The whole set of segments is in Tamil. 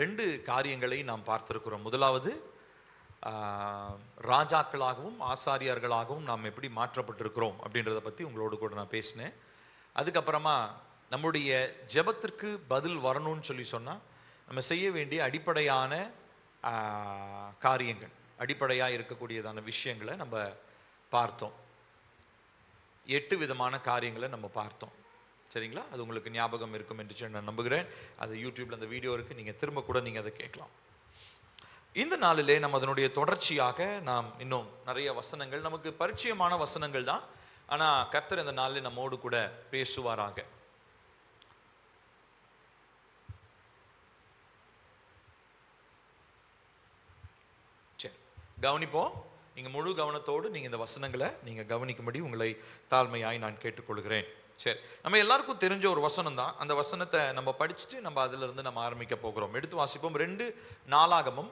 ரெண்டு காரியங்களை நாம் பார்த்திருக்கிறோம். முதலாவது, ராஜாக்களாகவும் ஆசாரியர்களாகவும் நாம் எப்படி மாற்றப்பட்டிருக்கிறோம் அப்படின்றத பற்றி உங்களோடு கூட நான் பேசினேன். அதுக்கப்புறமா நம்முடைய ஜெபத்திற்கு பதில் வரணும்னு சொல்லி சொன்னால் நம்ம செய்ய வேண்டிய அடிப்படையான காரியங்கள், அடிப்படையாக இருக்கக்கூடியதான விஷயங்களை நம்ம பார்த்தோம். 8 விதமான காரியங்களை நம்ம பார்த்தோம். சரிங்களா? அது உங்களுக்கு ஞாபகம் இருக்கும் என்று சொல்லி நான் நம்புகிறேன். அது யூடியூப்ல அந்த வீடியோ இருக்குது, நீங்கள் திரும்ப கூட நீங்கள் அதை கேட்கலாம். இந்த நாளிலே நம்ம அதனுடைய தொடர்ச்சியாக நாம் இன்னும் நிறைய வசனங்கள், நமக்கு பரிச்சயமான வசனங்கள் தான், ஆனால் கர்த்தர் இந்த நாளில் நம்மோடு கூட பேசுவாராக. சரி, கவனிப்போம். நீங்கள் முழு கவனத்தோடு நீங்கள் இந்த வசனங்களை நீங்கள் கவனிக்கும்படி உங்களை தாழ்மையாய் நான் கேட்டுக்கொள்கிறேன். சரி, நம்ம எல்லாருக்கும் தெரிஞ்ச ஒரு வசனம் தான். அந்த வசனத்தை நம்ம படிச்சுட்டு நம்ம அதிலிருந்து நம்ம ஆரம்பிக்க போகிறோம். எடுத்து வாசிப்போம். 2 நாளாகமம்,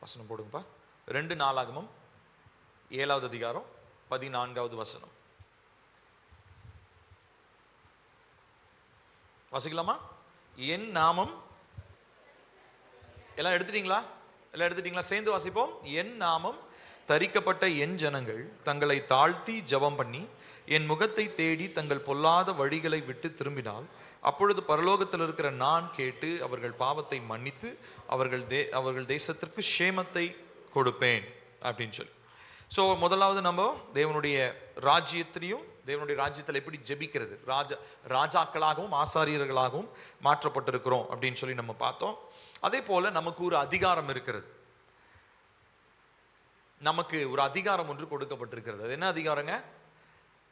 வசனம் போடுங்கப்பா. 2 நாளாகமம் 7வது அதிகாரம் 14வது வசனம் வாசிக்கலாமா? என் நாமம், எல்லாம் எடுத்துட்டீங்களா? எல்லாம் எடுத்துட்டீங்களா? சேர்ந்து வாசிப்போம். என் நாமம் தரிக்கப்பட்ட என் ஜனங்கள் தங்களை தாழ்த்தி ஜெபம் பண்ணி என் முகத்தை தேடி தங்கள் பொல்லாத வழிகளை விட்டு திரும்பினால் அப்பொழுது பரலோகத்தில் இருக்கிற நான் கேட்டு அவர்கள் பாவத்தை மன்னித்து அவர்கள் தேசத்திற்கு சேமத்தை கொடுப்பேன் அப்படின்னு சொல்லி. ஸோ முதலாவது நம்ம தேவனுடைய ராஜ்யத்திலையும், தேவனுடைய ராஜ்யத்தில் எப்படி ஜெபிக்கிறது, ராஜாக்களாகவும் ஆசாரியர்களாகவும் மாற்றப்பட்டிருக்கிறோம் அப்படின்னு சொல்லி நம்ம பார்த்தோம். அதே போல நமக்கு ஒரு அதிகாரம் இருக்கிறது. நமக்கு ஒரு அதிகாரம் ஒன்று கொடுக்கப்பட்டிருக்கிறது. அது என்ன அதிகாரங்க?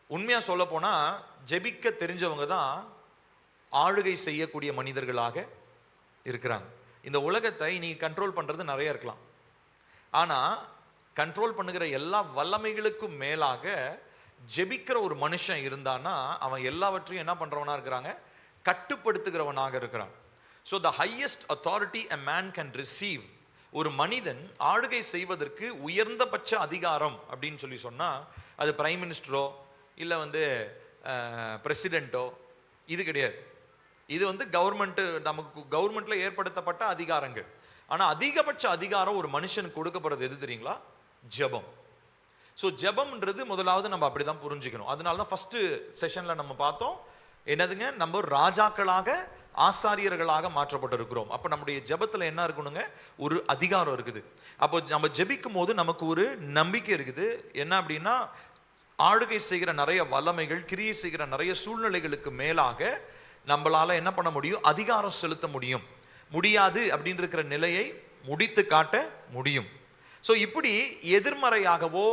உண்மையா சொல்ல போனா ஜெபிக்க தெரிஞ்சவங்க தான் ஆளுகை செய்யக்கூடிய மனிதர்களாக இருக்கிறாங்க. இந்த உலகத்தை நீ கண்ட்ரோல் பண்றது நிறைய இருக்கலாம், ஆனா கண்ட்ரோல் பண்ணுகிற எல்லா வல்லமைகளுக்கும் மேலாக ஜெபிக்கிற ஒரு மனுஷன் இருந்தானா அவன் எல்லாவற்றையும் என்ன பண்றவனா இருக்கிறாங்க? கட்டுப்படுத்துகிறவனாக இருக்கிறான். So the highest authority a man can receive, ஒரு மனிதன் ஆளுகை செய்வதற்கு உயர்ந்தபட்ச அதிகாரம் அப்படின்னு சொல்லி சொன்னால் அது பிரைம் மினிஸ்டரோ இல்லை பிரசிடென்ட்டோ இது கிடையாது. இது கவர்மெண்ட்டு, நமக்கு கவர்மெண்ட்டில் ஏற்படுத்தப்பட்ட அதிகாரங்கள். ஆனால் அதிகபட்ச அதிகாரம் ஒரு மனுஷனுக்கு கொடுக்கப்படுறது எது தெரியுங்களா? ஜெபம். ஸோ ஜெபம்ன்றது முதலாவது நம்ம அப்படி தான் புரிஞ்சுக்கணும். அதனால தான் ஃபஸ்ட்டு செஷனில் நம்ம பார்த்தோம் என்னதுங்க, நம்ம ராஜாக்களாக ஆசாரியர்களாக மாற்றப்பட்டிருக்கிறோம். அப்போ நம்முடைய ஜெபத்தில் என்ன இருக்கணுங்க? ஒரு அதிகாரம் இருக்குது. அப்போ நம்ம ஜெபிக்கும் போது நமக்கு ஒரு நம்பிக்கை இருக்குது. என்ன அப்படின்னா, ஆளுகை செய்கிற நிறைய வல்லமைகள், கிரியை செய்கிற நிறைய சூழ்நிலைகளுக்கு மேலாக நம்மளால என்ன பண்ண முடியும்? அதிகாரம் செலுத்த முடியும். முடியாது அப்படின்னு இருக்கிற நிலையை முடித்து காட்ட முடியும். ஸோ இப்படி எதிர்மறையாகவோ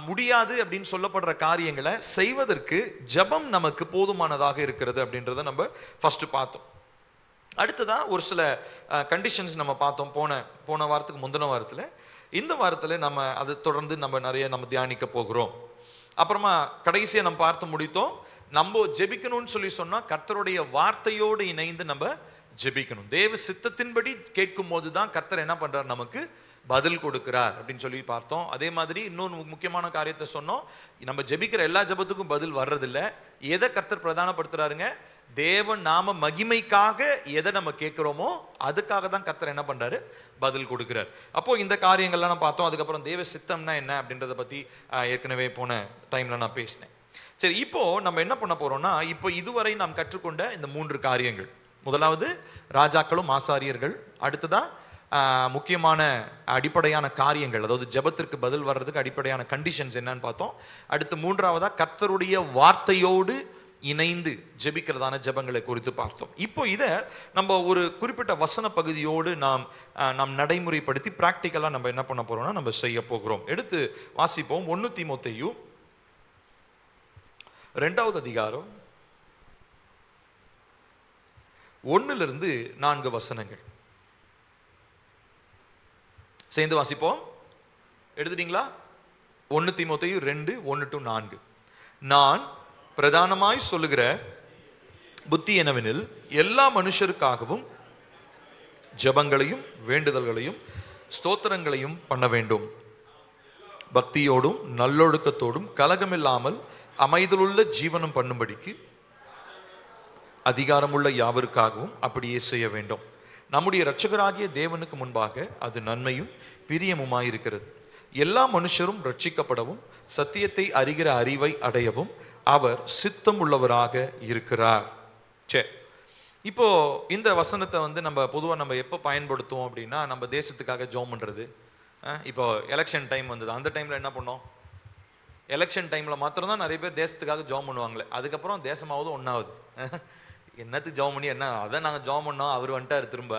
முடியாது அப்படின்னு சொல்லப்படுற காரியங்களை செய்வதற்கு ஜெபம் நமக்கு போதுமானதாக இருக்கிறது அப்படின்றத நம்ம ஃபர்ஸ்ட் பார்த்தோம். அடுத்ததான் ஒரு சில கண்டிஷன்ஸ் நம்ம பார்த்தோம் போன வாரத்துக்கு முந்தின வாரத்தில். இந்த வாரத்தில் நம்ம அது தொடர்ந்து நம்ம தியானிக்க போகிறோம். அப்புறமா கடைசியாக நம்ம பார்த்து முடித்தோம், நம்ம ஜெபிக்கணும்னு சொல்லி சொன்னால் கர்த்தருடைய வார்த்தையோடு இணைந்து நம்ம ஜெபிக்கணும். தேவ சித்தத்தின்படி கேட்கும் போது தான் கர்த்தர் என்ன பண்றார்? நமக்கு பதில் கொடுக்கிறார் அப்படின்னு சொல்லி பார்த்தோம். அதே மாதிரி இன்னொரு முக்கியமான காரியத்தை சொன்னோம், நம்ம ஜெபிக்கிற எல்லா ஜெபத்துக்கும் பதில் வர்றதில்லை. எதை கர்த்தர் பிரதானப்படுத்துறாருங்க? தேவன் நாம மகிமைக்காக எதை நம்ம கேட்கிறோமோ அதுக்காக தான் கர்த்தர் என்ன பண்றாரு? பதில் கொடுக்கிறார். அப்போ இந்த காரியங்கள்லாம் நான் பார்த்தோம். அதுக்கப்புறம் தேவ சித்தம்னா என்ன அப்படின்றத பத்தி ஏற்கனவே போன டைம்ல நான் பேசினேன். சரி, இப்போ நம்ம என்ன பண்ண போறோம்னா, இப்போ இதுவரை நாம் கற்றுக்கொண்ட இந்த 3 காரியங்கள், முதலாவது ராஜாக்களும் ஆசாரியர்கள், அடுத்ததான் முக்கியமான அடிப்படையான காரியங்கள், அதாவது ஜெபத்திற்கு பதில் வர்றதுக்கு அடிப்படையான கண்டிஷன்ஸ் என்னன்னு பார்த்தோம். அடுத்து 3வதா கர்த்தருடைய வார்த்தையோடு இணைந்து ஜெபிக்கிறதான ஜெபங்களை குறித்து பார்த்தோம். இப்போ இதை நம்ம ஒரு குறிப்பிட்ட வசன பகுதியோடு நாம் நடைமுறைப்படுத்தி பிராக்டிக்கலாக நம்ம என்ன பண்ண போறோம்னா நம்ம செய்ய போகிறோம். எடுத்து வாசிப்போம். 1 தீமோத்தேயு 2வது அதிகாரம் 1லிருந்து 4 வசனங்கள் சேர்ந்து வாசிப்போம். எடுத்துட்டீங்களா? 1 தீமோத்தேயு 2, 1-4. நான் பிரதானமாய் சொல்லுகிற புத்தி என்னவெனில், எல்லா மனுஷருக்காகவும் ஜெபங்களையும் வேண்டுதல்களையும் ஸ்தோத்திரங்களையும் பண்ண வேண்டும். பக்தியோடும் நல்லொழுக்கத்தோடும் கலகமில்லாமல் அமைதலுள்ள ஜீவனம் பண்ணும்படிக்கு அதிகாரமுள்ள யாவருக்காகவும் அப்படியே செய்ய வேண்டும். நம்முடைய இரட்சகராகிய தேவனுக்கு முன்பாக அது நன்மையும் பிரியமுமாயிருக்கிறது. எல்லா மனுஷரும் ரட்சிக்கப்படவும் சத்தியத்தை அறிகிற அறிவை அடையவும் அவர் சித்தம் உள்ளவராக இருக்கிறார். சரி, இப்போ இந்த வசனத்தை நம்ம பொதுவாக நம்ம எப்போ பயன்படுத்துவோம் அப்படின்னா, நம்ம தேசத்துக்காக ஜெபம் பண்ணுறது. இப்போ எலெக்ஷன் டைம் வந்தது, அந்த டைமில் என்ன பண்ணோம்? எலெக்ஷன் டைமில் மாத்திரம்தான் நிறைய பேர் தேசத்துக்காக ஜெபம் பண்ணுவாங்களே. அதுக்கப்புறம் தேசமாவது ஒன்றாவது என்னத்துக்கு ஜெபம் பண்ணி என்ன, அதை நாங்கள் ஜெபம் பண்ணோம், அவர் வந்துட்டார் திரும்ப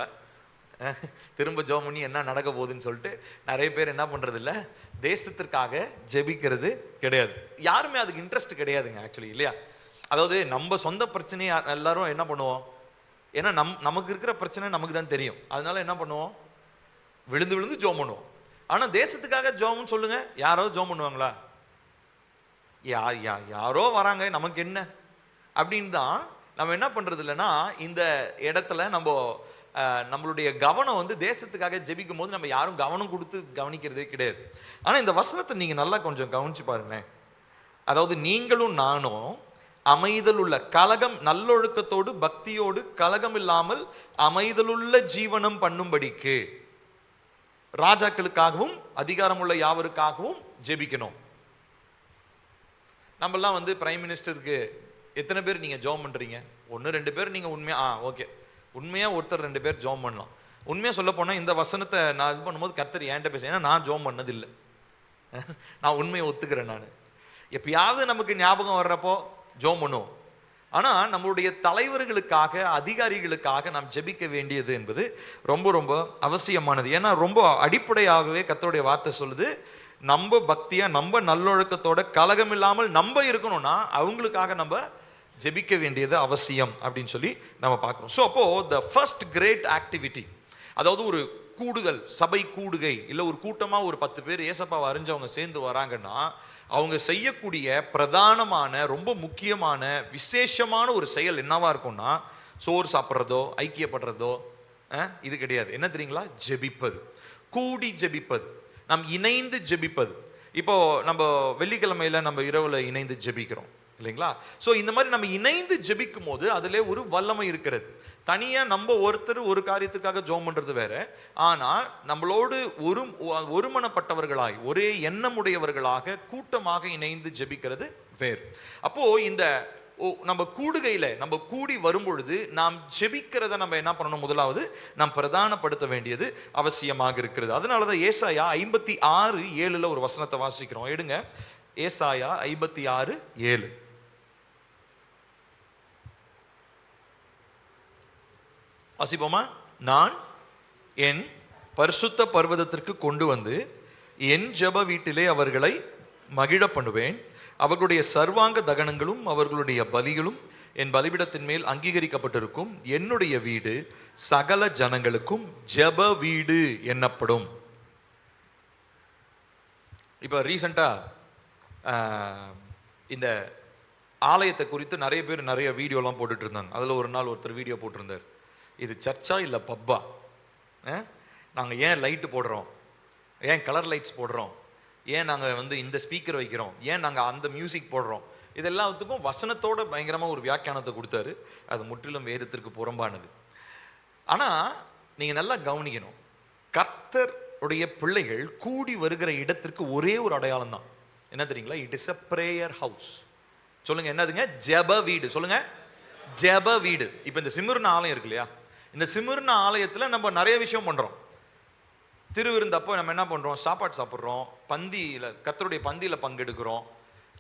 ஜெபம் பண்ணி என்ன நடக்க போகுதுன்னு சொல்லிட்டு நிறைய பேர் என்ன பண்ணுறது இல்லை, தேசத்திற்காக ஜெபிக்கிறது கிடையாது. யாருமே அதுக்கு இன்ட்ரெஸ்ட் கிடையாதுங்க ஆக்சுவலி, இல்லையா? அதாவது நம்ம சொந்த பிரச்சனையை எல்லாரும் என்ன பண்ணுவோம், ஏன்னா நமக்கு இருக்கிற பிரச்சனை நமக்கு தான் தெரியும், அதனால என்ன பண்ணுவோம், விழுந்து விழுந்து ஜெபம் பண்ணுவோம். ஆனால் தேசத்துக்காக ஜெபம்னு சொல்லுங்க, யாரோ ஜெபம் பண்ணுவாங்களா? யாரோ வராங்க, நமக்கு என்ன அப்படின்னு தான் நம்ம என்ன பண்றது இல்லைன்னா, இந்த இடத்துல நம்மளுடைய கவனம் தேசத்துக்காக ஜெபிக்கும் போது நம்ம யாரும் கவனம் கொடுத்து கவனிக்கிறதே கிடையாது. ஆனால் இந்த வசனத்தை நீங்க நல்லா கொஞ்சம் கவனிச்சு பாருங்க. அதாவது நீங்களும் நானும் அமைதலுள்ள கலகம் நல்லொழுக்கத்தோடு பக்தியோடு கலகம் இல்லாமல் அமைதலுள்ள ஜீவனம் பண்ணும்படிக்கு ராஜாக்களுக்காகவும் அதிகாரமுள்ள யாவருக்காகவும் ஜெபிக்கணும். நம்மெல்லாம் பிரைம் மினிஸ்டருக்கு எத்தனை பேர் நீங்கள் ஜெபம் பண்ணுறீங்க? 1-2 பேர் நீங்கள் உண்மையாக ஓகே, உண்மையாக ஒருத்தர் 2 பேர் ஜெபம் பண்ணலாம். உண்மையாக சொல்ல போனால் இந்த வசனத்தை நான் இது பண்ணும்போது கர்த்தர் என்கிட்ட பேச, ஏன்னா நான் ஜெபம் பண்ணதில்லை, நான் உண்மையை ஒத்துக்கிறேன். நான் எப்பயாவது நமக்கு ஞாபகம் வர்றப்போ ஜெபம் பண்ணுவோம். ஆனால் நம்மளுடைய தலைவர்களுக்காக அதிகாரிகளுக்காக நாம் ஜெபிக்க வேண்டியது என்பது ரொம்ப ரொம்ப அவசியமானது. ஏன்னா ரொம்ப அடிப்படையாகவே கர்த்தருடைய வார்த்தை சொல்லுது, நம்ம பக்தியா நம்ம நல்லொழுக்கத்தோட கலகம் இல்லாமல் நம்ம இருக்கணும்னா அவங்களுக்காக நம்ம ஜெபிக்க வேண்டியது அவசியம் அப்படின்னு சொல்லி நம்ம பார்க்குறோம். ஸோ அப்போ த ஃபர்ஸ்ட் கிரேட் ஆக்டிவிட்டி, அதாவது ஒரு கூடுதல் சபை கூடுகை இல்லை ஒரு கூட்டமாக ஒரு 10 பேர் ஏசப்பாவை அறிஞ்சவங்க சேர்ந்து வராங்கன்னா அவங்க செய்யக்கூடிய பிரதானமான ரொம்ப முக்கியமான விசேஷமான ஒரு செயல் என்னவா இருக்கும்னா, சோறு சாப்பிட்றதோ ஐக்கியப்படுறதோ இது கிடையாது. என்ன தெரியுங்களா? ஜெபிப்பது, கூடி ஜெபிப்பது, நாம் இணைந்து ஜெபிப்பது. இப்போ நம்ம வெள்ளிக்கிழமையில நம்ம இரவுல இணைந்து ஜெபிக்கிறோம் இல்லைங்களா? ஸோ இந்த மாதிரி நம்ம இணைந்து ஜெபிக்கும் போது அதிலே ஒரு வல்லமை இருக்கிறது. தனியாக நம்ம ஒருத்தர் ஒரு காரியத்துக்காக ஜெபம் பண்ணுறது வேற, ஆனால் நம்மளோடு ஒருமனப்பட்டவர்களாய் ஒரே எண்ணமுடையவர்களாக கூட்டமாக இணைந்து ஜெபிக்கிறது வேறு. அப்போ இந்த நம்ம கூடுகையில் நம்ம கூடி வரும்பொழுது நாம் ஜெபிக்கிறத நம்ம என்ன பண்ணணும்? முதலாவது நாம் பிரதானப்படுத்த வேண்டியது அவசியமாக இருக்கிறது. அதனால தான் ஏசாயா 56:7 ஒரு வசனத்தை வாசிக்கிறோம். எடுங்க, ஏசாயா 56:7. வாசிப்போமா? நான் என் பரிசுத்த பர்வதத்திற்கு கொண்டு வந்து என் ஜெப வீட்டிலே அவர்களை மகிழ பண்ணுவேன். அவர்களுடைய சர்வாங்க தகனங்களும் அவர்களுடைய பலிகளும் என் பலிபீடத்தின் மேல் அங்கீகரிக்கப்பட்டிருக்கும். என்னுடைய வீடு சகல ஜனங்களுக்கும் ஜெப வீடு என்னப்படும். இப்போ ரீசெண்டா இந்த ஆலயத்தை குறித்து நிறைய பேர் நிறைய வீடியோலாம் போட்டுட்டு இருந்தாங்க. அதில் ஒரு நாள் ஒருத்தர் வீடியோ போட்டிருந்தார், இது சர்ச்சா இல்லை பப்பா, நாங்கள் ஏன் லைட்டு போடுறோம், ஏன் கலர் லைட்ஸ் போடுறோம், ஏன் நாங்கள் இந்த ஸ்பீக்கர் வைக்கிறோம், ஏன் நாங்கள் அந்த மியூசிக் போடுறோம், இது எல்லாத்துக்கும் வசனத்தோட பயங்கரமாக ஒரு வியாக்கியானத்தை கொடுத்தாரு. அது முற்றிலும் வேதத்திற்கு புறம்பானது. ஆனால் நீங்கள் நல்லா கவனிக்கணும், கர்த்தருடைய பிள்ளைகள் கூடி வருகிற இடத்திற்கு ஒரே ஒரு அடையாளம் தான். என்ன தெரியுங்களா? It is a prayer house. சொல்லுங்க, என்னதுங்க? ஜெப வீடு. சொல்லுங்க, ஜெப வீடு. இப்போ இந்த சிமிர்னா ஆலயம் இருக்கு இல்லையா, இந்த சிமிர்னா ஆலயத்தில் நம்ம நிறைய விஷயம் பண்ணுறோம். திருவிருந்தப்போ நம்ம என்ன பண்ணுறோம்? சாப்பாடு சாப்பிட்றோம், பந்தியில் கர்த்தருடைய பந்தியில் பங்கெடுக்கிறோம்,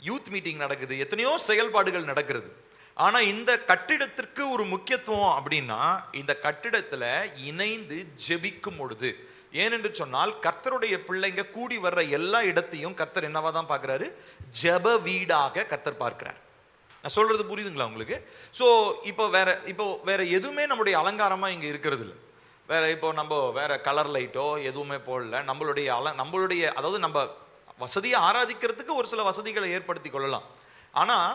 யூத் மீட்டிங் நடக்குது, எத்தனையோ செயல்பாடுகள் நடக்கிறது. ஆனால் இந்த கட்டிடத்திற்கு ஒரு முக்கியத்துவம் அப்படின்னா, இந்த கட்டிடத்தில் இணைந்து ஜெபிக்கும் பொழுது, ஏனென்று சொன்னால் கர்த்தருடைய பிள்ளைங்க கூடி வர்ற எல்லா இடத்தையும் கர்த்தர் என்னவா தான் பார்க்குறாரு? ஜெப வீடாக கர்த்தர் பார்க்கிறார். நான் சொல்றது புரியுதுங்களா உங்களுக்கு? ஸோ இப்போ வேற எதுவுமே நம்முடைய அலங்காரமாக இங்கே இருக்கிறது இல்லை. நம்ம வேற கலர் லைட்டோ எதுவுமே போடல. நம்மளுடைய அதாவது நம்ம வசதியை ஆராதிக்கிறதுக்கு ஒரு சில வசதிகளை ஏற்படுத்தி கொள்ளலாம். ஆனால்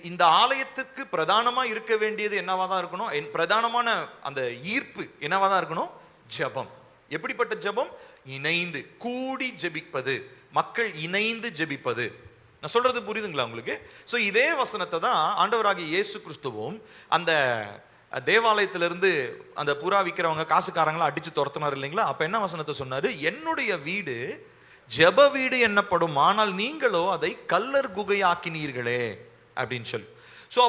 இந்த ஆலயத்துக்கு பிரதானமாக இருக்க வேண்டியது என்னவா தான் இருக்கணும்? பிரதானமான அந்த ஈர்ப்பு என்னவா தான் இருக்கணும்? ஜெபம். எப்படிப்பட்ட ஜெபம்? இணைந்து கூடி ஜெபிப்பது, மக்கள் இணைந்து ஜெபிப்பது. நான் சொல்றது புரியுதுங்களா உங்களுக்கு? ஸோ இதே வசனத்தை தான் ஆண்டவராகிய இயேசு கிறிஸ்துவும் அந்த தேவாலயத்திலிருந்து அந்த புறா விற்கிறவங்க காசுக்காரங்களை அடிச்சு துரத்தினார் இல்லைங்களா? அப்ப என்ன வசனத்தை சொன்னாரு? என்னுடைய வீடு ஜெப வீடு என்னப்படும், ஆனால் நீங்களோ அதை கல்லர் குகையாக்கினீர்களே அப்படின்னு சொல்லி. ஸோ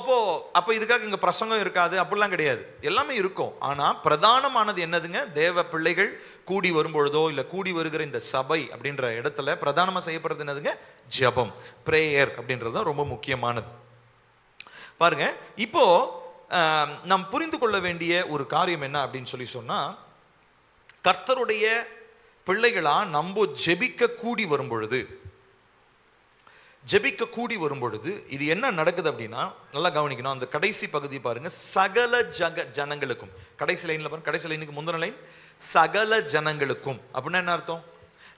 அப்போ இதுக்காக இங்கே பிரசங்கம் இருக்காது அப்படிலாம் கிடையாது, எல்லாமே இருக்கும். ஆனால் பிரதானமானது என்னதுங்க? தேவ பிள்ளைகள் கூடி வரும்பொழுதோ இல்லை கூடி வருகிற இந்த சபை அப்படின்ற இடத்துல பிரதானமாக செய்யப்படுறது என்னதுங்க? ஜெபம், பிரேயர் அப்படின்றது தான் ரொம்ப முக்கியமானது. பாருங்க, இப்போ நாம் புரிந்து கொள்ள வேண்டிய ஒரு காரியம் என்ன அப்படின்னு சொல்லி சொன்னா, கர்த்தருடைய பிள்ளைகளா நம்ம ஜெபிக்க கூடி வரும்பொழுது இது என்ன நடக்குது அப்படின்னா, நல்லா கவனிக்கணும். அந்த கடைசி பகுதி பாருங்க, சகல ஜனங்களுக்கும். கடைசி லைன்ல பாருங்க, கடைசி லைனுக்கு முந்தின லைன் சகல ஜனங்களுக்கும் அப்படின்னா என்ன அர்த்தம்?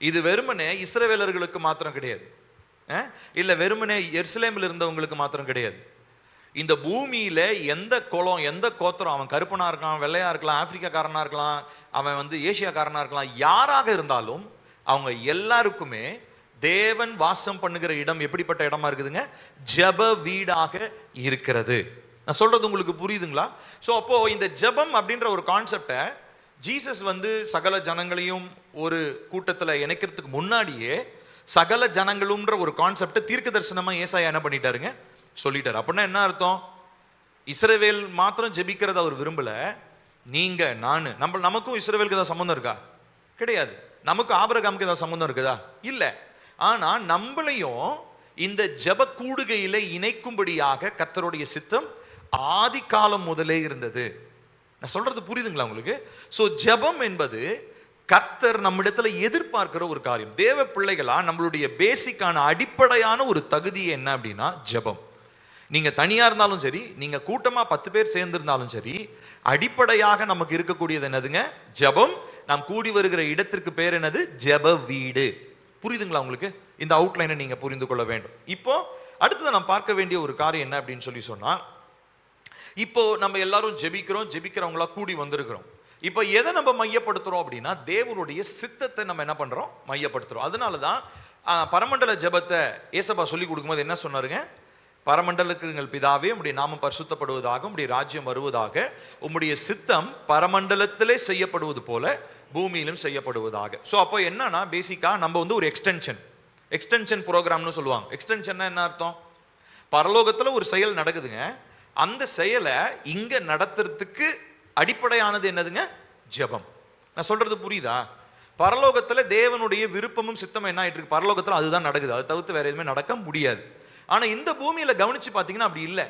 இது வெறுமனே இஸ்ரவேலர்களுக்கு மாத்திரம் கிடையாது, இல்ல வெறுமனே எருசலேமில் இருந்தவங்களுக்கு மாத்திரம் கிடையாது. இந்த பூமியில எந்த குலம், எந்த கோத்திரம், அவன் கருப்பனா இருக்கலாம், வெள்ளையா இருக்கலாம், ஆப்பிரிக்காக்காரனா இருக்கலாம், அவன் ஏசியாக்காரனா இருக்கலாம், யாராக இருந்தாலும் அவங்க எல்லாருக்குமே தேவன் வாசம் பண்ணுகிற இடம் எப்படிப்பட்ட இடமா இருக்குதுங்க? ஜெப வீடாக இருக்கிறது. நான் சொல்றது உங்களுக்கு புரியுதுங்களா? ஸோ அப்போ இந்த ஜெபம் அப்படின்ற ஒரு கான்செப்டை ஜீசஸ் சகல ஜனங்களையும் ஒரு கூட்டத்தில் இணைக்கிறதுக்கு முன்னாடியே சகல ஜனங்களும்ன்ற ஒரு கான்செப்டை தீர்க்க தரிசனமா ஏசாயா என்ன பண்ணிட்டாருங்க? சொல்லிட்டாரு. அப்படின்னா என்ன அர்த்தம்? இஸ்ரவேல் மாத்திரம் ஜெபிக்கிறத அவர் விரும்பல. நீங்க நமக்கும் இஸ்ரவேலுக்கு ஏதாவது சம்பந்தம் இருக்கா? கிடையாது. நமக்கு ஆபிரகாமுக்கு ஏதாவது சம்பந்தம் இருக்குதா? இல்ல. ஆனா நம்மளையும் இந்த ஜெப கூடுகையில இணைக்கும்படியாக கர்த்தருடைய சித்தம் ஆதி காலம் முதலே இருந்தது. நான் சொல்றது புரியுதுங்களா உங்களுக்கு? சோ ஜெபம் என்பது கர்த்தர் நம்மிடத்துல எதிர்பார்க்கிற ஒரு காரியம். தேவ பிள்ளைகளா நம்மளுடைய பேசிக்கான அடிப்படையான ஒரு தகுதி என்ன அப்படின்னா ஜெபம். நீங்க தனியா இருந்தாலும் சரி, நீங்க கூட்டமா 10 பேர் சேர்ந்திருந்தாலும் சரி, அடிப்படையாக நமக்கு இருக்கக்கூடியது என்னதுங்க? ஜெபம். நாம் கூடி வருகிற இடத்திற்கு பேர் என்னது? ஜெப வீடு. புரியுதுங்களா உங்களுக்கு? இந்த அவுட்லைனை நீங்க புரிந்து கொள்ள வேண்டும். இப்போ அடுத்தது நாம் பார்க்க வேண்டிய ஒரு காரியம் என்ன அப்படின்னு சொல்லி சொன்னா, இப்போ நம்ம எல்லாரும் ஜெபிக்கிறவங்களா கூடி வந்திருக்கிறோம். இப்போ எதை நம்ம மையப்படுத்துறோம் அப்படின்னா, தேவனுடைய சித்தத்தை நம்ம என்ன பண்றோம்? மையப்படுத்துறோம். அதனாலதான் பரமண்டல ஜெபத்தை ஏசப்பா சொல்லி கொடுக்கும்போது என்ன சொன்னாருங்க? பரமண்டலங்கள் பிதாவே, உம்முடைய நாமம் பரிசுத்தப்படுவதாக, உம்முடைய ராஜ்யம் வருவதாக, உம்முடைய சித்தம் பரமண்டலத்திலே செய்யப்படுவது போல பூமியிலும் செய்யப்படுவதாக. ஸோ அப்போ என்னன்னா, பேசிக்கா நம்ம ஒரு எக்ஸ்டென்ஷன் ப்ரோக்ராம்னு சொல்லுவாங்க. எக்ஸ்டென்ஷன் என்ன அர்த்தம்? பரலோகத்தில் ஒரு செயல் நடக்குதுங்க, அந்த செயலை இங்க நடத்துறதுக்கு அடிப்படையானது என்னதுங்க? ஜெபம். நான் சொல்றது புரியுதா? பரலோகத்தில் தேவனுடைய விருப்பமும் சித்தமும் என்ன ஆயிட்டு இருக்கு? பரலோகத்தில் அதுதான் நடக்குது, அதை தவிர்த்து வேற எதுவுமே நடக்க முடியாது. ஆனா இந்த பூமியில கவனிச்சு பாத்தீங்கன்னா அப்படி இல்லை.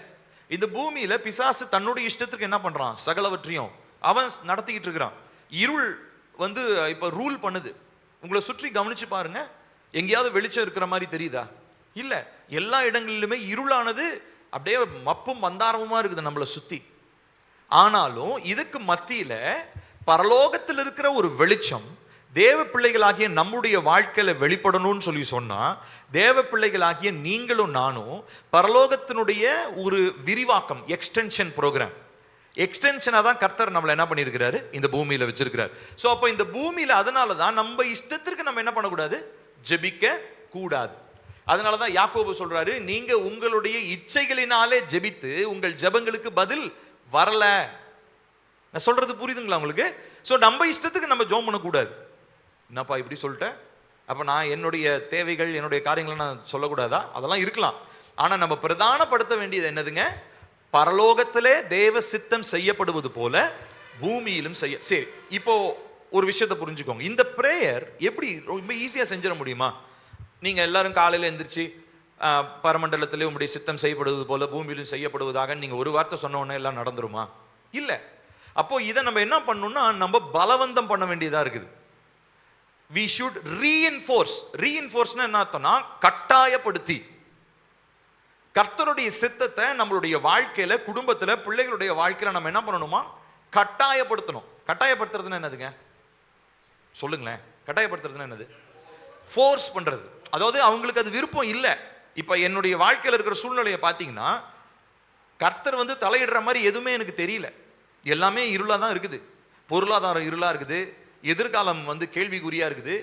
இந்த பூமியில பிசாசு தன்னுடைய இஷ்டத்துக்கு என்ன பண்றான்? சகலவற்றையும் அவன் நடத்திக்கிட்டு இருக்கிறான். இருள் இப்ப ரூல் பண்ணுது. உங்களை சுற்றி கவனிச்சு பாருங்க, எங்கேயாவது வெளிச்சம் இருக்கிற மாதிரி தெரியுதா? இல்ல. எல்லா இடங்களிலுமே இருளானது அப்படியே மப்பும் மந்தாரமுமா இருக்குது நம்மளை சுத்தி. ஆனாலும் இதுக்கு மத்தியில பரலோகத்தில் இருக்கிற ஒரு வெளிச்சம் தேவ பிள்ளைகளாகிய நம்முடைய வாழ்க்கையில வெளிப்படணும்னு சொல்லி சொன்னா, தேவ பிள்ளைகளாகிய நீங்களும் நானும் பரலோகத்தினுடைய ஒரு விரிவாக்கம், எக்ஸ்டென்ஷன் ப்ரோக்ராம், எக்ஸ்டென்ஷனா தான் கர்த்தர் நம்மளை என்ன பண்ணியிருக்கிறாரு? இந்த பூமியில வச்சிருக்கிறார். ஸோ அப்போ இந்த பூமியில அதனால தான் நம்ம இஷ்டத்திற்கு நம்ம என்ன பண்ணக்கூடாது? ஜெபிக்க கூடாது. அதனால தான் யாக்கோபு சொல்றாரு, நீங்க உங்களுடைய இச்சைகளினாலே ஜெபித்து உங்கள் ஜெபங்களுக்கு பதில் வரல. நான் சொல்றது புரியுதுங்களா உங்களுக்கு? ஸோ நம்ம இஷ்டத்துக்கு நம்ம ஜெபம் பண்ணக்கூடாது. என்னப்பா இப்படி சொல்லிட்டேன், அப்போ நான் என்னுடைய தேவைகள், என்னுடைய காரியங்களை நான் சொல்லக்கூடாதா? அதெல்லாம் இருக்கலாம். ஆனால் நம்ம பிரதானப்படுத்த வேண்டியது என்னதுங்க? பரலோகத்திலே தேவ சித்தம் செய்யப்படுவது போல பூமியிலும் செய்ய. சரி, இப்போ ஒரு விஷயத்தை புரிஞ்சுக்கோங்க. இந்த பிரேயர் எப்படி ரொம்ப ஈஸியாக செஞ்சிட முடியுமா? நீங்கள் எல்லாரும் காலையில் எந்திரிச்சு பரமண்டலத்திலே உங்களுடைய சித்தம் செய்யப்படுவது போல பூமியிலும் செய்யப்படுவதாக நீங்கள் ஒரு வார்த்தை சொன்ன உடனே எல்லாம் நடந்துருமா? இல்லை. அப்போ இதை நம்ம என்ன பண்ணணும்னா, நம்ம பலவந்தம் பண்ண வேண்டியதாக இருக்குது. we should reinforce என்ன அர்த்தம்னா, கட்டாயப்படுத்தி கர்த்தருடைய சித்தத்தை நம்மளுடைய வாழ்க்கையில, குடும்பத்துல, பிள்ளைகளுடைய வாழ்க்கையில நம்ம என்ன பண்ணணுமா? கட்டாயப்படுத்தணும். கட்டாயப்படுத்துறதுன்னா என்னதுங்க? சொல்லுங்களேன். கட்டாயப்படுத்துறதுன்னா என்னது? ஃபோர்ஸ் பண்றது. அதாவது அவங்களுக்கு அது விருப்பம் இல்லை. இப்ப என்னுடைய வாழ்க்கையில் இருக்கிற சூழ்நிலையை பார்த்தீங்கன்னா, கர்த்தர் தலையிடுற மாதிரி எதுவுமே எனக்கு தெரியல. எல்லாமே இருளா தான் இருக்குது. பொருளாதாரம் இருளா இருக்குது, எதிர்காலம் கேள்விக்குறியா இருக்குது.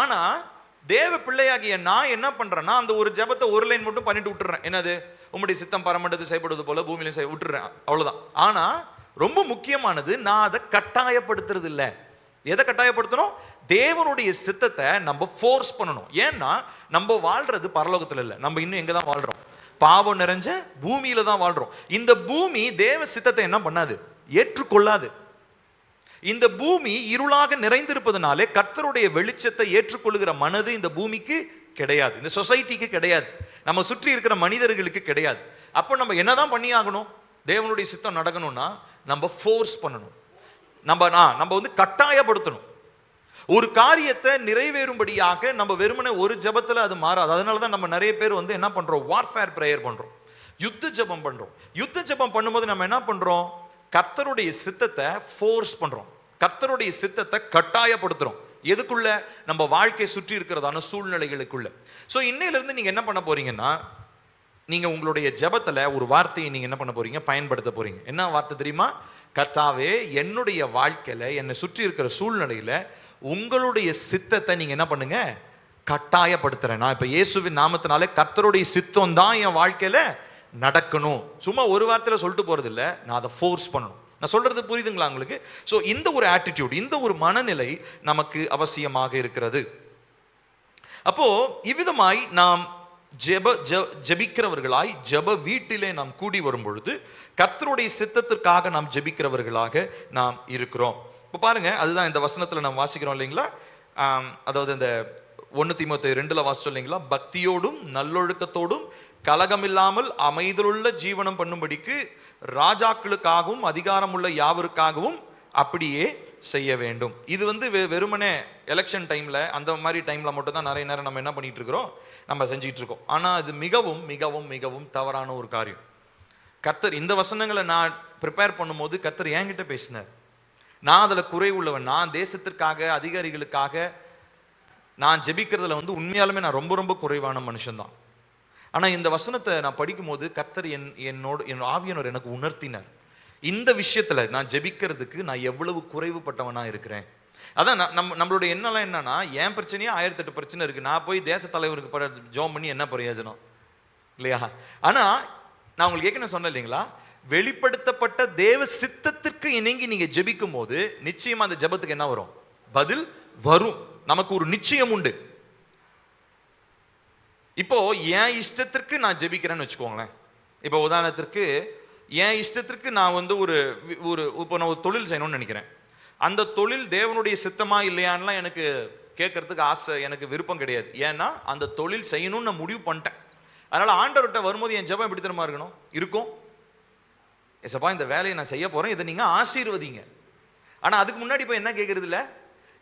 ஆனா தேவ பிள்ளையாகிய நான் என்ன பண்றேன்னா அந்த ஒரு ஜெபத்தை ஒரு லைன் மட்டும் பண்ணிட்டு விட்டுறேன். என்னது? உம்முடைய சித்தம் பரமண்டத்தில் செய்யப்படுவது போல பூமியிலும் விட்டுறேன், அவ்வளவுதான். ஆனா ரொம்ப முக்கியமானது, நான் அதை கட்டாயப்படுத்துறது இல்லை. எதை கட்டாயப்படுத்தணும்? தேவனுடைய சித்தத்தை நம்ம ஃபோர்ஸ் பண்ணணும். ஏன்னா நம்ம வாழ்றது பரலோகத்துல இல்லை, நம்ம இன்னும் எங்க தான் வாழ்றோம்? பாவம் நிறைஞ்ச பூமியில தான் வாழ்றோம். இந்த பூமி தேவ சித்தத்தை என்ன பண்ணாது? ஏற்றுக்கொள்ளாது. இந்த பூமி இருளாக நிறைந்திருப்பதனாலே கர்த்தருடைய வெளிச்சத்தை ஏற்றுக்கொள்ளுகிற மனது இந்த பூமிக்கு கிடையாது, இந்த சொசைட்டிக்கு கிடையாது, நம்ம சுற்றி இருக்கிற மனிதர்களுக்கு கிடையாது. அப்போ நம்ம என்னதான் பண்ணி ஆகணும்? தேவனுடைய சித்தம் நடக்கணும்னா நம்ம ஃபோர்ஸ் பண்ணணும், நம்ம வந்து கட்டாயப்படுத்தணும். ஒரு காரியத்தை நிறைவேறும்படியாக நம்ம வெறுமனே ஒரு ஜெபத்தில் அது மாறாது. அதனால தான் நம்ம நிறைய பேர் வந்து என்ன பண்றோம்? வார்ஃபேர் பிரேயர் பண்றோம், யுத்த ஜெபம் பண்றோம். யுத்த ஜெபம் பண்ணும்போது நம்ம என்ன பண்றோம்? கர்த்தருடைய சித்தத்தை ஃபோர்ஸ் பண்றோம், கர்த்தருடைய சித்தத்தை கட்டாயப்படுத்துறோம். எதுக்குள்ள? நம்ம வாழ்க்கையை சுற்றி இருக்கிறதான சூழ்நிலைகளுக்குள்ள. ஸோ இன்னையிலிருந்து நீங்க என்ன பண்ண போறீங்கன்னா, நீங்க உங்களுடைய ஜெபத்துல ஒரு வார்த்தையை நீங்க என்ன பண்ண போறீங்க? பயன்படுத்த போறீங்க. என்ன வார்த்தை தெரியுமா? கர்த்தாவே, என்னுடைய வாழ்க்கையில என்னை சுற்றி இருக்கிற சூழ்நிலையில உங்களுடைய சித்தத்தை நீங்க என்ன பண்ணுங்க? கட்டாயப்படுத்துறேன். நான் இப்ப இயேசுவின் நாமத்தினாலே கர்த்தருடைய சித்தம் தான் என் வாழ்க்கையில நடக்கணும். சும்மா ஒரு வார்த்தையில சொல்லிட்டு போறது இல்லை, நான் அதை ஃபோர்ஸ் பண்ணணும். நான் சொல்றது புரியுதுங்களா உங்களுக்கு? ஸோ இந்த ஒரு ஆட்டிடியூட், இந்த ஒரு மனநிலை நமக்கு அவசியமாக இருக்கிறது. அப்போ இவ்விதமாய் நாம் ஜெபிக்கிறவர்களாய் ஜெப வீட்டிலே நாம் கூடி வரும் பொழுது கர்த்தருடைய சித்தத்திற்காக நாம் ஜெபிக்கிறவர்களாக நாம் இருக்கிறோம். இப்போ பாருங்க, அதுதான் இந்த வசனத்தில் நாம் வாசிக்கிறோம் இல்லைங்களா? அதாவது இந்த 1 தீமோத்தேயு 2 வாசிச்சோம் இல்லைங்களா? பக்தியோடும் நல்லொழுக்கத்தோடும் கலகமில்லாமல் அமைதலுள்ள ஜீவனம் பண்ணும்படிக்கு ராஜாக்களுக்காகவும் அதிகாரம் உள்ள யாவருக்காகவும் அப்படியே செய்ய வேண்டும். இது வந்து வெறுமனே எலெக்ஷன் டைம்ல அந்த மாதிரி டைம்ல மட்டும் தான் நிறைய நேரம் நம்ம என்ன பண்ணிட்டு இருக்கிறோம்? நம்ம செஞ்சிட்டு இருக்கோம். ஆனா அது மிகவும் மிகவும் மிகவும் தவறான ஒரு காரியம். கர்த்தர் இந்த வசனங்களை நான் ப்ரிப்பேர் பண்ணும்போது கர்த்தர் என்கிட்ட பேசினார். நான் அதுல குறை உள்ளவன். நான் தேசத்திற்காக, அதிகாரிகளுக்காக நான் ஜெபிக்கிறதுல வந்து உண்மையாலுமே நான் ரொம்ப ரொம்ப குறைவான மனுஷன்தான். ஆனால் இந்த வசனத்தை நான் படிக்கும்போது கர்த்தர் என் ஆவியானவர் எனக்கு உணர்த்தினார், இந்த விஷயத்துல நான் ஜெபிக்கிறதுக்கு நான் எவ்வளவு குறைவுபட்டவனா இருக்கிறேன். அதான் நம்மளுடைய எண்ணெல்லாம் என்னன்னா, என் பிரச்சனையே 1008 பிரச்சனை இருக்கு, நான் போய் தேச தலைவருக்கு ஜெபம் பண்ணி என்ன பிரயோஜனம் இல்லையா? ஆனா நான் உங்களுக்கு ஏற்கனவே சொன்னேன் இல்லைங்களா, வெளிப்படுத்தப்பட்ட தேவ சித்தத்திற்கு இணங்கி நீங்க ஜெபிக்கும் போது நிச்சயமா அந்த ஜெபத்துக்கு என்ன வரும்? பதில் வரும். நமக்கு ஒரு நிச்சயம் உண்டு. இப்போ என் இஷ்டத்திற்கு நான் ஜெபிக்கிறேன்னு வச்சுக்கோங்களேன். இப்போ உதாரணத்திற்கு என் இஷ்டத்திற்கு நான் வந்து இப்போ நான் ஒரு தொழில் செய்யணும்னு நினைக்கிறேன். அந்த தொழில் தேவனுடைய சித்தமா இல்லையான்லாம் எனக்கு கேட்கறதுக்கு ஆசை, எனக்கு விருப்பம் கிடையாது. ஏன்னா அந்த தொழில் செய்யணும்னு நான் முடிவு பண்ணிட்டேன். அதனால ஆண்டவர்கிட்ட வரும்போது என் ஜெபம் எப்படி தெரியுமா இருக்கும்? ஏசப்பா, இந்த வேலையை நான் செய்ய போறேன், இதை நீங்க ஆசீர்வதிங்க. ஆனா அதுக்கு முன்னாடி இப்போ என்ன கேட்கறது இல்லை,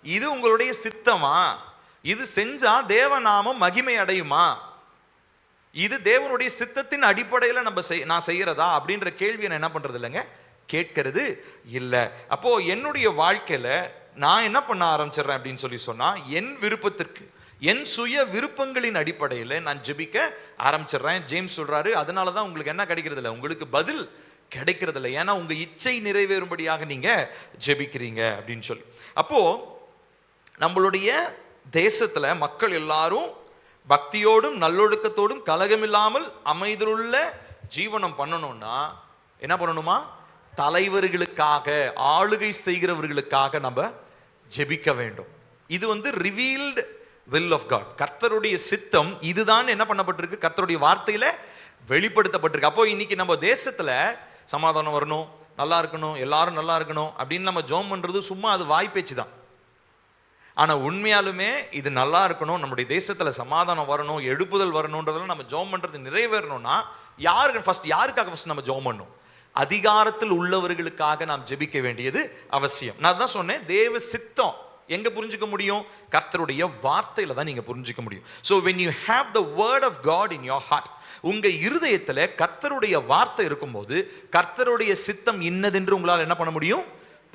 இது உங்களுடைய சித்தமா? இது செஞ்சா தேவநாமம் மகிமை அடையுமா? இது தேவனுடைய சித்தத்தின் அடிப்படையில் நான் செய்யறதா அப்படின்ற கேள்வியை நான் என்ன பண்றது இல்லைங்க, கேட்கறது இல்லை. அப்போ என்னுடைய வாழ்க்கையில நான் என்ன பண்ண ஆரம்பிச்சிடறேன் அப்படின்னு சொன்னா, என் விருப்பத்திற்கு, என் சுய விருப்பங்களின் அடிப்படையில் நான் ஜெபிக்க ஆரம்பிச்சிடுறேன். ஜேம்ஸ் சொல்றாரு, அதனால தான் உங்களுக்கு என்ன கிடைக்கிறது இல்லை, உங்களுக்கு பதில் கிடைக்கிறது இல்லை. ஏன்னா உங்க இச்சை நிறைவேறும்படியாக நீங்க ஜெபிக்கிறீங்க அப்படின்னு சொல்லி. அப்போ நம்மளுடைய தேசத்துல மக்கள் எல்லாரும் பக்தியோடும் நல்லொழுக்கத்தோடும் கலகமில்லாமல் அமைதலுள்ள ஜீவனம் பண்ணணும்னா என்ன பண்ணணுமா? தலைவர்களுக்காக, ஆளுகை செய்கிறவர்களுக்காக நம்ம ஜெபிக்க வேண்டும். இது வந்து ரிவீல்டு வில் ஆஃப் காட். கர்த்தருடைய சித்தம் இதுதான் என்ன பண்ணப்பட்டிருக்கு, கர்த்தருடைய வார்த்தையில வெளிப்படுத்தப்பட்டிருக்கு. அப்போ இன்னைக்கு நம்ம தேசத்துல சமாதானம் வரணும், நல்லா இருக்கணும், எல்லாரும் நல்லா இருக்கணும் அப்படின்னு நம்ம ஜெபம் பண்றது சும்மா அது வாய்ப்பேச்சு தான். ஆனா உண்மையாலுமே இது நல்லா இருக்கணும், நம்முடைய தேசத்துல சமாதானம் வரணும், எழுப்புதல் வரணும்ன்றதெல்லாம் நம்ம ஜெபம் பண்றது நிறைவேறணும்னா யாருக்காக ஃபர்ஸ்ட் நம்ம ஜெபம் பண்ணணும்? அதிகாரத்தில் உள்ளவர்களுக்காக நாம் ஜெபிக்க வேண்டியது அவசியம். நான் தான் சொன்னேன், தேவ சித்தம் எங்க புரிஞ்சுக்க முடியும்? கர்த்தருடைய வார்த்தையில தான் நீங்க புரிஞ்சுக்க முடியும். So when you have the word of God in your heart, உங்க இருதயத்துல கர்த்தருடைய வார்த்தை இருக்கும்போது கர்த்தருடைய சித்தம் இன்னதென்று உங்களால் என்ன பண்ண முடியும்?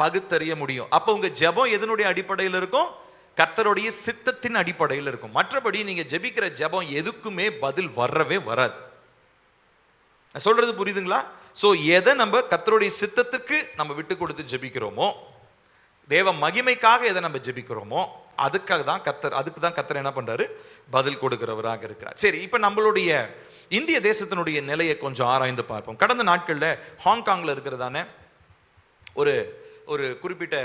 பகுத்தறிய முடியும். அப்ப உங்க ஜெபம் எதனுடைய அடிப்படையில் இருக்கும்? கர்த்தருடைய சித்தத்தின் அடிப்படையில் இருக்கும். மற்றபடி நீங்க ஜெபிக்கிற ஜெபம் எதுக்குமே பதில் வரவே வராது. நான் சொல்றது புரியுதுங்களா? சோ எதை நம்ம கர்த்தருடைய சித்தத்துக்கு நம்ம விட்டு கொடுத்து ஜெபிக்கிறோமோ, தேவ மகிமைக்காக எதை நம்ம ஜெபிக்கிறோமோ அதுக்கு தான் கர்த்தர் என்ன பண்றாரு, பதில் கொடுக்கிறவராக இருக்கிறார். சரி, இப்ப நம்மளுடைய இந்திய தேசத்தினுடைய நிலையை கொஞ்சம் ஆராய்ந்து பார்ப்போம். கடந்த நாட்கள்ல ஹாங்காங்ல இருக்கிறதான ஒரு ஒரு குறிப்பிட்ட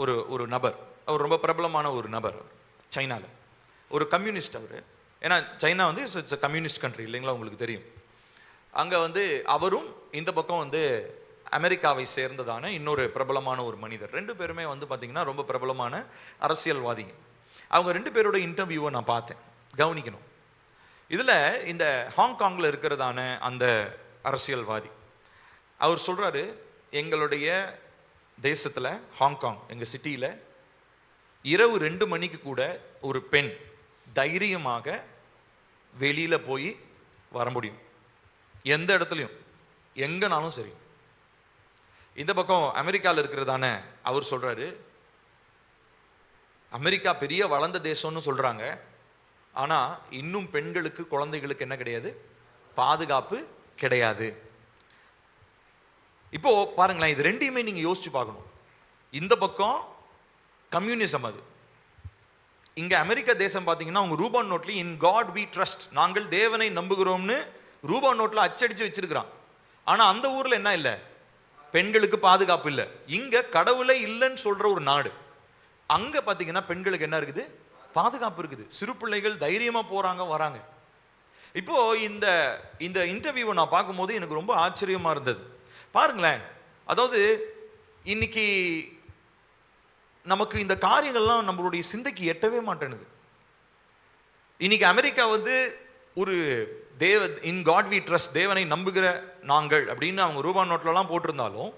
ஒரு நபர், அவர் ரொம்ப பிரபலமான ஒரு நபர், சைனால ஒரு கம்யூனிஸ்ட். அவர் ஏன்னா சைனா வந்து இட்ஸ் கம்யூனிஸ்ட் கண்ட்ரி இல்லைங்களா, உங்களுக்கு தெரியும். அங்க வந்து அவரும் இந்த பக்கம் வந்து அமெரிக்காவை சேர்ந்ததான இன்னொரு பிரபலமான ஒரு மனிதர், ரெண்டு பேருமே வந்து பார்த்தீங்கன்னா ரொம்ப பிரபலமான அரசியல்வாதிங்க. அவங்க ரெண்டு பேரோட இன்டர்வியூவை நான் பார்த்தேன், கவனிக்கணும். இதில் இந்த ஹாங்காங்கில் இருக்கிறதான அந்த அரசியல்வாதி அவர் சொல்கிறாரு, எங்களுடைய தேசத்தில் ஹாங்காங் எங்கள் சிட்டியில் இரவு 2 மணிக்கு கூட ஒரு பெண் தைரியமாக வெளியில் போய் வர முடியும், எந்த இடத்துலையும் எங்கனாலும் சரி. இந்த பக்கம் அமெரிக்காவில் இருக்கிறதான அவர் சொல்றாரு, அமெரிக்கா பெரிய வளர்ந்த தேசம்னு சொல்றாங்க, ஆனா இன்னும் பெண்களுக்கு குழந்தைகளுக்கு என்ன கிடையாது, பாதுகாப்பு கிடையாது. இப்போ பாருங்களேன், இது ரெண்டையுமே நீங்க யோசிச்சு பார்க்கணும். இந்த பக்கம் கம்யூனிசம், அது இங்க அமெரிக்க தேசம் பார்த்தீங்கன்னா அவங்க ரூபான் நோட்ல இன் காட் வி ட்ரஸ்ட், நாங்கள் தேவனை நம்புகிறோம்னு ரூபான் நோட்ல அச்சடிச்சு வச்சிருக்கிறான். ஆனா அந்த ஊர்ல என்ன இல்லை, பெண்களுக்கு பாதுகாப்பு இல்லை. இங்க கடவுளே இல்லைன்னு சொல்ற ஒரு நாடு, அங்க பாத்தீங்கன்னா பெண்களுக்கு என்ன இருக்குது, பாதுகாப்பு இருக்குது. சிறு பிள்ளைகள் தைரியமா போறாங்க வராங்க. இப்போ இந்த இந்த இன்டர்வியூவை நான் பார்க்கும்போது எனக்கு ரொம்ப ஆச்சரியமா இருந்தது. பாருங்களேன், அதாவது இன்னைக்கு நமக்கு இந்த காரியங்கள்லாம் நம்மளுடைய சிந்தைக்கு எட்டவே மாட்டேனுது. இன்னைக்கு அமெரிக்கா வந்து ஒரு இன் காட் வி ட்ரஸ்ட், தேவனை நம்புகிற நாங்கள் அப்படின்னு அவங்க ரூபாய் நோட்லலாம் போட்டிருந்தாலும்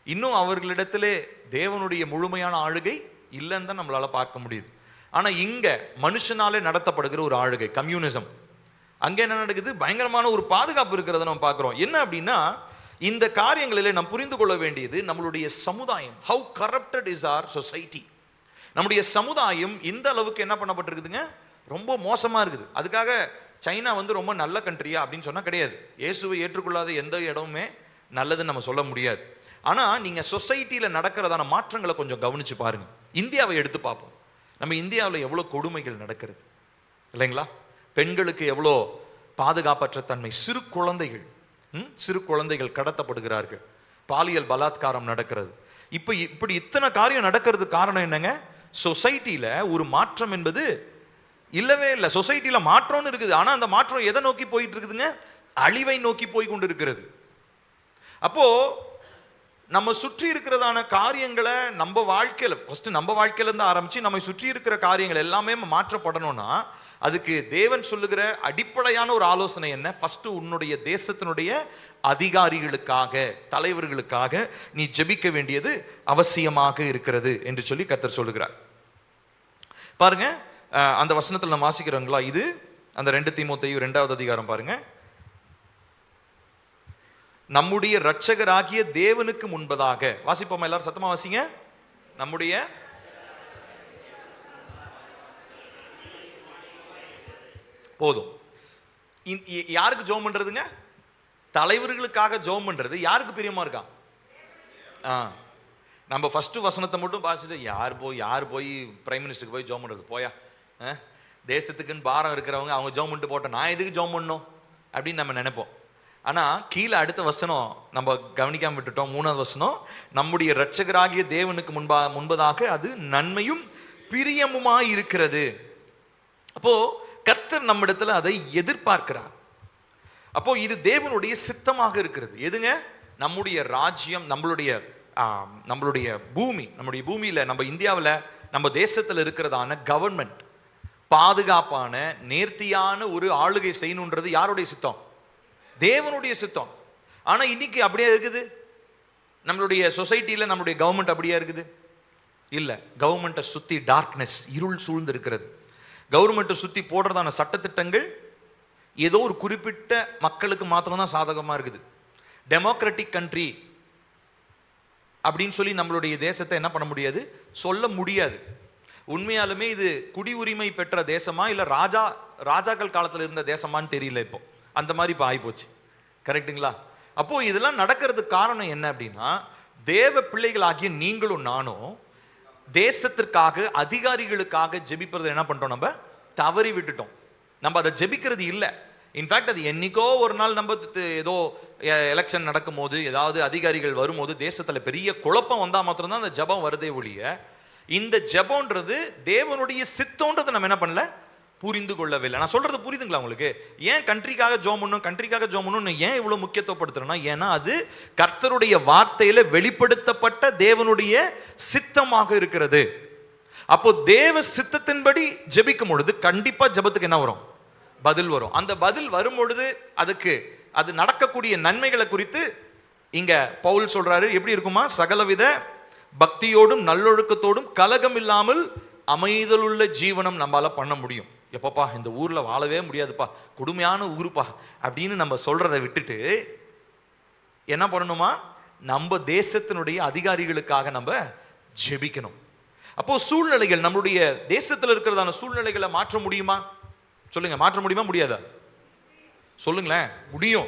இன்னும் அவர்களிடத்திலே தேவனுடைய முழுமையான ஆளுகை இல்லைன்னு தான் நம்மளால பார்க்க முடியுது. ஆனா இங்க மனுஷனாலே நடத்தப்படுகிற ஒரு ஆளுகை கம்யூனிசம், அங்க என்ன நடக்குது, பயங்கரமான ஒரு பாதுகாப்பு இருக்கிறத நம்ம பார்க்கிறோம். என்ன அப்படின்னா, இந்த காரியங்களிலே நாம் புரிந்து கொள்ள வேண்டியது நம்மளுடைய சமுதாயம், how corrupted is our society. நம்முடைய சமுதாயம் இந்த அளவுக்கு என்ன பண்ணப்பட்டிருக்குதுங்க, ரொம்ப மோசமா இருக்குது. அதுக்காக சைனா வந்து ரொம்ப நல்ல கண்ட்ரியா அப்படின்னு சொன்னா கிடையாது. இயேசுவை ஏற்றுக்கொள்ளாத எந்த இடமுமே நல்லதுன்னு நம்ம சொல்ல முடியாது. ஆனா நீங்க சொசைட்டியில நடக்கிறதான மாற்றங்களை கொஞ்சம் கவனிச்சு பாருங்க. இந்தியாவை எடுத்து பார்ப்போம். நம்ம இந்தியாவில் எவ்வளோ கொடுமைகள் நடக்கிறது இல்லைங்களா, பெண்களுக்கு எவ்வளோ பாதுகாப்பற்ற தன்மை, சிறு குழந்தைகள் கடத்தப்படுகிறார்கள், பாலியல் பலாத்காரம் நடக்கிறது. இப்படி இத்தனை காரியம் நடக்கிறதுக்கு காரணம் என்னங்க, சொசைட்டியில ஒரு மாற்றம் என்பது இல்லவே இல்லை. சொசைட்டியில மாற்றம்னு இருக்குது, ஆனா அந்த மாற்றம் எதை நோக்கி போயிட்டு இருக்குதுங்க, அழிவை நோக்கி போய் கொண்டு இருக்கிறது. அப்போ நம்ம சுற்றி இருக்கிறதான காரியங்களை நம்ம வாழ்க்கையில ஃபர்ஸ்ட் நம்ம வாழ்க்கையில இருந்து ஆரம்பிச்சு நம்ம சுற்றி இருக்கிற காரியங்கள் எல்லாமே மாற்றப்படணும்னா அதுக்கு தேவன் சொல்லுகிற அடிப்படையான ஒரு ஆலோசனை என்ன, ஃபர்ஸ்ட் உன்னுடைய தேசத்தினுடைய அதிகாரிகளுக்காக, தலைவர்களுக்காக நீ ஜெபிக்க வேண்டியது அவசியமாக இருக்கிறது என்று சொல்லி கர்த்தர் சொல்லுகிறார். பாருங்க, அந்த வசனத்தில் நம்ம வாசிக்கிறோங்களா, இது அந்த 2 தீமோத்தேயு 2வது அதிகாரம் பாருங்க. நம்முடைய இரட்சகராகிய தேவனுக்கு முன்பதாக, வாசிப்போம் எல்லாரும் சத்தமா வாசிங்க. நம்முடைய போதும். யாருக்கு ஜெபம் பண்றதுங்க, தலைவர்களுக்காக ஜெபம் பண்றது யாருக்கு பிரியமா இருக்கா? நம்ம ஃபர்ஸ்ட் வசனத்தை மட்டும் பார்த்துட்டு யார் போய் பிரைம் மினிஸ்டருக்கு போய் ஜெபம் பண்றது, போயா தேசத்துக்குன்னு பாரம் இருக்கிறவங்க அவங்க ஜெபம் பண்ணிட்டு போட்டோம், நான் எதுக்கு ஜெபம் பண்ணணும் அப்படின்னு நம்ம நினைப்போம். ஆனா கீழே அடுத்த வசனம் நம்ம கவனிக்காம விட்டுட்டோம். 3வது வசனம், நம்முடைய இரட்சகராகிய தேவனுக்கு முன்பதாக அது நன்மையும் பிரியமுமாய் இருக்கிறது. அப்போ கர்த்தர் நம்மிடத்துல அதை எதிர்பார்க்கிறார். அப்போ இது தேவனுடைய சித்தமாக இருக்கிறது. எதுங்க, நம்முடைய ராஜ்யம், நம்மளுடைய பூமியில, நம்ம இந்தியாவில், நம்ம தேசத்தில் இருக்கிறதான கவர்மெண்ட் பாதுகாப்பான நேர்த்தியான ஒரு ஆளுகை செய்யணுன்றது யாருடைய சித்தம், தேவனுடைய சித்தம். ஆனா இன்னைக்கு அப்படியே இருக்குது, நம்மளுடைய சொசைட்டியில நம்மளுடைய கவர்மெண்ட் அப்படியே இருக்குது இல்ல. கவர்மெண்ட்டை சுத்தி டார்க்னஸ், இருள் சூழ்ந்து இருக்கிறது. கவர்மெண்ட்டை சுத்தி போடுறதான சட்டத்திட்டங்கள் ஏதோ ஒரு குறிப்பிட்ட மக்களுக்கு மாத்திரம்தான் சாதகமா இருக்குது. டெமோக்ராட்டிக் கண்ட்ரி அப்படின்னு சொல்லி நம்மளுடைய தேசத்தை என்ன பண்ண முடியாது, சொல்ல முடியாது. உண்மையாலுமே இது குடி உரிமை பெற்ற தேசமா இல்ல ராஜாக்கள் காலத்தில் இருந்த தேசமான்னு தெரியல. இப்போ அந்த மாதிரி இப்போ ஆகிப்போச்சு. கரெக்டுங்களா? அப்போ இதெல்லாம் நடக்கிறதுக்கு காரணம் என்ன அப்படின்னா, தேவ பிள்ளைகள் ஆகிய நீங்களும் நானும் தேசத்திற்காக, அதிகாரிகளுக்காக ஜெபிப்பதை என்ன பண்ணிட்டோம்? நம்ம தவறி விட்டுட்டோம். நம்ம அதை ஜெபிக்கிறது இல்லை. இன்ஃபேக்ட் அது என்னைக்கோ ஒரு நாள் நம்ம ஏதோ எலெக்ஷன் நடக்கும் போது, ஏதாவது அதிகாரிகள் வரும்போது, தேசத்தில் பெரிய குழப்பம் வந்தால் மாத்திரம்தான் அந்த ஜெபம் வருதே ஒழிய, இந்த ஜெபம்ன்றது தேவனுடைய சித்தம்ன்றதை நம்ம என்ன பண்ணல, புரிந்து கொள்ளவில்லை. நான் சொல்றது புரியுதுங்களா உங்களுக்கு? ஏன் கண்ட்ரிக்காக ஜெபம் பண்ணணும், கண்ட்ரிக்காக ஜெபம் பண்ணணும் ஏன் இவ்வளவு முக்கியத்துவப்படுத்துறேன்னா, ஏன்னா அது கர்த்தருடைய வார்த்தையில வெளிப்படுத்தப்பட்ட தேவனுடைய சித்தமாக இருக்கிறது. அப்போ தேவ சித்தத்தின்படி ஜெபிக்கும் பொழுது கண்டிப்பா ஜெபத்துக்கு என்ன வரும்? பதில் வரும். அந்த பதில் வரும் பொழுது அதுக்கு அது நடக்கக்கூடிய நன்மைகளை குறித்து இங்க பவுல் சொல்றாரு. எப்படி இருக்குமா? சகலவித பக்தியோடும் நல்லொழுக்கத்தோடும் கலகம் இல்லாமல் அமைதலுள்ள ஜீவனம் நம்மளால பண்ண முடியும். எப்பப்பா இந்த ஊர்ல வாழவே முடியாதுப்பா, கொடுமையான ஊருப்பா அப்படின்னு நம்ம சொல்றதை விட்டுட்டு என்ன பண்ணணுமா? நம்ம தேசத்தினுடைய அதிகாரிகளுக்காக நம்ம ஜெபிக்கணும். அப்போ சூழ்நிலைகள், நம்மளுடைய தேசத்தில் இருக்கிறதான சூழ்நிலைகளை மாற்ற முடியுமா? சொல்லுங்க, மாற்ற முடியுமா முடியாதா? சொல்லுங்களேன். முடியும்.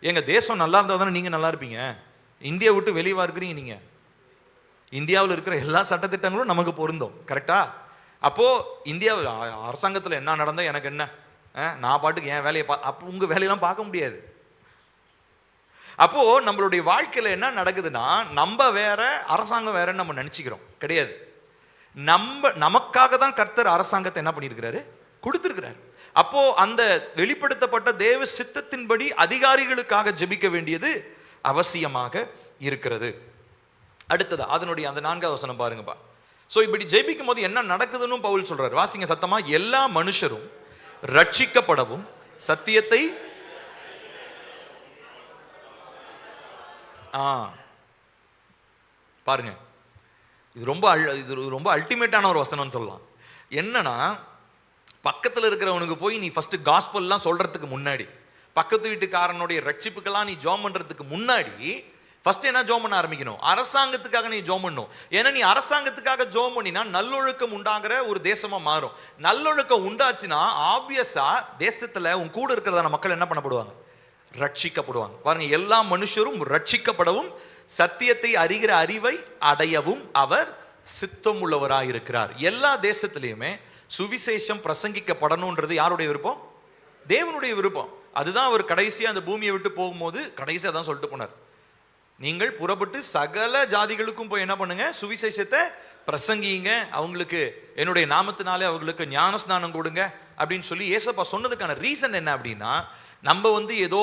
எங்க தேசம் நல்லா இருந்தா தானே நீங்க நல்லா இருப்பீங்க. இந்தியா விட்டு வெளியே இருக்கிறீங்க நீங்க. இந்தியாவில் இருக்கிற எல்லா சட்டத்திட்டங்களும் நமக்கு பொருந்தும். கரெக்டா? அப்போ இந்தியா அரசாங்கத்தில் என்ன நடந்தா எனக்கு என்ன? நான் பாட்டுக்கு என் வேலையை அப்போ உங்க வேலையெல்லாம் பார்க்க முடியாது. அப்போ நம்மளுடைய வாழ்க்கையில என்ன நடக்குதுன்னா, நம்ம வேற அரசாங்கம் வேறன்னு நம்ம நினைச்சுக்கிறோம். கிடையாது. நமக்காக தான் கர்த்தர் அரசாங்கத்தை என்ன பண்ணியிருக்கிறாரு? கொடுத்திருக்கிறார். அப்போ அந்த வெளிப்படுத்தப்பட்ட தேவ சித்தத்தின்படி அதிகாரிகளுக்காக ஜெபிக்க வேண்டியது அவசியமாக இருக்கிறது. அடுத்தது அதனுடைய அந்த 4வது வசனம் பாருங்கப்பா. சோ இப்படி ஜெபிக்கும் போது என்ன நடக்குதுன்னு பவுல் சொல்றாரு. வாசிங்க சத்தமா. எல்லா மனுஷரும் ரட்சிக்கப்படவும் சத்தியத்தை பாருங்க. இது ரொம்ப அல்டிமேட்டான ஒரு வசனம்னு சொல்லலாம். என்னன்னா, பக்கத்தில் இருக்கிறவனுக்கு போய் நீ ஃபர்ஸ்ட் காஸ்பல்லாம் சொல்றதுக்கு முன்னாடி, பக்கத்து வீட்டுக்காரனுடைய ரட்சிப்புக்கெல்லாம் நீ ஜெபம் பண்றதுக்கு முன்னாடி ஃபர்ஸ்ட் என்ன ஜெபம் பண்ண ஆரம்பிக்கணும்? அரசாங்கத்துக்காக நீ ஜெபம் பண்ணணும். ஏன்னா நீ அரசாங்கத்துக்காக ஜெபம் பண்ணினா நல்லொழுக்கம் உண்டாகிற ஒரு தேசமா மாறும். நல்லொழுக்கம் உண்டாச்சுன்னா ஆப்வியஸா தேசத்துல உன் கூட இருக்கிறதான மக்கள் என்ன பண்ணப்படுவாங்க? ரட்சிக்கப்படுவாங்க. பாருங்க, எல்லா மனுஷரும் ரட்சிக்கப்படவும் சத்தியத்தை அறிகிற அறிவை அடையவும் அவர் சித்தம் உள்ளவராயிருக்கிறார். எல்லா தேசத்திலையுமே சுவிசேஷம் பிரசங்கிக்கப்படணும்ன்றது யாருடைய விருப்பம்? தேவனுடைய விருப்பம். அதுதான் அவர் கடைசியா அந்த பூமியை விட்டு போகும்போது கடைசியா தான் சொல்லிட்டு போனார். நீங்கள் புறப்பட்டு சகல ஜாதிகளுக்கும் போய் என்ன பண்ணுங்க? சுவிசேஷத்தை பிரசங்கிங்க, அவங்களுக்கு என்னுடைய நாமத்தினாலே அவங்களுக்கு ஞானஸ்நானம் கொடுங்க அப்படின்னு சொல்லி ஏசப்பா சொன்னதுக்கான ரீசன் என்ன அப்படின்னா, நம்ம ஏதோ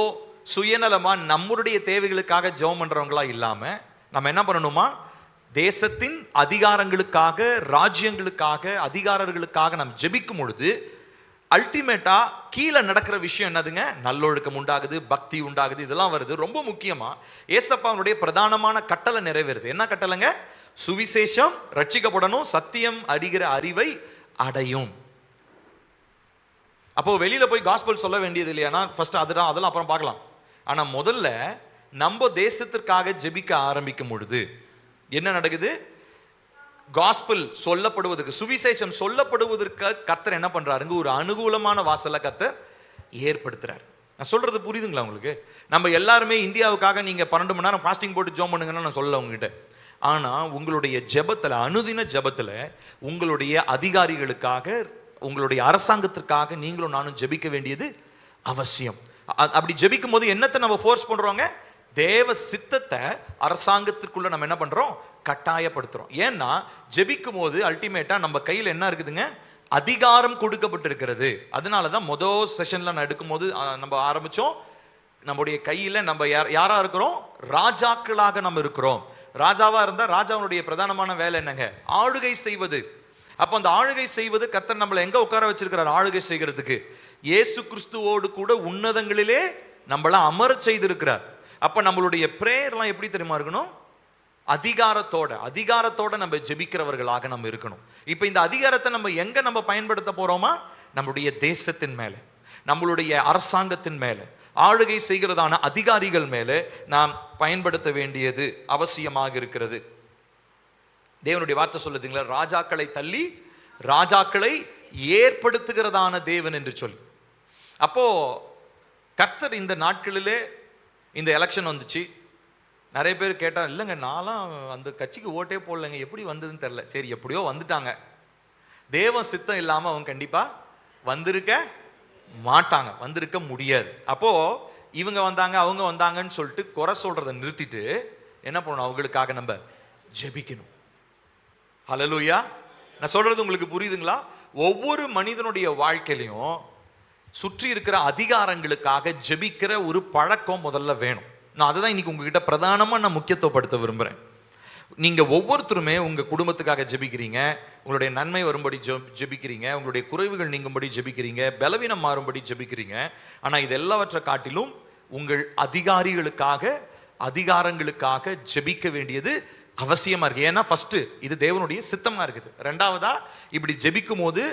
சுயநலமா நம்மளுடைய தேவைகளுக்காக ஜெபம் பண்றவங்களா இல்லாம நம்ம என்ன பண்ணணுமா? தேசத்தின் அதிகாரங்களுக்காக, ராஜ்யங்களுக்காக, அதிகாரர்களுக்காக நம்ம ஜெபிக்கும் பொழுது அல்டிமேட்டா கீழே நடக்கிற விஷயம் என்னதுங்க? நல்லொழுக்கம் உண்டாகுது, பக்தி உண்டாகுது, இதெல்லாம் வருது. ரொம்ப முக்கியமா ஏசப்பாவுடைய பிரதானமான கட்டளை நிறைவேறுது. என்ன கட்டளைங்க? சுவிசேஷம் ரட்சிக்கப்படணும், சத்தியம் அறிகிற அறிவை அடையும். அப்போ வெளியில போய் காஸ்பல் சொல்ல வேண்டியது இல்லையானா ஃபர்ஸ்ட் அதெல்லாம் அப்புறம் பார்க்கலாம். ஆனா முதல்ல நம்ம தேசத்திற்காக ஜெபிக்க ஆரம்பிக்கும் பொழுது என்ன நடக்குது? காஸ்பல் சொல்லப்படுவதற்கு, சுவிசேஷம் சொல்லப்படுவதற்கு கர்த்தர் என்ன பண்றாருங்க? ஒரு அனுகூலமான வாசலை கர்த்தர் ஏற்படுத்துறார். நான் சொல்றது புரியுதுங்களா உங்களுக்கு? நம்ம எல்லாருமே இந்தியாவுக்காக நீங்க 12 மணி நேரம் ஃபாஸ்டிங் போட்டு ஜெபம் பண்ணுங்கன்னா நான் சொல்ல உங்ககிட்ட. ஆனா உங்களுடைய ஜெபத்துல, அனுதின ஜெபத்துல உங்களுடைய அதிகாரிகளுக்காக, உங்களுடைய அரசாங்கத்திற்காக நீங்களும் நானும் ஜெபிக்க வேண்டியது அவசியம். அப்படி ஜெபிக்கும் போது என்னத்தை நம்ம ஃபோர்ஸ் பண்றோங்க? தேவ சித்தத்தை அரசாங்கத்திற்குள்ள நம்ம என்ன பண்றோம்? கட்டாயப்படுத்துறோம். ஏன்னா ஜெபிக்கும் போது அல்டிமேட்டா நம்ம கையில் என்ன இருக்குதுங்க? அதிகாரம் கொடுக்கப்பட்டிருக்கிறது. அதனாலதான் முதல் செஷன்ல நான் எடுக்கும் போது நம்ம ஆரம்பிச்சோம், நம்முடைய கையில நம்ம யாரா இருக்கிறோம்? ராஜாக்களாக நம்ம இருக்கிறோம். ராஜாவா இருந்தா ராஜாவுடைய பிரதானமான வேலை என்னங்க? ஆளுகை செய்வது. அப்ப அந்த ஆளுகை செய்வது கர்த்தர் நம்மளை எங்க உட்கார வச்சிருக்கிறார்? ஆளுகை செய்கிறதுக்கு இயேசு கிறிஸ்துவோடு கூட உன்னதங்களிலே நம்மள அமர செய்திருக்கிறார். அப்ப நம்மளுடைய பிரேயர்லாம் எப்படி தெரியுமா இருக்கணும்? அதிகாரத்தோட நம்ம ஜெபிக்கிறவர்களாக நம்ம இருக்கணும். இப்ப இந்த அதிகாரத்தை நம்ம எங்க நம்ம பயன்படுத்த போறோமா? நம்மளுடைய தேசத்தின் மேல, நம்மளுடைய அரசாங்கத்தின் மேல, ஆளுகை செய்கிறதான அதிகாரிகள் மேல நாம் பயன்படுத்த வேண்டியது அவசியமாக இருக்கிறது. தேவனுடைய வார்த்தை சொல்லுதுங்களா, ராஜாக்களை தள்ளி ராஜாக்களை ஏற்படுத்துகிறதான தேவன் என்று சொல்லி. அப்போ கர்த்தர் இந்த நாட்களிலே இந்த எலெக்ஷன் வந்துச்சு, நிறைய பேர் கேட்டால், இல்லைங்க நான்லாம் அந்த கட்சிக்கு ஓட்டே போடலைங்க, எப்படி வந்ததுன்னு தெரில. சரி, எப்படியோ வந்துட்டாங்க. தேவ சித்தம் இல்லாமல் அவங்க கண்டிப்பாக வந்திருக்க மாட்டாங்க, வந்திருக்க முடியாது. அப்போது இவங்க வந்தாங்க அவங்க வந்தாங்கன்னு சொல்லிட்டு குறை சொல்கிறத நிறுத்திட்டு என்ன பண்ணணும், அவங்களுக்காக நம்ம ஜெபிக்கணும். ஹல்லேலூயா. நான் சொல்கிறது உங்களுக்கு புரியுதுங்களா? ஒவ்வொரு மனிதனுடைய வாழ்க்கையிலையும் சுற்றி இருக்கிற அதிகாரங்களுக்காக ஜெபிக்கிற ஒரு பழக்கம் முதல்ல வேணும். நான் அதுதான் இன்னைக்கு உங்ககிட்ட பிரதானமாக நான் முக்கியத்துவப்படுத்த விரும்புகிறேன். நீங்கள் ஒவ்வொருத்தருமே உங்கள் குடும்பத்துக்காக ஜெபிக்கிறீங்க, உங்களுடைய நன்மை வரும்படி ஜெபிக்கிறீங்க, உங்களுடைய குறைவுகள் நீங்கும்படி ஜெபிக்கிறீங்க, பலவீனம் மாறும்படி ஜெபிக்கிறீங்க. ஆனால் இது எல்லாவற்றை காட்டிலும் உங்கள் அதிகாரங்களுக்காக ஜெபிக்க வேண்டியது அவசியமாக இருக்குது. ஏன்னா ஃபஸ்ட்டு இது தேவனுடைய சித்தமாக இருக்குது. ரெண்டாவதா இப்படி ஜெபிக்கும் போது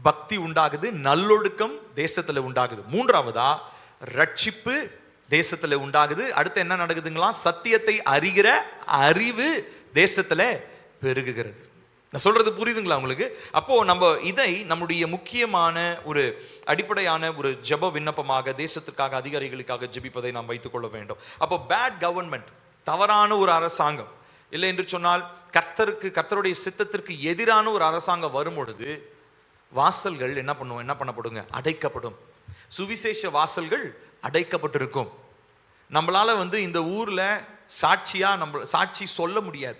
பக்தி உண்டாகுது, நல்லொழுக்கம் தேசத்தில் உண்டாகுது. மூன்றாவதா ரட்சிப்பு தேசத்துல உண்டாகுது. அடுத்து என்ன நடக்குதுங்களா, சத்தியத்தை அறிகிற அறிவு தேசத்துல பெருகுகிறது. நான் சொல்றது புரியுதுங்களா உங்களுக்கு? அப்போ நம்ம இதை நம்முடைய முக்கியமான ஒரு அடிப்படையான ஒரு ஜெப விண்ணப்பமாக தேசத்திற்காக அதிகாரிகளுக்காக ஜெபிப்பதை நாம் வைத்துக் கொள்ள வேண்டும். அப்போ பேட் கவர்மெண்ட், தவறான ஒரு அரசாங்கம், இல்லை என்று சொன்னால் கர்த்தருடைய சித்தத்திற்கு எதிரான ஒரு அரசாங்கம் வரும் பொழுது வாசல்கள் என்ன பண்ணப்படுங்க, அடைக்கப்படும். சுவிசேஷ வாசல்கள் அடைக்கப்பட்டிருக்கும். நம்மளால இந்த ஊர்ல சாட்சி சொல்ல முடியாது.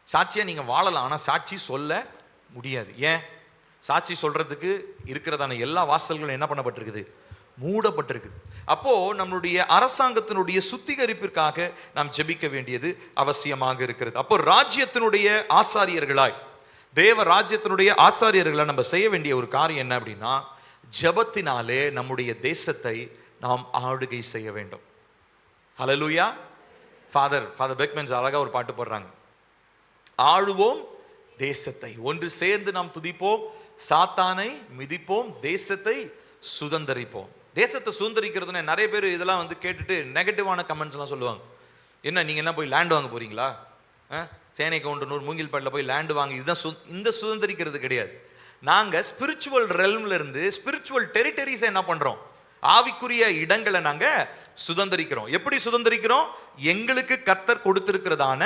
சாட்சியா நீங்க வாழலாம், ஆனா சாட்சி சொல்ல முடியாது. ஏன்? சாட்சி சொல்றதுக்கு இருக்கிறதான எல்லா வாசல்களும் என்ன பண்ணப்பட்டிருக்குது, மூடப்பட்டிருக்குது. அப்போ நம்மளுடைய அரசாங்கத்தினுடைய சுத்திகரிப்பிற்காக நாம் ஜெபிக்க வேண்டியது அவசியமாக இருக்கிறது. அப்போ ராஜ்யத்தினுடைய ஆசாரியர்களாய், தேவ ராஜ்யத்தினுடைய ஆசாரியர்களை நம்ம செய்ய வேண்டிய ஒரு காரியம் என்ன அப்படின்னா, ஜெபத்தினாலே நம்முடைய தேசத்தை நாம் ஆளுகை செய்ய வேண்டும். ஹல்லேலூயா. ஃபாதர் பெக்மென்ஸ் அழகா ஒரு பாட்டு போடுறாங்க, ஆளுவோம் தேசத்தை, ஒன்று சேர்ந்து நாம் துதிப்போம், சாத்தானை மிதிப்போம், தேசத்தை சுதந்தரிப்போம். தேசத்தை சுதந்திரிக்கிறதுன்னு நிறைய பேர் இதெல்லாம் கேட்டுட்டு நெகட்டிவான கமெண்ட்ஸ் எல்லாம் சொல்லுவாங்க. என்ன நீங்க என்ன போய் லேண்ட் வாங்க போறீங்களா, சேனை கவுண்டனூர் மூங்கில்பேட்டில் போய் லேண்டு வாங்கி, இதுதான் இந்த சுதந்திரிக்கிறது கிடையாது. நாங்கள் ஸ்பிரிச்சுவல் ரெல்ம்ல இருந்து ஸ்பிரிச்சுவல் டெரிட்டரிஸை என்ன பண்றோம், ஆவிக்குரிய இடங்களை நாங்கள் சுதந்திரிக்கிறோம். எப்படி சுதந்திரிக்கிறோம்? எங்களுக்கு கர்த்தர் கொடுத்திருக்கிறதான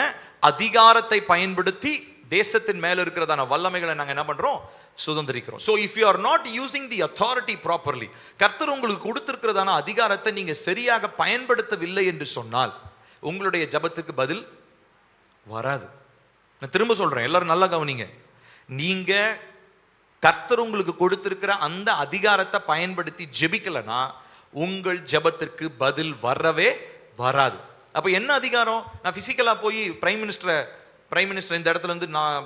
அதிகாரத்தை பயன்படுத்தி தேசத்தின் மேல இருக்கிறதான வல்லமைகளை நாங்கள் என்ன பண்றோம், சுதந்திரிக்கிறோம். So if you are not using the authority properly, கர்த்தர் உங்களுக்கு கொடுத்திருக்கிறதான அதிகாரத்தை நீங்க சரியாக பயன்படுத்தவில்லை என்று சொன்னால் உங்களுடைய ஜபத்துக்கு பதில் வராது. நான் திரும்ப சொல்றேன், எல்லாரும் நல்லா கவனிங்க. நீங்க கர்த்தர் உங்களுக்கு கொடுத்திருக்கிற அந்த அதிகாரத்தை பயன்படுத்தி ஜெபிக்கலனா உங்கள் ஜெபத்திற்கு பதில் வரவே வராது. அப்ப என்ன அதிகாரம்? நான் பிசிக்கலா போய் பிரைம் மினிஸ்டர் இந்த இடத்துல இருந்து, நான்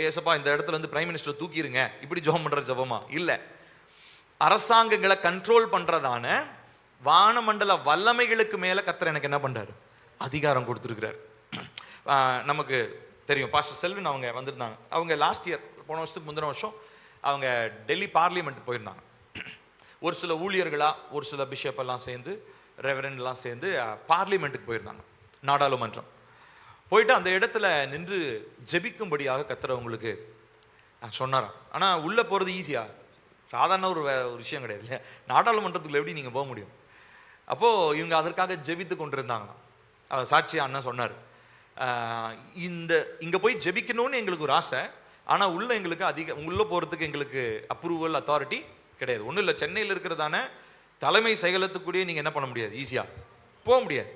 ஏசப்பா இந்த இடத்துல இருந்து பிரைம் மினிஸ்டர் தூக்கிடுங்க, இப்படி ஜெபம் பண்ற ஜெபமா? இல்ல. அரசாங்கங்களை கண்ட்ரோல் பண்றதான வானமண்டல வல்லமைகளுக்கு மேல கர்த்தர் எனக்கு என்ன பண்றாரு, அதிகாரம் கொடுத்திருக்கிறார். நமக்கு தெரியும், பாஸ்டர் செல்வின் அவங்க வந்திருந்தாங்க. அவங்க லாஸ்ட் இயர், போன வருஷத்துக்கு முந்தின வருஷம் அவங்க டெல்லி பார்லிமெண்ட் போயிருந்தாங்க. ஒரு சில ஊழியர்களா, ஒரு சில பிஷப் எல்லாம் சேர்ந்து, ரெவரண்ட்லாம் சேர்ந்து பார்லிமெண்ட்டுக்கு போயிருந்தாங்க, நாடாளுமன்றம். போயிட்டு அந்த இடத்துல நின்று ஜெபிக்கும்படியாக கர்த்தர் அவங்களுக்கு சொன்னாராம். ஆனால் உள்ளே போகிறது ஈஸியா, சாதாரண ஒரு விஷயம் கிடையாது இல்லையா? நாடாளுமன்றத்துக்குள்ள எப்படி நீங்கள் போக முடியும்? அப்போது இவங்க அதற்காக ஜெபித்து கொண்டிருந்தாங்களாம். சாட்சியா அண்ணன் சொன்னார், இங்கே போய் ஜெபிக்கணும்னு எங்களுக்கு ஒரு ஆசை, ஆனால் உள்ள எங்களுக்கு உள்ளே போகிறதுக்கு எங்களுக்கு அப்ரூவல் அத்தாரிட்டி கிடையாது. ஒன்றும் இல்லை, சென்னையில் இருக்கிறதான தலைமை செயலத்துக்குள்ளேயே நீங்கள் என்ன பண்ண முடியாது, ஈஸியாக போக முடியாது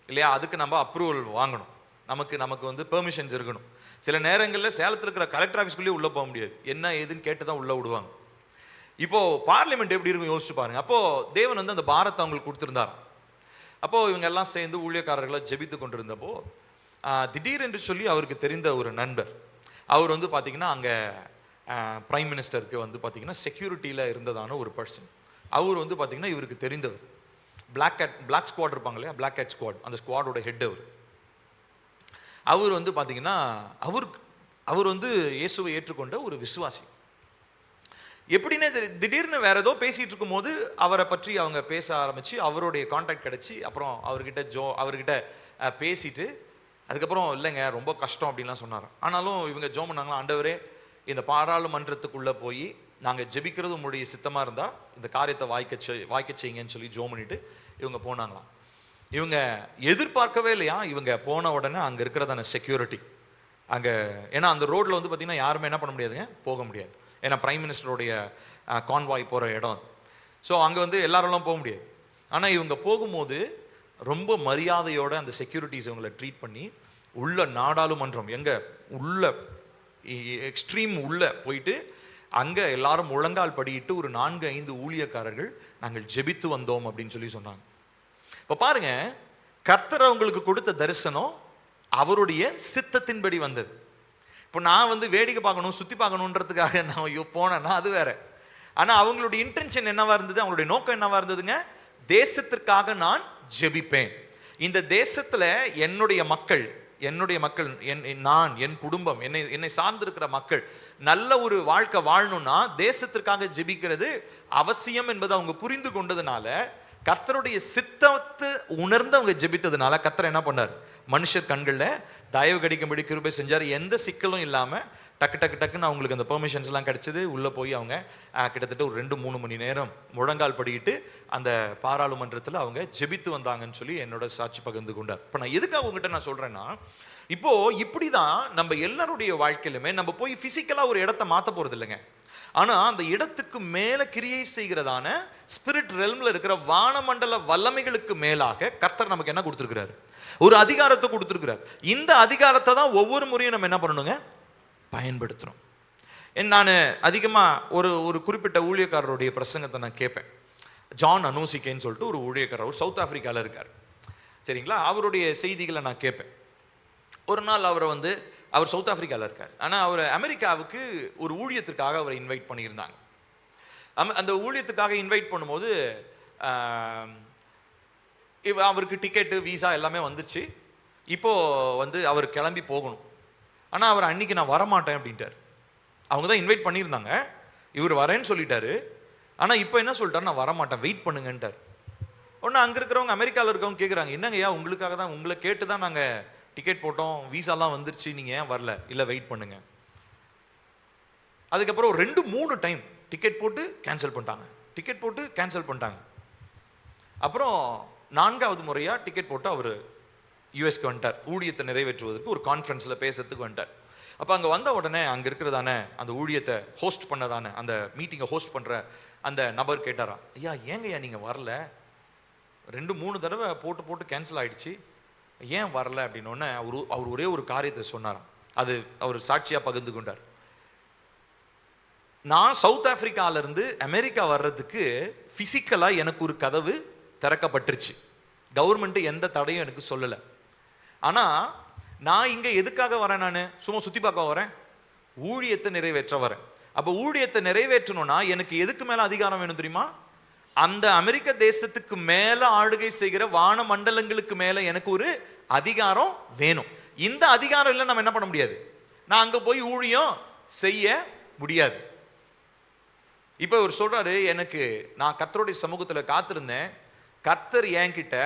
இல்லையா? அதுக்கு நம்ம அப்ரூவல் வாங்கணும், நமக்கு பெர்மிஷன்ஸ் இருக்கணும். சில நேரங்களில் சேலத்தில் இருக்கிற கலெக்டர் ஆஃபீஸ்க்குள்ளேயே உள்ளே போக முடியாது, என்ன ஏதுன்னு கேட்டு தான் உள்ளே விடுவாங்க. இப்போது பார்லிமெண்ட் எப்படி இருக்கும் யோசிச்சு பாருங்க. அப்போது தேவன் அந்த பாரத்தை அவங்களுக்கு கொடுத்துருந்தார். அப்போது இவங்க எல்லாம் சேர்ந்து ஊழியக்காரர்களை ஜெபித்து கொண்டிருந்தப்போ திடீரென்று சொல்லி அவருக்கு தெரிந்த ஒரு நண்பர், அவர் பார்த்தீங்கன்னா அங்கே பிரைம் மினிஸ்டருக்கு பார்த்தீங்கன்னா செக்யூரிட்டியில் இருந்ததான ஒரு பர்சன். அவர் பார்த்தீங்கன்னா இவருக்கு தெரிந்தவர். பிளாக் ஸ்குவாட் இருப்பாங்க இல்லையா, பிளாக் கேட் ஸ்குவாட், அந்த ஸ்குவாடோட ஹெட் அவர் பார்த்தீங்கன்னா அவர் இயேசுவை ஏற்றுக்கொண்ட ஒரு விசுவாசி. எப்படின்னா திடீர்னு வேற ஏதோ பேசிட்டு இருக்கும் போது அவரை பற்றி அவங்க பேச ஆரம்பிச்சு, அவருடைய கான்டாக்ட் கிடைச்சி, அப்புறம் அவர்கிட்ட பேசிட்டு அதுக்கப்புறம் இல்லைங்க ரொம்ப கஷ்டம் அப்படின்லாம் சொன்னார். ஆனாலும் இவங்க ஜோம் பண்ணாங்களா, ஆண்டவரே இந்த பாராளுமன்றத்துக்குள்ளே போய் நாங்கள் ஜெபிக்கிறது உங்களுடைய சித்தமாக இருந்தால் இந்த காரியத்தை வாய்க்க செய்யுங்கன்னு சொல்லி ஜோம் பண்ணிட்டு இவங்க போனாங்களாம். இவங்க எதிர்பார்க்கவே இல்லையா, இவங்க போன உடனே அங்கே இருக்கிறதான செக்யூரிட்டி அங்கே, ஏன்னா அந்த ரோட்டில் வந்து பார்த்தீங்கன்னா யாருமே என்ன பண்ண முடியாதுங்க, போக முடியாது. ஏன்னா பிரைம் மினிஸ்டருடைய கான்வாய் போகிற இடம் அது. ஸோ அங்கே வந்து எல்லாரெல்லாம் போக முடியாது. ஆனால் இவங்க போகும்போது ரொம்ப மரியாதையோடு அந்த செக்யூரிட்டிஸ் இவங்களை ட்ரீட் பண்ணி உள்ள நாடாளுமன்றம் எங்கே உள்ள எக்ஸ்ட்ரீம் உள்ள போயிட்டு அங்கே எல்லாரும் முழங்கால் படியிட்டு ஒரு 4-5 ஊழியக்காரர்கள் நாங்கள் ஜெபித்து வந்தோம் அப்படின்னு சொல்லி சொன்னாங்க. இப்போ பாருங்க, கர்த்தர் அவங்களுக்கு கொடுத்த தரிசனம் அவருடைய சித்தத்தின்படி வந்தது. இப்போ நான் வந்து வேடிக்கை பார்க்கணும் சுற்றி பார்க்கணுன்றதுக்காக நான் போனேன்னா அது வேற. ஆனால் அவங்களுடைய இன்டென்ஷன் என்னவா இருந்தது, அவங்களுடைய நோக்கம் என்னவா இருந்ததுங்க, தேசத்திற்காக நான் ஜெபிப்பேன். இந்த தேசத்தில் என்னுடைய மக்கள் நான், என் குடும்பம், என்னை சார்ந்திருக்கிற மக்கள் நல்ல ஒரு வாழ்க்கை வாழணும்னா தேசத்திற்காக ஜெபிக்கிறது அவசியம் என்பதை அவங்க புரிந்து கொண்டதுனால, கர்த்தருடைய சித்தத்தை உணர்ந்து அவங்க ஜெபித்ததுனால கர்த்தர் என்ன பண்ணார், மனுஷர் கண்களில் தயவு கிடைக்கும்படி கிருபை செஞ்சார். எந்த சிக்கலும் இல்லாமல் டக்குன்னு அவங்களுக்கு அந்த பெர்மிஷன்ஸ்லாம் கிடைச்சது. உள்ளே போய் அவங்க கிட்டத்தட்ட ஒரு 2-3 மணி நேரம் முழங்கால் படிக்கிட்டு அந்த பாராளுமன்றத்தில் அவங்க ஜெபித்து வந்தாங்கன்னு சொல்லி என்னோட சாட்சி பகிர்ந்து கொண்டார். இப்போ நான் எதுக்காக உங்ககிட்ட நான் சொல்கிறேன்னா, இப்போ இப்படி தான் நம்ம எல்லாருடைய வாழ்க்கையிலுமே நம்ம போய் ஃபிசிக்கலாக ஒரு இடத்த மாற்ற போகிறது இல்லைங்க. ஆனால் அந்த இடத்துக்கு மேலே கிரியை செய்கிறதான ஸ்பிரிட் ரெல்மில் இருக்கிற வானமண்டல வல்லமைகளுக்கு மேலாக கர்த்தர் நமக்கு என்ன கொடுத்துருக்கிறார், ஒரு அதிகாரத்தை கொடுத்துருக்கிறார். இந்த அதிகாரத்தை தான் ஒவ்வொரு முறையும் நம்ம என்ன பண்ணணுங்க, பயன்படுத்துகிறோம். நான் அதிகமாக ஒரு குறிப்பிட்ட ஊழியக்காரருடைய பிரசங்கத்தை நான் கேட்பேன். ஜான் அனோசிகேன்னு சொல்லிட்டு ஒரு ஊழியக்காரர், ஒரு சவுத் ஆஃப்ரிக்காவில் இருக்கார், சரிங்களா. அவருடைய செய்திகளை நான் கேட்பேன். ஒரு நாள் அவர் சவுத் ஆஃப்ரிக்காவில் இருக்கார். ஆனால் அவர் அமெரிக்காவுக்கு ஒரு ஊழியத்திற்காக அவரை இன்வைட் பண்ணியிருந்தாங்க. அந்த ஊழியத்துக்காக இன்வைட் பண்ணும்போது அவருக்கு டிக்கெட்டு விசா எல்லாமே வந்துச்சு. இப்போது அவர் கிளம்பி போகணும். ஆனால் அவர் அன்றைக்கி நான் வரமாட்டேன் அப்படின்ட்டார். அவங்க தான் இன்வைட் பண்ணியிருந்தாங்க, இவர் வரேன்னு சொல்லிட்டாரு. ஆனால் இப்போ என்ன சொல்லிட்டார், நான் வரமாட்டேன், வெயிட் பண்ணுங்கன்ட்டார். ஒன்று அங்கே இருக்கிறவங்க, அமெரிக்காவில் இருக்கவங்க கேட்குறாங்க, என்னங்கய்யா உங்களுக்காக தான், உங்களை கேட்டு தான் நாங்கள் டிக்கெட் போட்டோம், விசாலாம் வந்துருச்சு, நீங்கள் ஏன் வரல? இல்லை வெயிட் பண்ணுங்க. அதுக்கப்புறம் 2-3 டைம் டிக்கெட் போட்டு கேன்சல் பண்ணிட்டாங்க. அப்புறம் 4வது முறையாக டிக்கெட் போட்டு அவர் யூஎஸ்க்கு வந்துட்டார். ஊழியத்தை நிறைவேற்றுவதற்கு ஒரு கான்ஃபரன்ஸில் பேசுறதுக்கு வந்துட்டார். அப்போ அங்கே வந்த உடனே அங்கே இருக்கிறதான அந்த ஊழியத்தை ஹோஸ்ட் பண்ணதான அந்த மீட்டிங்கை ஹோஸ்ட் பண்ணுற அந்த நபர் கேட்டாரா, ஐயா ஏங்கய்யா நீங்கள் வரல, 2-3 தடவை போட்டு கேன்சல் ஆகிடுச்சு, ஏன் வரல அப்படின்னோடனே அவர் ஒரே ஒரு காரியத்தை சொன்னாராம். அது அவர் சாட்சியாக பகிர்ந்து கொண்டார். நான் சவுத் ஆஃப்ரிக்காவிலேருந்து அமெரிக்கா வர்றதுக்கு ஃபிசிக்கலாக எனக்கு ஒரு கதவு திறக்கப்பட்டுருச்சு. கவர்மெண்ட்டு எந்த தடையும் எனக்கு சொல்லலை. ஆனால் நான் இங்கே எதுக்காக வரேன், நான் சும்மா சுற்றி பார்க்க வரேன், ஊழியத்தை நிறைவேற்ற வரேன். அப்போ ஊழியத்தை நிறைவேற்றணும்னா எனக்கு எதுக்கு மேலே அதிகாரம் வேணும் தெரியுமா, அந்த அமெரிக்க தேசத்துக்கு மேலே ஆளுகை செய்கிற வான மண்டலங்களுக்கு மேலே எனக்கு ஒரு அதிகாரம் வேணும். இந்த அதிகாரம் இல்லை நம்ம என்ன பண்ண முடியாது, நான் அங்கே போய் ஊழியம் செய்ய முடியாது. இப்போ இவர் சொல்கிறாரு, நான் கர்த்தருடைய சமூகத்தில் காத்திருந்தேன், கர்த்தர் என்கிட்ட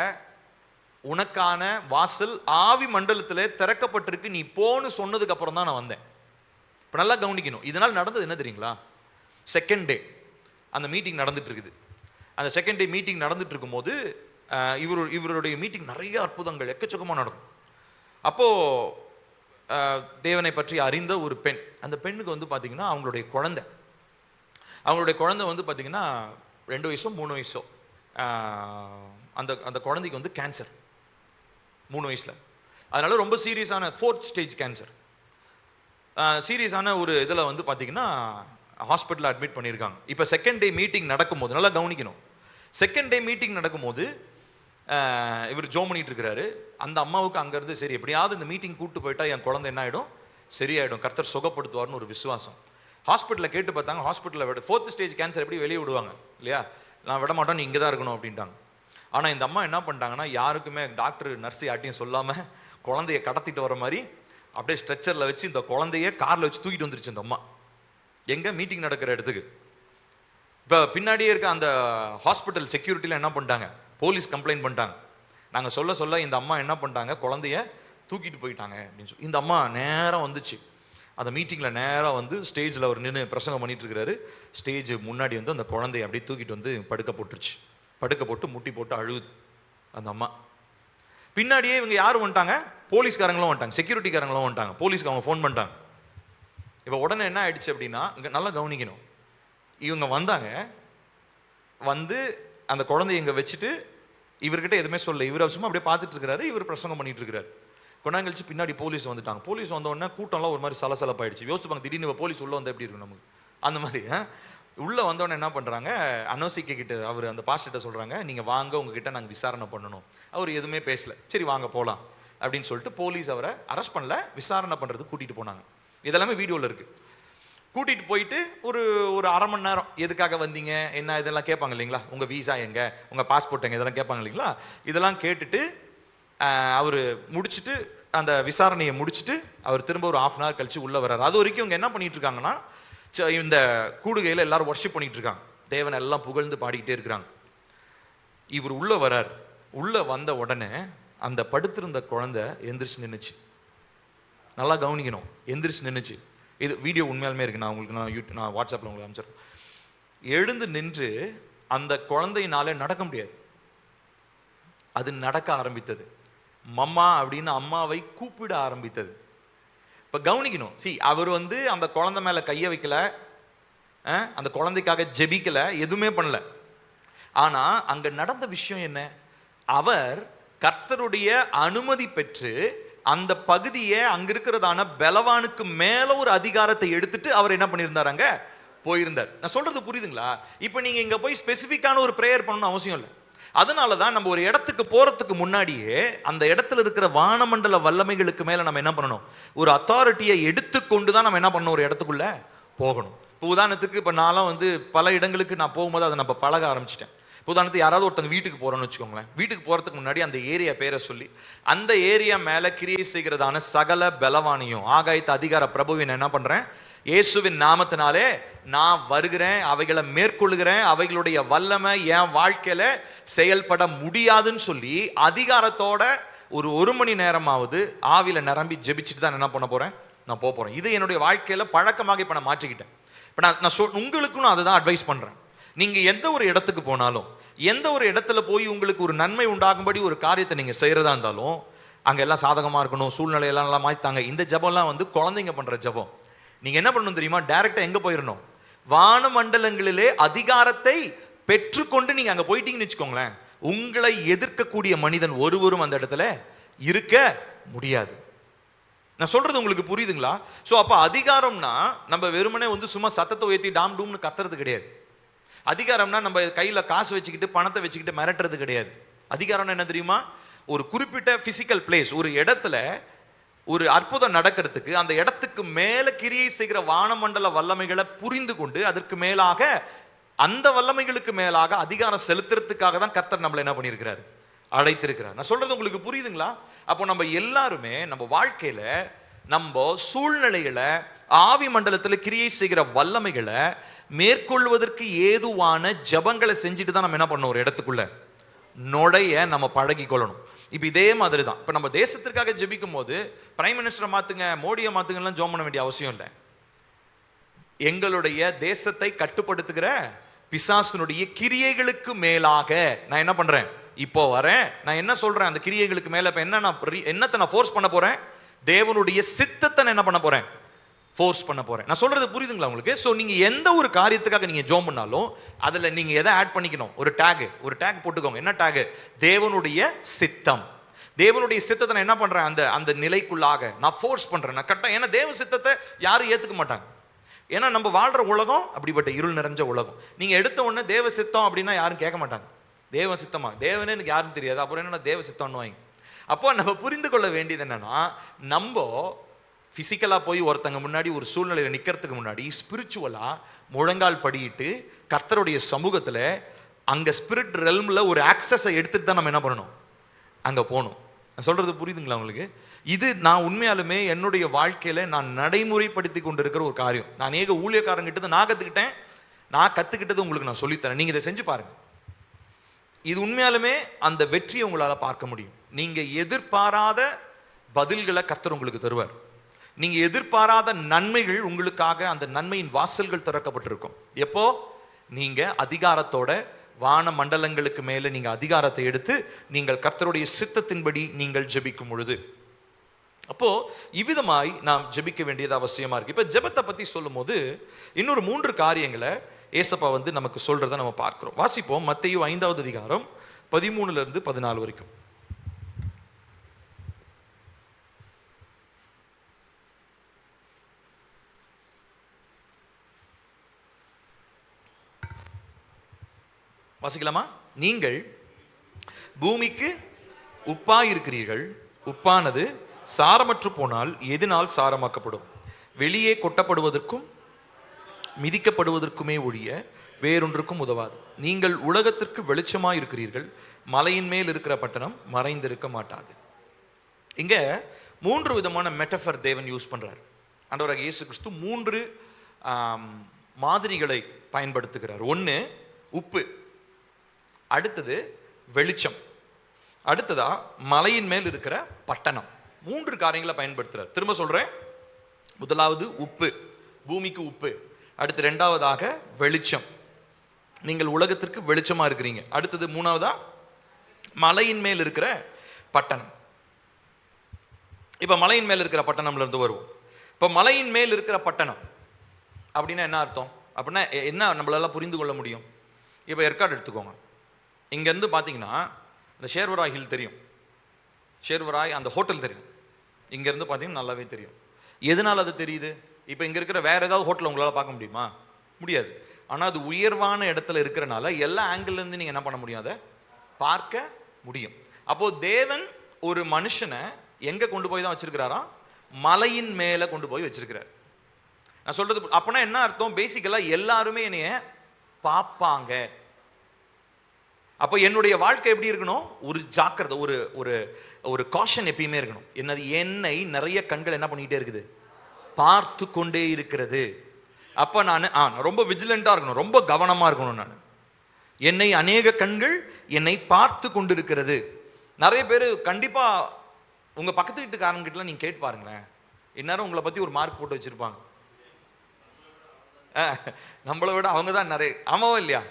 உனக்கான வாசல் ஆவி மண்டலத்தில் திறக்கப்பட்டிருக்கு, நீ போன்னு சொன்னதுக்கு அப்புறம் தான் நான் வந்தேன். இப்போ நல்லா கவனிக்கணும். இதனால் நடந்தது என்ன தெரியுங்களா, செகண்ட் டே அந்த மீட்டிங் நடந்துட்டு இருக்குது. அந்த செகண்ட் டே மீட்டிங் நடந்துட்டு இருக்கும்போது இவருடைய மீட்டிங் நிறைய அற்புதங்கள் எக்கச்சக்கமாக நடக்கும். அப்போது தேவனை பற்றி அறிந்த ஒரு பெண், அந்த பெண்ணுக்கு வந்து பார்த்திங்கன்னா அவங்களுடைய குழந்தை வந்து பார்த்திங்கன்னா 2 வயசோ 3 வயசோ, அந்த குழந்தைக்கு வந்து கேன்சர் 3 வயசில். அதனால் ரொம்ப சீரியஸான 4th ஸ்டேஜ் கேன்சர். சீரியஸான ஒரு இதில் வந்து பார்த்திங்கன்னா ஹாஸ்பிட்டலில் அட்மிட் பண்ணியிருக்காங்க. இப்போ செகண்ட் டே மீட்டிங் நடக்கும்போது நல்லா கவனிக்கணும். செகண்ட் டே மீட்டிங் நடக்கும்போது இவர் ஜோம் பண்ணிட்டு இருக்கிறாரு. அந்த அம்மாவுக்கு அங்கேருந்து சரி எப்படியாவது இந்த மீட்டிங் கூப்பிட்டு போயிட்டா என் குழந்தை என்ன ஆகிடும், சரியாயிடும், கர்த்தர் சுகப்படுத்துவார்னு ஒரு விசுவாசம். ஹாஸ்பிட்டலில் கேட்டு பார்த்தாங்க, ஹாஸ்பிட்டலில் 4th ஸ்டேஜ் கேன்சர் எப்படி வெளியே விடுவாங்க இல்லையா, நான் விட மாட்டோம், நீ இங்கே தான் இருக்கணும் அப்படின்ட்டாங்க. ஆனால் இந்த அம்மா என்ன பண்ணிட்டாங்கன்னா, யாருக்குமே டாக்டர் நர்ஸு யார்ட்டையும் சொல்லாமல் குழந்தைய கடத்திட்டு வர மாதிரி அப்படியே ஸ்ட்ரெச்சரில் வச்சு இந்த குழந்தைய காரில் வச்சு தூக்கிட்டு வந்துருச்சு இந்த அம்மா. எங்கே மீட்டிங் நடக்கிற இடத்துக்கு. இப்போ பின்னாடியே இருக்க அந்த ஹாஸ்பிட்டல் செக்யூரிட்டியில் என்ன பண்ணிட்டாங்க, போலீஸ் கம்ப்ளைண்ட் பண்ணிட்டாங்க. நாங்கள் சொல்ல இந்த அம்மா என்ன பண்ணிட்டாங்க, குழந்தைய தூக்கிட்டு போயிட்டாங்க அப்படின்னு சொல்லி. இந்த அம்மா நேராக வந்துச்சு அந்த மீட்டிங்கில், நேராக வந்து ஸ்டேஜில் அவர் நின்று பிரசங்கம் பண்ணிட்டு இருக்கிறாரு. ஸ்டேஜ் முன்னாடி வந்து அந்த குழந்தைய அப்படியே தூக்கிட்டு வந்து படுக்க போட்டு முட்டி போட்டு அழுகுது அந்த அம்மா. பின்னாடியே இவங்க யாரும் வந்துட்டாங்க, போலீஸ்காரங்களும் வந்துட்டாங்க, செக்யூரிட்டிக்காரங்களும் வந்துட்டாங்க. போலீஸ்க்கு அவங்க ஃபோன் பண்ணிட்டாங்க. இப்போ உடனே என்ன ஆயிடுச்சு அப்படின்னா, இங்கே நல்லா கவனிக்கணும், இவங்க வந்தாங்க, வந்து அந்த குழந்தைய இங்கே வச்சுட்டு இவர்கிட்ட எதுவுமே சொல்ல, இவர் சும்மா அப்படியே பார்த்துட்டு இருக்கிறாரு, இவர் பிரசங்கம் பண்ணிட்டு இருக்கிறாரு. கொஞ்ச நாள் கழிச்சு பின்னாடி போலீஸ் வந்துட்டாங்க. போலீஸ் வந்த உடனே கூட்டம்லாம் ஒரு மாதிரி சலசலப்பாயிடுச்சு. யோசிப்பாங்க, திடீர்னு போலீஸ் உள்ள வந்தால் எப்படி இருக்கும் நமக்கு, அந்த மாதிரி. உள்ள வந்தோடனே என்ன பண்றாங்க, அனோசிக்க கிட்ட அவர் அந்த பாஸ்டர்கிட்ட சொல்றாங்க, நீங்க வாங்க, உங்ககிட்ட நாங்கள் விசாரணை பண்ணணும். அவர் எதுவுமே பேசல. சரி வாங்க போகலாம் அப்படின்னு சொல்லிட்டு போலீஸ் அவரை அரெஸ்ட் பண்ணல, விசாரணை பண்றதுக்கு கூட்டிட்டு போனாங்க. இதெல்லாமே வீடியோவில் இருக்கு. கூட்டிட்டு போயிட்டு ஒரு ஒரு அரை மணி நேரம் எதுக்காக வந்தீங்க என்ன இதெல்லாம் கேட்பாங்க இல்லைங்களா, உங்க வீசா எங்க, உங்க பாஸ்போர்ட் எங்க, இதெல்லாம் கேட்பாங்க இல்லைங்களா. இதெல்லாம் கேட்டுட்டு அவர் முடிச்சுட்டு, அந்த விசாரணையை முடிச்சுட்டு அவர் திரும்ப ஒரு 1/2 hour கழிச்சு உள்ள வர்றாரு. அது வரைக்கும் இவங்க என்ன பண்ணிட்டு இருக்காங்கன்னா, இந்த கூடுகையில் எல்லாரும் வர்ஷிப் பண்ணிட்டு இருக்காங்க, தேவனை எல்லாம் புகழ்ந்து பாடிக்கிட்டே இருக்கிறாங்க. இவர் உள்ள வரார். உள்ள வந்த உடனே அந்த படுத்திருந்த குழந்தை எந்திரிச்சு நின்றுச்சு. நல்லா கவனிக்கணும், எந்திரிச்சு நின்றுச்சு. இது வீடியோ உண்மையாலுமே இருக்கு, நான் உங்களுக்கு நான் வாட்ஸ்அப்பில் உங்களுக்கு அனுப்பிச்சிடுறேன். எழுந்து நின்று அந்த குழந்தையினாலே நடக்க முடியாது. அது நடக்க ஆரம்பித்தது. மம்மா அப்படின்னு அம்மாவை கூப்பிட ஆரம்பித்தது. இப்போ கவனிக்கணும், அவர் அந்த குழந்தை மேலே கையை வைக்கல, அந்த குழந்தைக்காக ஜெபிக்கல, எதுவுமே பண்ணல. ஆனா அங்க நடந்த விஷயம் என்ன, அவர் கர்த்தருடைய அனுமதி பெற்று அந்த பகுதியை அங்க இருக்கிறதான பலவானுக்கு மேல ஒரு அதிகாரத்தை எடுத்துட்டு அவர் என்ன பண்ணியிருந்தாராங்க, போயிருந்தார். நான் சொல்றது புரியுதுங்களா? இப்போ நீங்க இங்க போய் ஸ்பெசிஃபிக்கான ஒரு பிரேயர் பண்ணணும்னு அவசியம் இல்லை. அதனாலதான் நம்ம ஒரு இடத்துக்கு போறதுக்கு முன்னாடியே அந்த இடத்துல இருக்கிற வானமண்டல வல்லமைகளுக்கு மேல நம்ம என்ன பண்ணணும், ஒரு அத்தாரிட்டியை எடுத்துக்கொண்டு தான் நம்ம என்ன பண்ணணும், ஒரு இடத்துக்குள்ள போகணும். இப்போ உதாரணத்துக்கு இப்போ நான்லாம் பல இடங்களுக்கு நான் போகும்போது அதை நம்ம பழக ஆரம்பிச்சிட்டேன். உதாரணத்துக்கு யாராவது ஒருத்தங்க வீட்டுக்கு போறோம்னு வச்சுக்கோங்களேன், வீட்டுக்கு போறதுக்கு முன்னாடி அந்த ஏரியா பேரை சொல்லி அந்த ஏரியா மேல கிரியை செய்கிறதான சகல பலவானையும் ஆகாயத்து அதிகார பிரபுவின் என்ன பண்றேன், இயேசுவின் நாமத்தினாலே நான் வருகிறேன், அவைகளை மேற்கொள்கிறேன், அவைகளுடைய வல்லமை என் வாழ்க்கையில செயல்பட முடியாதுன்னு சொல்லி அதிகாரத்தோட ஒரு மணி நேரமாவது ஆவில நிரம்பி ஜெபிச்சுட்டு தான் என்ன பண்ண போறேன், நான் போறேன். இது என்னுடைய வாழ்க்கையில பழக்கமாக இப்ப நான் மாற்றிக்கிட்டேன். இப்ப நான் உங்களுக்கும் நான் அதை தான் அட்வைஸ் பண்றேன். நீங்க எந்த ஒரு இடத்துக்கு போனாலும், எந்த ஒரு இடத்துல போய் உங்களுக்கு ஒரு நன்மை உண்டாகும்படி ஒரு காரியத்தை நீங்க செய்யறதா இருந்தாலும், அங்க எல்லாம் சாதகமா இருக்கணும், சூழ்நிலையெல்லாம் நல்லா மாத்தாங்க. இந்த ஜபம்லாம் குழந்தைங்க பண்ற ஜபம். நீங்க என்ன பண்ணணும் தெரியுமா, டைரக்டா எங்க போயிடணும், வானமண்டலங்களிலே அதிகாரத்தை பெற்றுக்கொண்டு நீங்க அங்க போயிட்டீங்கன்னு வச்சுக்கோங்களேன், உங்களை எதிர்க்கக்கூடிய மனிதன் ஒருவரும் அந்த இடத்துல இருக்க முடியாது. நான் சொல்றது உங்களுக்கு புரியுதுங்களா? சோ அப்ப அதிகாரம்னா நம்ம வெறுமனே சும்மா சத்தத்தை உயர்த்தி டாம் டூம்னு கத்துறது கிடையாது. அதிகாரம்னா நம்ம கையில காசு வச்சுக்கிட்டு பணத்தை வச்சுக்கிட்டு மிரட்டுறது கிடையாது. அதிகாரம்னா என்ன தெரியுமா, ஒரு குறிப்பிட்ட பிசிக்கல் பிளேஸ், ஒரு இடத்துல ஒரு அற்புதம் நடக்கிறதுக்கு அந்த இடத்துக்கு மேல கிரியை செய்கிற வானமண்டல வல்லமைகளை புரிந்து கொண்டு அதற்கு மேலாக அந்த வல்லமைகளுக்கு மேலாக அதிகாரம் செலுத்துறதுக்காக தான் கர்த்தர் நம்மளை என்ன பண்ணியிருக்கிறார், அழைத்திருக்கிறார். நான் சொல்றது உங்களுக்கு புரியுதுங்களா? அப்போ நம்ம எல்லாருமே நம்ம வாழ்க்கையில நம்ம சூழ்நிலைகளை ஆவி மண்டலத்தில் கிரியை செய்கிற வல்லமைகளை மேற்கொள்வதற்கு ஏதுவான ஜபங்களை செஞ்சுட்டு தான் நம்ம என்ன பண்ணணும், ஒரு இடத்துக்குள்ள நுழைய நம்ம பழகி கொள்ளணும். இப்போ இதே மாதிரி தான் இப்போ நம்ம தேசத்திற்காக ஜெபிக்கும் போது பிரைம் மினிஸ்டரை மாத்துங்க, மோடியை மாத்துங்கலாம் ஜெபம் பண்ண வேண்டிய அவசியம் இல்லை. எங்களுடைய தேசத்தை கட்டுப்படுத்துகிற பிசாசுனுடைய கிரியைகளுக்கு மேலாக நான் என்ன பண்றேன், இப்போ வரேன். நான் என்ன சொல்றேன், அந்த கிரியைகளுக்கு மேல இப்ப என்னத்தை நான் ஃபோர்ஸ் பண்ண போறேன், தேவனுடைய சித்தத்தை நான் என்ன பண்ண போறேன், ஃபோர்ஸ் பண்ண போறேன். நான் சொல்றது புரியுதுங்களா உங்களுக்கு? சோ நீங்க எந்த ஒரு காரியத்துக்காக நீங்க ஜெபம் பண்ணாலும் அதுல நீங்க எதை ஆட் பண்ணிக்கணும், ஒரு டேக் போட்டுக்கோங்க. என்ன டேக், தேவனுடைய சித்தம். தேவனுடைய சித்தத்தை நான் என்ன பண்றேன், அந்த நிலைக்குள்ளாக நான் ஃபோர்ஸ் பண்றேன், நான் கரெக்டா. ஏன்னா தேவ சித்தத்தை யாரும் ஏத்துக்க மாட்டாங்க. ஏன்னா நம்ம வாழ்ற உலகம் அப்படிப்பட்ட இருள் நிறைஞ்ச உலகம். நீங்க எடுத்த உடனே தேவ சித்தம் அப்படின்னா யாரும் கேட்க மாட்டாங்க. தேவ சித்தமா, தேவனே எனக்கு யாரும் தெரியாது, அப்புறம் என்ன தேவ சித்தம்னு வாங்க. அப்போ நம்ம புரிந்து கொள்ள வேண்டியது என்னன்னா, நம்ம பிசிக்கலா போய் ஒருத்தங்க முன்னாடி ஒரு சூழ்நிலையில நிக்கிறதுக்கு முன்னாடி ஸ்பிரிச்சுவலா முழங்கால் படியிட்டு கர்த்தருடைய சமூகத்துல அங்க ஸ்பிரிட் ரெல்ம்ல ஒரு ஆக்சஸை எடுத்துட்டு தான் நம்ம என்ன பண்ணணும், அங்க போகணும். நான் சொல்றது புரியுதுங்களா உங்களுக்கு? இது நான் உண்மையாலுமே என்னுடைய வாழ்க்கையில நான் நடைமுறைப்படுத்தி கொண்டிருக்கிற ஒரு காரியம். நான் அநேக ஊழியக்காரங்கிட்ட நான் கத்துக்கிட்டது உங்களுக்கு நான் சொல்லித்தரேன். நீங்க இதை செஞ்சு பாருங்க. இது உண்மையாலுமே அந்த வெற்றியை உங்களால பார்க்க முடியும். நீங்க எதிர்பாராத பதில்களை கர்த்தர் உங்களுக்கு தருவார். நீங்க எதிர்பாராத நன்மைகள் உங்களுக்காக, அந்த நன்மையின் வாசல்கள் திறக்கப்பட்டிருக்கும். எப்போ நீங்க அதிகாரத்தோட வான மண்டலங்களுக்கு மேலே நீங்க அதிகாரத்தை எடுத்து நீங்கள் கர்த்தருடைய சித்தத்தின்படி நீங்கள் ஜெபிக்கும் பொழுது. அப்போ இவ்விதமாய் நாம் ஜெபிக்க வேண்டியது அவசியமா இருக்கு. இப்ப ஜெபத்தை பத்தி சொல்லும் போது இன்னொரு 3 காரியங்களை ஏசப்பா நமக்கு சொல்றதை நம்ம பார்க்கிறோம். வாசிப்போம். மத்தேயு 5வது அதிகாரம் 13 to 14 வரைக்கும். வாசிக்கலாமா? நீங்கள் பூமிக்கு உப்பாயிருக்கிறீர்கள். உப்பானது சாரமற்று போனால் எதனால் சாரமாக்கப்படும்? வெளியே கொட்டப்படுவதற்கும் மிதிக்கப்படுவதற்குமே ஒழிய வேறொன்றுக்கும் உதவாது. நீங்கள் உலகத்திற்கு வெளிச்சமாய் இருக்கிறீர்கள். மலையின் மேல் இருக்கிற பட்டணம் மறைந்திருக்க மாட்டாது. இங்க 3 விதமான மெட்டஃபர் தேவன் யூஸ் பண்றார். ஆண்டவராகிய இயேசு கிறிஸ்து 3 மாதிரிகளை பயன்படுத்துகிறார். 1 உப்பு, அடுத்தது வெளிச்சம், அடுத்ததா மலையின் மேல் இருக்கிற பட்டணம். 3 காரியங்களை பயன்படுத்துறார். திரும்ப சொல்றேன். முதலாவது உப்பு, பூமிக்கு உப்பு. அடுத்து 2வதாக வெளிச்சம், நீங்கள் உலகத்திற்கு வெளிச்சமா இருக்கிறீங்க. அடுத்தது 3வதா மலையின் மேல் இருக்கிற பட்டணம். இப்ப மலையின் மேல் இருக்கிற பட்டணம்ல இருந்து வருவோம். இப்ப மலையின் மேல் இருக்கிற பட்டணம் அப்படின்னா என்ன அர்த்தம்? அப்படின்னா என்ன நம்மளால புரிந்து கொள்ள முடியும்? இப்ப ஏற்காடு எடுத்துக்கோங்க. இங்க இருந்து பாத்தீங்கன்னா இந்த ஷேர்வராய் ஹில் தெரியும், ஷேர்வராய் அந்த ஹோட்டல் தெரியும். இங்க இருந்து பாத்தீங்கன்னா நல்லாவே தெரியும். எதனால அது தெரியுது? இப்ப இங்க இருக்கிற வேற ஏதாவது ஹோட்டல் உங்களால பார்க்க முடியுமா? முடியாது. ஆனா அது உயர்வான இடத்துல இருக்கிறனால எல்லா ஆங்கிள் இருந்து நீங்க என்ன பண்ண முடியும்? அதை பார்க்க முடியும். அப்போ தேவன் ஒரு மனுஷனை எங்க கொண்டு போய் தான் வச்சிருக்கிறாரா? மலையின் மேல கொண்டு போய் வச்சிருக்கிறார். நான் சொல்றது அப்பனா என்ன அர்த்தம்? பேசிக்கலா எல்லாருமே என்னைய பார்ப்பாங்க. அப்போ என்னுடைய வாழ்க்கை எப்படி இருக்கணும்? ஒரு ஜாக்கிரதை, ஒரு ஒரு ஒரு காஷன் எப்பயுமே இருக்கணும். என்னது? என்னை நிறைய கண்கள் என்ன பண்ணிக்கிட்டே இருக்குது? பார்த்து கொண்டே இருக்கிறது. அப்ப நான் ரொம்ப விஜிலண்டா இருக்கணும், ரொம்ப கவனமா இருக்கணும். நான் என்னை அநேக கண்கள் என்னை பார்த்து கொண்டு இருக்கிறது. நிறைய பேர் கண்டிப்பா உங்க பக்கத்து வீட்டுக்காரங்கிட்ட நீங்க கேட்டு பாருங்களேன், இந்நேரம் உங்களை பத்தி ஒரு மார்க் போட்டு வச்சிருப்பாங்க. நம்மளை விட அவங்க தான் நிறைய. ஆமாவா இல்லையா?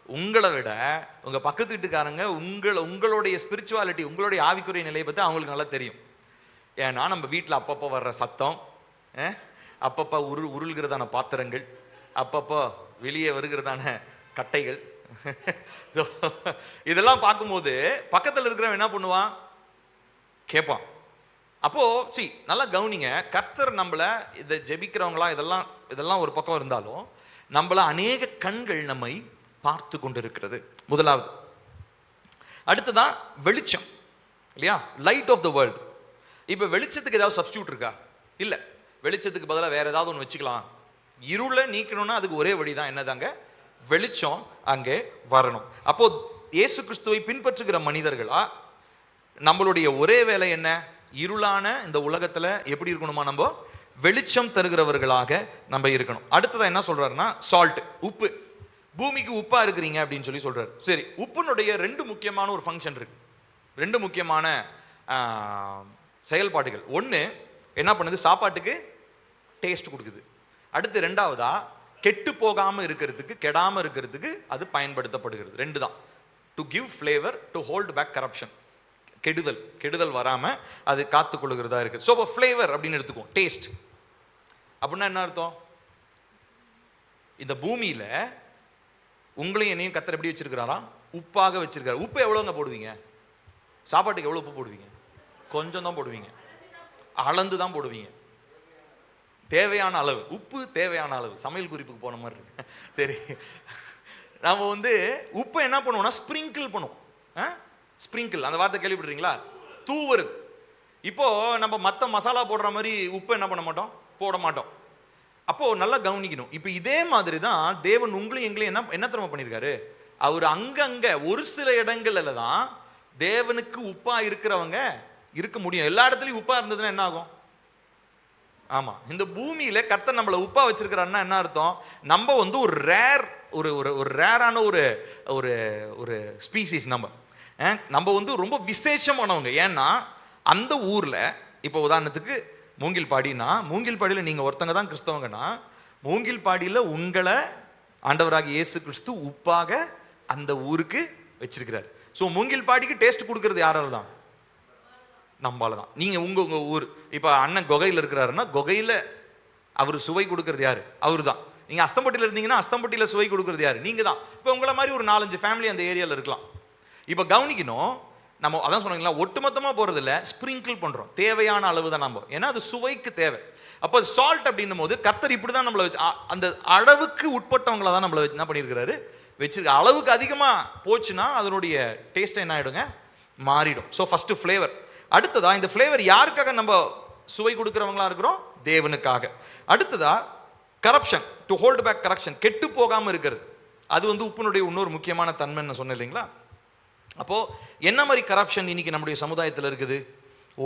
உங்களை விட உங்க பக்கத்து வீட்டுக்காரங்க உங்களுடைய ஸ்பிரிச்சுவாலிட்டி, உங்களுடைய ஆவிக்குரிய நிலையை பத்தி அவங்களுக்கு நல்லா தெரியும். ஏன்னா நம்ம வீட்டில் அப்பப்போ வர்ற சத்தம், அப்பப்போ உருள்கிறதான பாத்திரங்கள், அப்பப்போ வெளியே வருகிறதான கட்டைகள், இதெல்லாம் பார்க்கும்போது பக்கத்தில் இருக்கிறவன் என்ன பண்ணுவான்? கேட்பான். அப்போ நல்லா கவனிங்க. கர்த்தர் நம்மள இதை ஜெபிக்கிறவங்களா இதெல்லாம் ஒரு பக்கம் இருந்தாலும் நம்மள அநேக கண்கள் நம்மை பார்த்து கொண்டிருக்கிறது. முதலாவது. அடுத்ததான் வெளிச்சம் இல்லையா? Light of the world. இப்ப வெளிச்சத்துக்கு ஏதாவது சப்ஸ்டியூட் இருக்கா? இல்ல. வெளிச்சத்துக்கு பதிலாக வேற ஏதாவது ஒன்று வச்சுக்கலாம். இருளை நீக்கணும்னா அதுக்கு ஒரே வழிதான். என்னதாங்க? வெளிச்சம் அங்கே வரணும். அப்போ இயேசு கிறிஸ்துவை பின்பற்றுகிற மனிதர்களா நம்மளுடைய ஒரே வேலை என்ன? இருளான இந்த உலகத்துல எப்படி இருக்கணுமா? நம்ம வெளிச்சம் தருகிறவர்களாக நம்ம இருக்கணும். அடுத்ததா என்ன சொல்றாருன்னா சால்ட், உப்பு. பூமிக்கு உப்பா இருக்கிறீங்க அப்படின்னு சொல்றாரு. சரி, உப்புனுடைய 2 முக்கியமான ஒரு ஃபங்க்ஷன் இருக்கு, 2 முக்கியமான செயல்பாடுகள். ஒன்று என்ன பண்ணுது? சாப்பாட்டுக்கு டேஸ்ட் கொடுக்குது. அடுத்து 2வதா கெட்டு போகாம இருக்கிறதுக்கு, கெடாம இருக்கிறதுக்கு அது பயன்படுத்தப்படுகிறது. 2 தான். To give flavour, to hold back corruption. கெடுதல் வராம அது காத்துக்கொள்ளுகிறதா இருக்கு. ஸோ ஃபிளேவர் அப்படின்னு எடுத்துக்குவோம். டேஸ்ட் அப்படின்னா என்ன அர்த்தம்? இந்த பூமியில உங்களையும் என்னையும் கர்த்தர் எப்படி வச்சிருக்கிறாரா? உப்பாக வச்சிருக்காரு. உப்பு எவ்வளோங்க போடுவீங்க? சாப்பாட்டுக்கு எவ்வளோ உப்பு போடுவீங்க? கொஞ்சம் தான் போடுவீங்க, அளந்து தான் போடுவீங்க. தேவையான அளவு உப்பு, தேவையான அளவு. சமையல் குறிப்புக்கு போன மாதிரி இருக்கு. சரி, நம்ம உப்பை என்ன பண்ணுவோம்னா ஸ்ப்ரிங்கிள் பண்ணுவோம். ஸ்ப்ரிங்கிள், அந்த வார்த்தை கேள்விப்படுறீங்களா? தூவுறது. இப்போ நம்ம மற்ற மசாலா போடுற மாதிரி உப்பு என்ன பண்ண மாட்டோம், போட மாட்டோம். அப்போ நல்லா கவனிக்கணும். இப்போ இதே மாதிரி தான் தேவன் உங்களையும் எங்களையும் என்ன திறமை பண்ணியிருக்காரு? அவர் அங்கங்க ஒரு சில இடங்கள்ல தான் தேவனுக்கு உப்பா இருக்கிறவங்க இருக்க முடியும். எல்லா இடத்துலையும் உப்பா இருந்ததுன்னா என்ன ஆகும்? ஆமா, இந்த பூமியில கர்த்தர் நம்மளை உப்பா வச்சிருக்கிறாருன்னா என்ன அர்த்தம்? நம்ம ஒரு ரேர் ஒரு ரேரான ஒரு ஸ்பீசிஸ். நம்ம ரொம்ப விசேஷமானவங்க. ஏன்னா அந்த ஊர்ல இப்போ உதாரணத்துக்கு மூங்கில்பாடினா, மூங்கில்பாடியில் நீங்க ஒருத்தங்க தான் கிறிஸ்தவங்கன்னா, மூங்கில்பாடியில் உங்களை ஆண்டவராகிய இயேசு கிறிஸ்து உப்பாக அந்த ஊருக்கு வச்சிருக்கிறார். ஸோ மூங்கில்பாடிக்கு டேஸ்ட் கொடுக்கறது யாரால தான்? நம்மளால தான். நீங்க உங்க ஊர் இப்ப அண்ணன் குகையில் இருக்கிறாருன்னா குகையில அவர் சுவை கொடுக்கறது யாரு? அவரு தான். நீங்க அஸ்தம்பட்டியில் இருந்தீங்கன்னா அஸ்தம்பட்டியில சுவை கொடுக்கறது யாரு? நீங்க தான். இப்போ உங்களை மாதிரி ஒரு 4-5 ஃபேமிலி அந்த ஏரியாவில் இருக்கலாம். இப்போ கவனிக்கணும், நம்ம அதான் சொன்னீங்களா, ஒட்டுமொத்தமாக போறது இல்லை, ஸ்ப்ரிங்கிள் பண்றோம். தேவையான அளவு தான் நம்ம, ஏன்னா அது சுவைக்கு தேவை. அப்போ சால்ட் அப்படின்னும் போது கர்த்தர் இப்படி தான் நம்மளை வச்சு, அந்த அளவுக்கு உட்பட்டவங்களை தான் நம்மளை என்ன பண்ணியிருக்கிறாரு, வச்சிருக்க. அளவுக்கு அதிகமாக போச்சுன்னா அதனுடைய டேஸ்ட் என்ன ஆகிடுங்க, மாறிடும். So first flavour. அடுத்ததா இந்த ஃப்ளேவர் யாருக்காக நம்ம சுவை கொடுக்குறவங்களா இருக்கிறோம்? தேவனுக்காக. அடுத்ததா corruption, to hold back corruption, கெட்டு போகாமல் இருக்கிறது. அது உப்புனுடைய இன்னொரு முக்கியமான தன்மைன்னு சொன்னேன் இல்லைங்களா? அப்போ என்ன மாதிரி கரப்ஷன் இன்னைக்கு நம்முடைய சமுதாயத்தில் இருக்குது?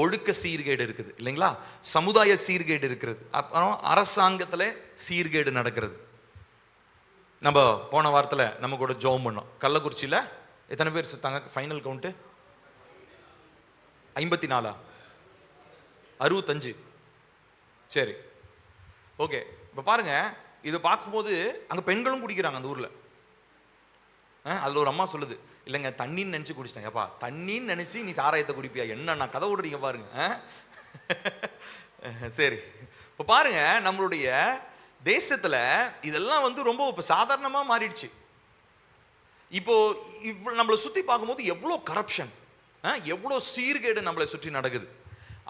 ஒழுக்க சீர்கேடு இருக்குது இல்லைங்களா? சமுதாய சீர்கேடு இருக்கிறது. அப்புறம் அரசாங்கத்தில் சீர்கேடு நடக்கிறது. நம்ம போன வாரத்தில் நம்ம கூட ஜோம் பண்ணோம். கள்ளக்குறிச்சியில் எத்தனை பேர் சுத்தாங்க? Final count 54 65. சரி, ஓகே. இப்போ பாருங்க, இதை பார்க்கும்போது அங்கே பெண்களும் குடிக்கிறாங்க அந்த ஊரில். அதில் ஒரு அம்மா சொல்லுது, இல்லைங்க தண்ணின்னு நினச்சி குடிச்சிட்டேன். ஏப்பா தண்ணின்னு நினச்சி நீ சாராயத்தை குடிப்பியா? என்னன்னா கதை விடுறீங்க பாருங்க. சரி, இப்போ பாருங்க, நம்மளுடைய தேசத்தில் இதெல்லாம் ரொம்ப இப்போ சாதாரணமாக மாறிடுச்சு. இப்போ நம்மளை சுற்றி பார்க்கும்போது எவ்வளோ கரப்ஷன், எவ்வளோ சீர்கேடு நம்மளை சுற்றி நடக்குது.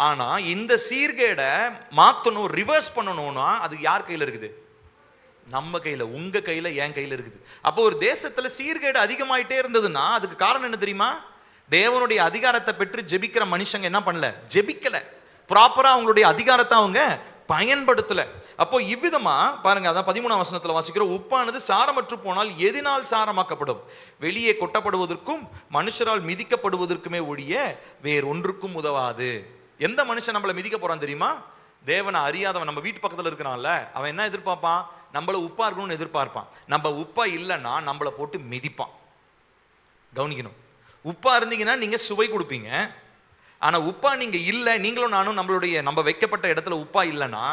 ஆனா இந்த சீர்கேடை மாற்றணும், ரிவர்ஸ் பண்ணணும்னா அது யார் கையில் இருக்குது? நம்ம கையில், உங்க கையில், என் கையில் இருக்குது. அப்போ ஒரு தேசத்துல சீர்கேடு அதிகமாயிட்டே இருந்ததுன்னா அதுக்கு காரணம் என்ன தெரியுமா? தேவனுடைய அதிகாரத்தை பெற்று ஜெபிக்கிற மனுஷங்க என்ன பண்ணல? ஜெபிக்கல. ப்ராப்பரா அவங்களுடைய அதிகாரத்தை அவங்க பயன்படுத்தல. அப்போ இவ்விதமா பாருங்க, அதான் 13ஆம் வசனத்துல வாசிக்கிற, உப்பானது சாரமற்று போனால் எதினால் சாரமாக்கப்படும்? வெளியே கொட்டப்படுவதற்கும் மனுஷரால் மிதிக்கப்படுவதற்குமே ஒழிய வேறொன்றுக்கும் உதவாது. எந்த மனுஷன் நம்மளை மிதிக்க போறான் தெரியுமா? தேவனை அறியாதவன். நம்ம வீட்டு பக்கத்தில் இருக்கிறான்ல, அவன் என்ன எதிர்பார்ப்பான்? நம்மள உப்பா இருக்கணும்னு எதிர்பார்ப்பான். நம்ம உப்பா இல்லைன்னா நம்மளை போட்டு மிதிப்பான். கவனிக்கணும், உப்பா இருந்தீங்கன்னா நீங்க சுவை கொடுப்பீங்க. ஆனா உப்பா நீங்க இல்லை, நீங்களும் நானும் நம்ம வைக்கப்பட்ட இடத்துல உப்பா இல்லைன்னா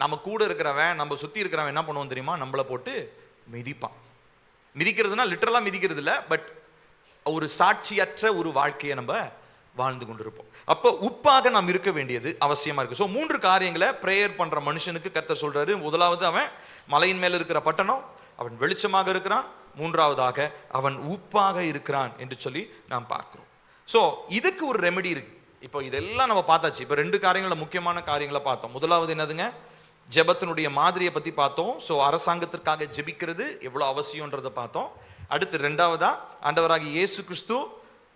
நம்ம கூட இருக்கிறவன், நம்ம சுத்தி இருக்கிறவன் என்ன பண்ணுவோம் தெரியுமா? நம்மளை போட்டு மிதிப்பான். மிதிக்கிறதுனா லிட்டரலா மிதிக்கிறது இல்லை, பட் ஒரு சாட்சியற்ற ஒரு வாழ்க்கையை நம்ம வாழ்ந்து கொண்டிருப்போம். அப்போ உப்பாக நாம் இருக்க வேண்டியது அவசியமா இருக்கு. ஸோ 3 காரியங்களை பிரேயர் பண்ற மனுஷனுக்கு கர்த்தர் சொல்றாரு. முதலாவது, அவன் மலையின் மேல இருக்கிற பட்டணம், அவன் வெளிச்சமாக இருக்கிறான். மூன்றாவதாக, அவன் உப்பாக இருக்கிறான் என்று சொல்லி நாம் பார்க்கிறோம். ஸோ இதுக்கு ஒரு ரெமெடி இருக்கு. இப்போ இதெல்லாம் நம்ம பார்த்தாச்சு. இப்போ 2 காரியங்கள, முக்கியமான காரியங்களை பார்த்தோம். முதலாவது என்னதுங்க? ஜெபத்தினுடைய மாதிரியை பத்தி பார்த்தோம். ஸோ அரசாங்கத்திற்காக ஜெபிக்கிறது எவ்வளவு அவசியம்ன்றதை பார்த்தோம். அடுத்து 2வதா, ஆண்டவராகிய இயேசு கிறிஸ்து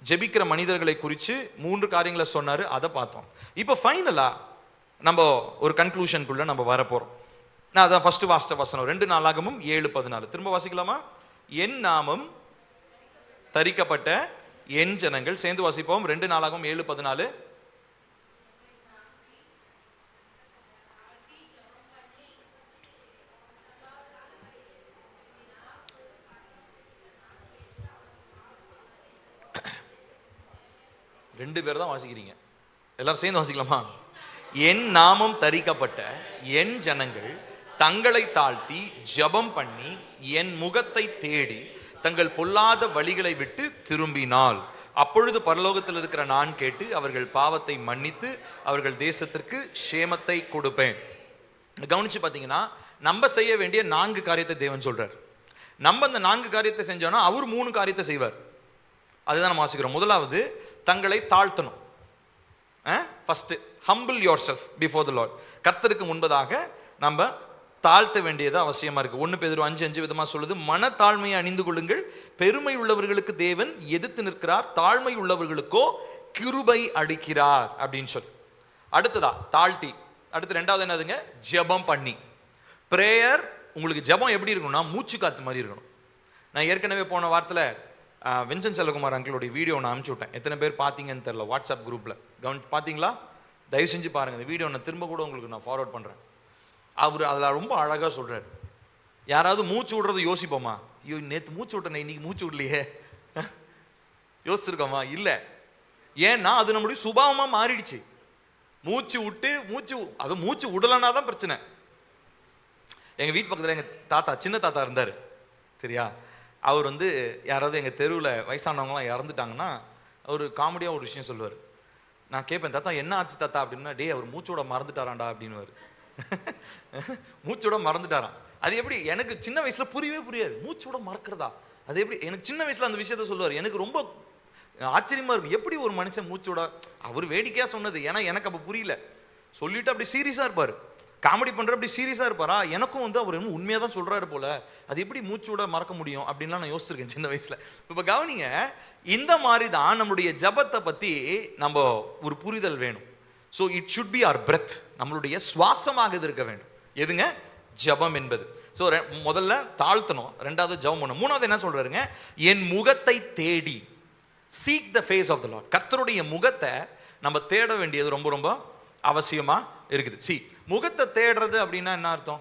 ஜெபிக்கிற மனிதர்களை குறித்து 3 காரியங்களை சொன்னாரு, அதை பார்த்தோம். இப்போ ஃபைனலா நம்ம ஒரு கன்க்ளூஷனுக்குள்ள நம்ம வரப்போறோம். நான் அதான் ஃபர்ஸ்ட் வாசித்த வசனம் 2 நாளாகமும் 7:14 திரும்ப வாசிக்கலாமா? என் நாமம் தரிக்கப்பட்ட என் ஜனங்கள், சேர்ந்து வாசிப்போம். 2 நாளாகமும் 7:14. ரெண்டு பேர் தான் வாசிக்கிறீங்க, எல்லாரும் சேர்ந்து வாசிக்கலாமா? என் நாமம் தரிக்கப்பட்ட என் ஜனங்கள் தங்களை தாழ்த்தி ஜெபம் பண்ணி என் முகத்தை தேடி தங்கள் பொல்லாத வழிகளை விட்டு திரும்பினால் அப்பொழுது பரலோகத்தில் இருக்கிற நான் கேட்டு அவர்கள் பாவத்தை மன்னித்து அவர்கள் தேசத்திற்கு சேமத்தை கொடுப்பேன். கவனிச்சு பார்த்தீங்கன்னா, நம்ம செய்ய வேண்டிய 4 காரியத்தை தேவன் சொல்றார். நம்ம அந்த 4 காரியத்தை செஞ்சோம்னா அவர் 3 காரியத்தை செய்வார். அதுதான் நம்ம வாசிக்கிறோம். முதலாவது, தங்களை தாழ்த்தணும். First, humble yourself before the lord. கர்த்தருக்கு முன்பதாக நம்ம தாழ்த்த வேண்டியது அவசியமா இருக்கு. 1 பேதுரு 5:5 விதமா சொல்லுது, மனத்தாழ்மையை அணிந்து கொள்ளுங்கள், பெருமை உள்ளவர்களுக்கு தேவன் எதிர்த்து நிற்கிறார், தாழ்மை உள்ளவர்களுக்கோ கிருபை அளிக்கிறார் அப்படின்னு சொல்லி. அடுத்ததா தாழ்த்தி. அடுத்து 2வது என்னதுங்க? ஜெபம் பண்ணி. பிரேயர், உங்களுக்கு ஜெபம் எப்படி இருக்கணும்னா மூச்சு காத்து மாதிரி இருக்கணும். நான் ஏற்கனவே போன வாரத்தில் வின்சென்ட் செல்வகுமார் அங்கிளுடைய வீடியோ நான் அனுப்பிச்சு விட்டேன். எத்தனை பேர் பார்த்தீங்கன்னு தெரியல, வாட்ஸ்அப் குரூப்பில் பார்த்தீங்களா? தயவு செஞ்சு பாருங்கள். இந்த வீடியோ நான் திரும்ப கூட உங்களுக்கு நான் ஃபார்வர்ட் பண்ணுறேன். அவர் அதில் ரொம்ப அழகாக சொல்கிறார். யாராவது மூச்சு விடுறது யோசிப்போமா? ஐயோ நேற்று மூச்சு விட்டேன், இன்னைக்கு மூச்சு விடலையே, யோசிச்சிருக்கோமா? இல்லை. ஏன்னா அது நம்மளுடைய சுபாவமாக மாறிடுச்சு. மூச்சு விட்டு மூச்சு விடலைன்னா தான் பிரச்சனை. எங்கள் வீட்டு பக்கத்தில் எங்கள் தாத்தா, சின்ன தாத்தா இருந்தார், சரியா? அவர் வந்து யாராவது எங்கள் தெருவில் வயசானவங்களாம் இறந்துட்டாங்கன்னா அவர் காமெடியாக ஒரு விஷயம் சொல்லுவார். நான் கேட்பேன், தாத்தா என்ன ஆச்சு தாத்தா அப்படின்னா, டே அவர் மூச்சோட மறந்துட்டாராண்டா அப்படின்னுவார். மூச்சோட மறந்துட்டாராம். அது எப்படி எனக்கு சின்ன வயசுல புரியவே புரியாது. மூச்சோட மறக்கிறதா அது எப்படி? எனக்கு சின்ன வயசுல அந்த விஷயத்த சொல்லுவார். எனக்கு ரொம்ப ஆச்சரியமா இருக்கும். எப்படி ஒரு மனுஷன் மூச்சோட, அவர் வேடிக்கையா சொன்னது, ஏன்னா எனக்கு அப்ப புரியல. சொல்லிட்டு அப்படி சீரியஸா இருப்பாரு, காமெடி பண்ற அப்படி சீரியஸா இருப்பாரா. எனக்கும் வந்து அவர் உண்மையா தான் சொல்றாரு போல, அது எப்படி மூச்சோட மறக்க முடியும் அப்படின்லாம் நான் யோசிச்சிருக்கேன் சின்ன வயசுல. இப்ப கவனிங்க, இந்த மாதிரி தான் நம்மளுடைய ஜபத்தை பத்தி நம்ம ஒரு புரிதல் வேணும். So it should be our breath, நம்மளுடைய சுவாசமாக இது இருக்க வேண்டும். எதுங்க? ஜபம் என்பது. ஸோ முதல்ல தாழ்த்தணும், ரெண்டாவது ஜபம் பண்ணணும், மூணாவது என்ன சொல்றாருங்க? என் முகத்தை தேடி, seek the face of the Lord. கர்த்தருடைய முகத்தை நம்ம தேட வேண்டியது ரொம்ப ரொம்ப அவசியமா இருக்குது. முகத்தை தேடுறது அப்படின்னா என்ன அர்த்தம்?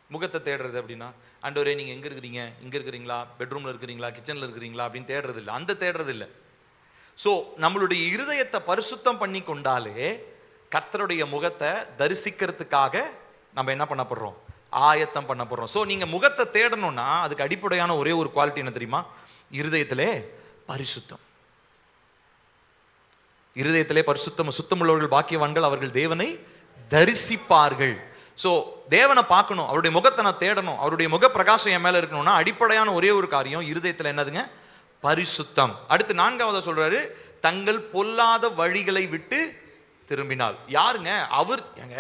முகத்தை தேடுறது அப்படின்னா, ஆண்டவரே நீங்க எங்க இருக்கிறீங்க, இங்க இருக்கிறீங்களா, பெட்ரூம்ல இருக்கிறீங்களா, கிச்சன்ல இருக்கிறீங்களா அப்படின்னு தேடுறது இல்லை. அந்த தேடுறது இல்லை. ஸோ நம்மளுடைய இருதயத்தை பரிசுத்தம் பண்ணி கொண்டாலே கர்த்தருடைய முகத்தை தரிசிக்கிறதுக்காக நம்ம என்ன பண்ணப்படுறோம்? ஆயத்தம் பண்ணப்படுறோம். ஸோ நீங்க முகத்தை தேடணும்னா அதுக்கு அடிப்படையான ஒரே ஒரு குவாலிட்டி என்ன தெரியுமா? இருதயத்திலே பரிசுத்தம். இருதயத்திலே பரிசுத்தம். சுத்தமுள்ளவர்கள் பாக்கியவான்கள், அவர்கள் தேவனை தரிசிப்பார்கள். ஸோ தேவனை பார்க்கணும், அவருடைய முகத்தை நான் தேடணும், அவருடைய முக பிரகாசம் என் மேல இருக்கணும்னா அடிப்படையான ஒரே ஒரு காரியம் இருதயத்தில் என்னதுங்க? பரிசுத்தம். அடுத்து நான்காவது சொல்றாரு, தங்கள் பொல்லாத வழிகளை விட்டு திரும்பினால். யாருங்க அவர்? ஏங்க,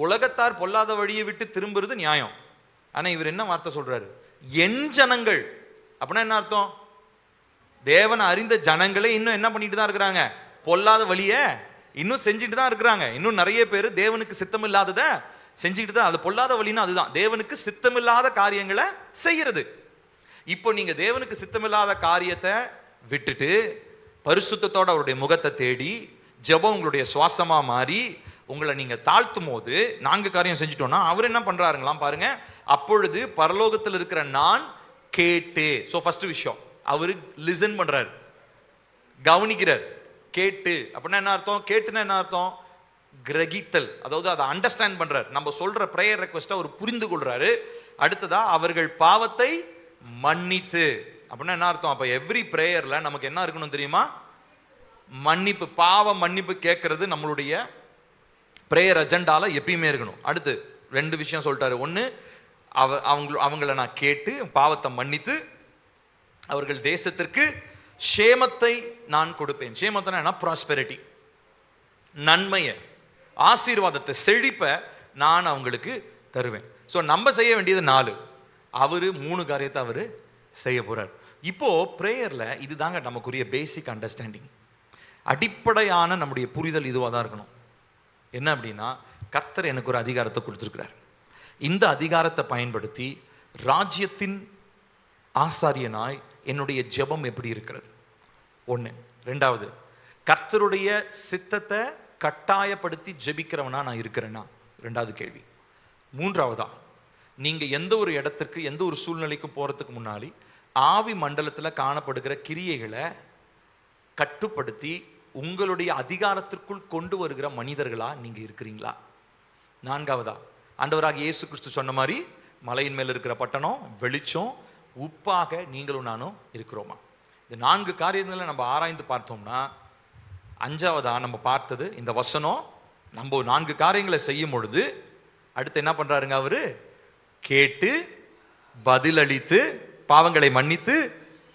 உலகத்தார் பொல்லாத வழியை விட்டு திரும்புறது நியாயம். ஆனா இவர் என்ன வார்த்தை சொல்றாரு? என் ஜனங்கள். அப்படின்னா என்ன அர்த்தம்? தேவனை அறிந்த ஜனங்களே இன்னும் என்ன பண்ணிட்டு தான் இருக்கிறாங்க? பொல்லாத வழியை இன்னும் செஞ்சுட்டு தான் இருக்கிறாங்க. இன்னும் நிறைய பேர் தேவனுக்கு சித்தம் இல்லாதத செஞ்சுக்கிட்டு தான். அது பொல்லாத வழின்னா அதுதான், தேவனுக்கு சித்தமில்லாத காரியங்களை செய்யறது. இப்போ நீங்க தேவனுக்கு சித்தமில்லாத காரியத்தை விட்டுட்டு பரிசுத்தத்தோட அவருடைய முகத்தை தேடி ஜெபம் உங்களுடைய சுவாசமா மாறி உங்களை நீங்க தாழ்த்தும் போது 4 காரியம் செஞ்சுட்டோம்னா அவர் என்ன பண்றாருங்களாம் பாருங்க. அப்பொழுது பரலோகத்தில் இருக்கிற நான் கேட்டு. ஸோ ஃபர்ஸ்ட் விஷயம், அவரு லிசன் பண்றாரு, கவனிக்கிறார். கேட்டு அப்படின்னா என்ன அர்த்தம்? கேட்டுன்னா என்ன அர்த்தம்? கிரகித்தல், அதாவது அதை அண்டர்ஸ்டாண்ட் பண்றாரு. நம்ம சொல்ற பிரேயர் ரெக்வெஸ்ட் அவர் புரிந்து கொள்றாரு. அடுத்ததா அவர்கள் பாவத்தை மன்னித்து. அப்படின்னா என்ன அர்த்தம்? அப்ப எவ்ரி பிரேயர்ல நமக்கு என்ன இருக்கணும் தெரியுமா? மன்னிப்பு, பாவ மன்னிப்பு கேட்கறது நம்மளுடைய பிரேயர் அஜெண்டால எப்பயுமே இருக்கணும். அடுத்து 2 விஷயம் சொல்லிட்டாரு. ஒன்று, அவங்கள நான் கேட்டு பாவத்தை மன்னித்து அவர்கள் தேசத்திற்கு சேமத்தை நான் கொடுப்பேன். சேமத்தை என்ன? ப்ராஸ்பெரிட்டி, நன்மையை, ஆசீர்வாதத்தை, செழிப்பை நான் அவங்களுக்கு தருவேன். ஸோ நம்ம செய்ய வேண்டியது 4, அவரு 3 காரியத்தை அவரு செய்ய போறார். இப்போ பிரேயர்ல இதுதாங்க நமக்குரிய பேசிக் அண்டர்ஸ்டாண்டிங். அடிப்படையான நம்முடைய புரிதல் இதுவாக தான் இருக்கணும். என்ன அப்படின்னா, கர்த்தர் எனக்கு ஒரு அதிகாரத்தை கொடுத்துருக்கிறார். இந்த அதிகாரத்தை பயன்படுத்தி ராஜ்யத்தின் ஆசாரியனாய் என்னுடைய ஜெபம் எப்படி இருக்கிறது? 1. 2வது, கர்த்தருடைய சித்தத்தை கட்டாயப்படுத்தி ஜெபிக்கிறவனா நான் இருக்கிறேன்னா? 2வது கேள்வி. 3வதா, நீங்க எந்த ஒரு இடத்துக்கு எந்த ஒரு சூழ்நிலைக்கும் போறதுக்கு முன்னாடி ஆவி மண்டலத்தில் காணப்படுகிற கிரியைகளை கட்டுப்படுத்தி உங்களுடைய அதிகாரத்திற்குள் கொண்டு வருகிற மனிதர்களா நீங்க இருக்கிறீங்களா? 4வதா, ஆண்டவராக இயேசு கிறிஸ்து சொன்ன மாதிரி மலையின் மேல் இருக்கிற பட்டணம், வெளிச்சம், உப்பாக நீங்களும் நானும் இருக்கிறோமா? இந்த 4 காரியங்களை நம்ம ஆராய்ந்து பார்த்தோம்னா, 5வதா நம்ம பார்த்தது இந்த வசனம். நம்ம 4 காரியங்களை செய்யும் பொழுது அடுத்து என்ன பண்றாருங்க? அவரு கேட்டு பதிலளித்து பாவங்களை மன்னித்து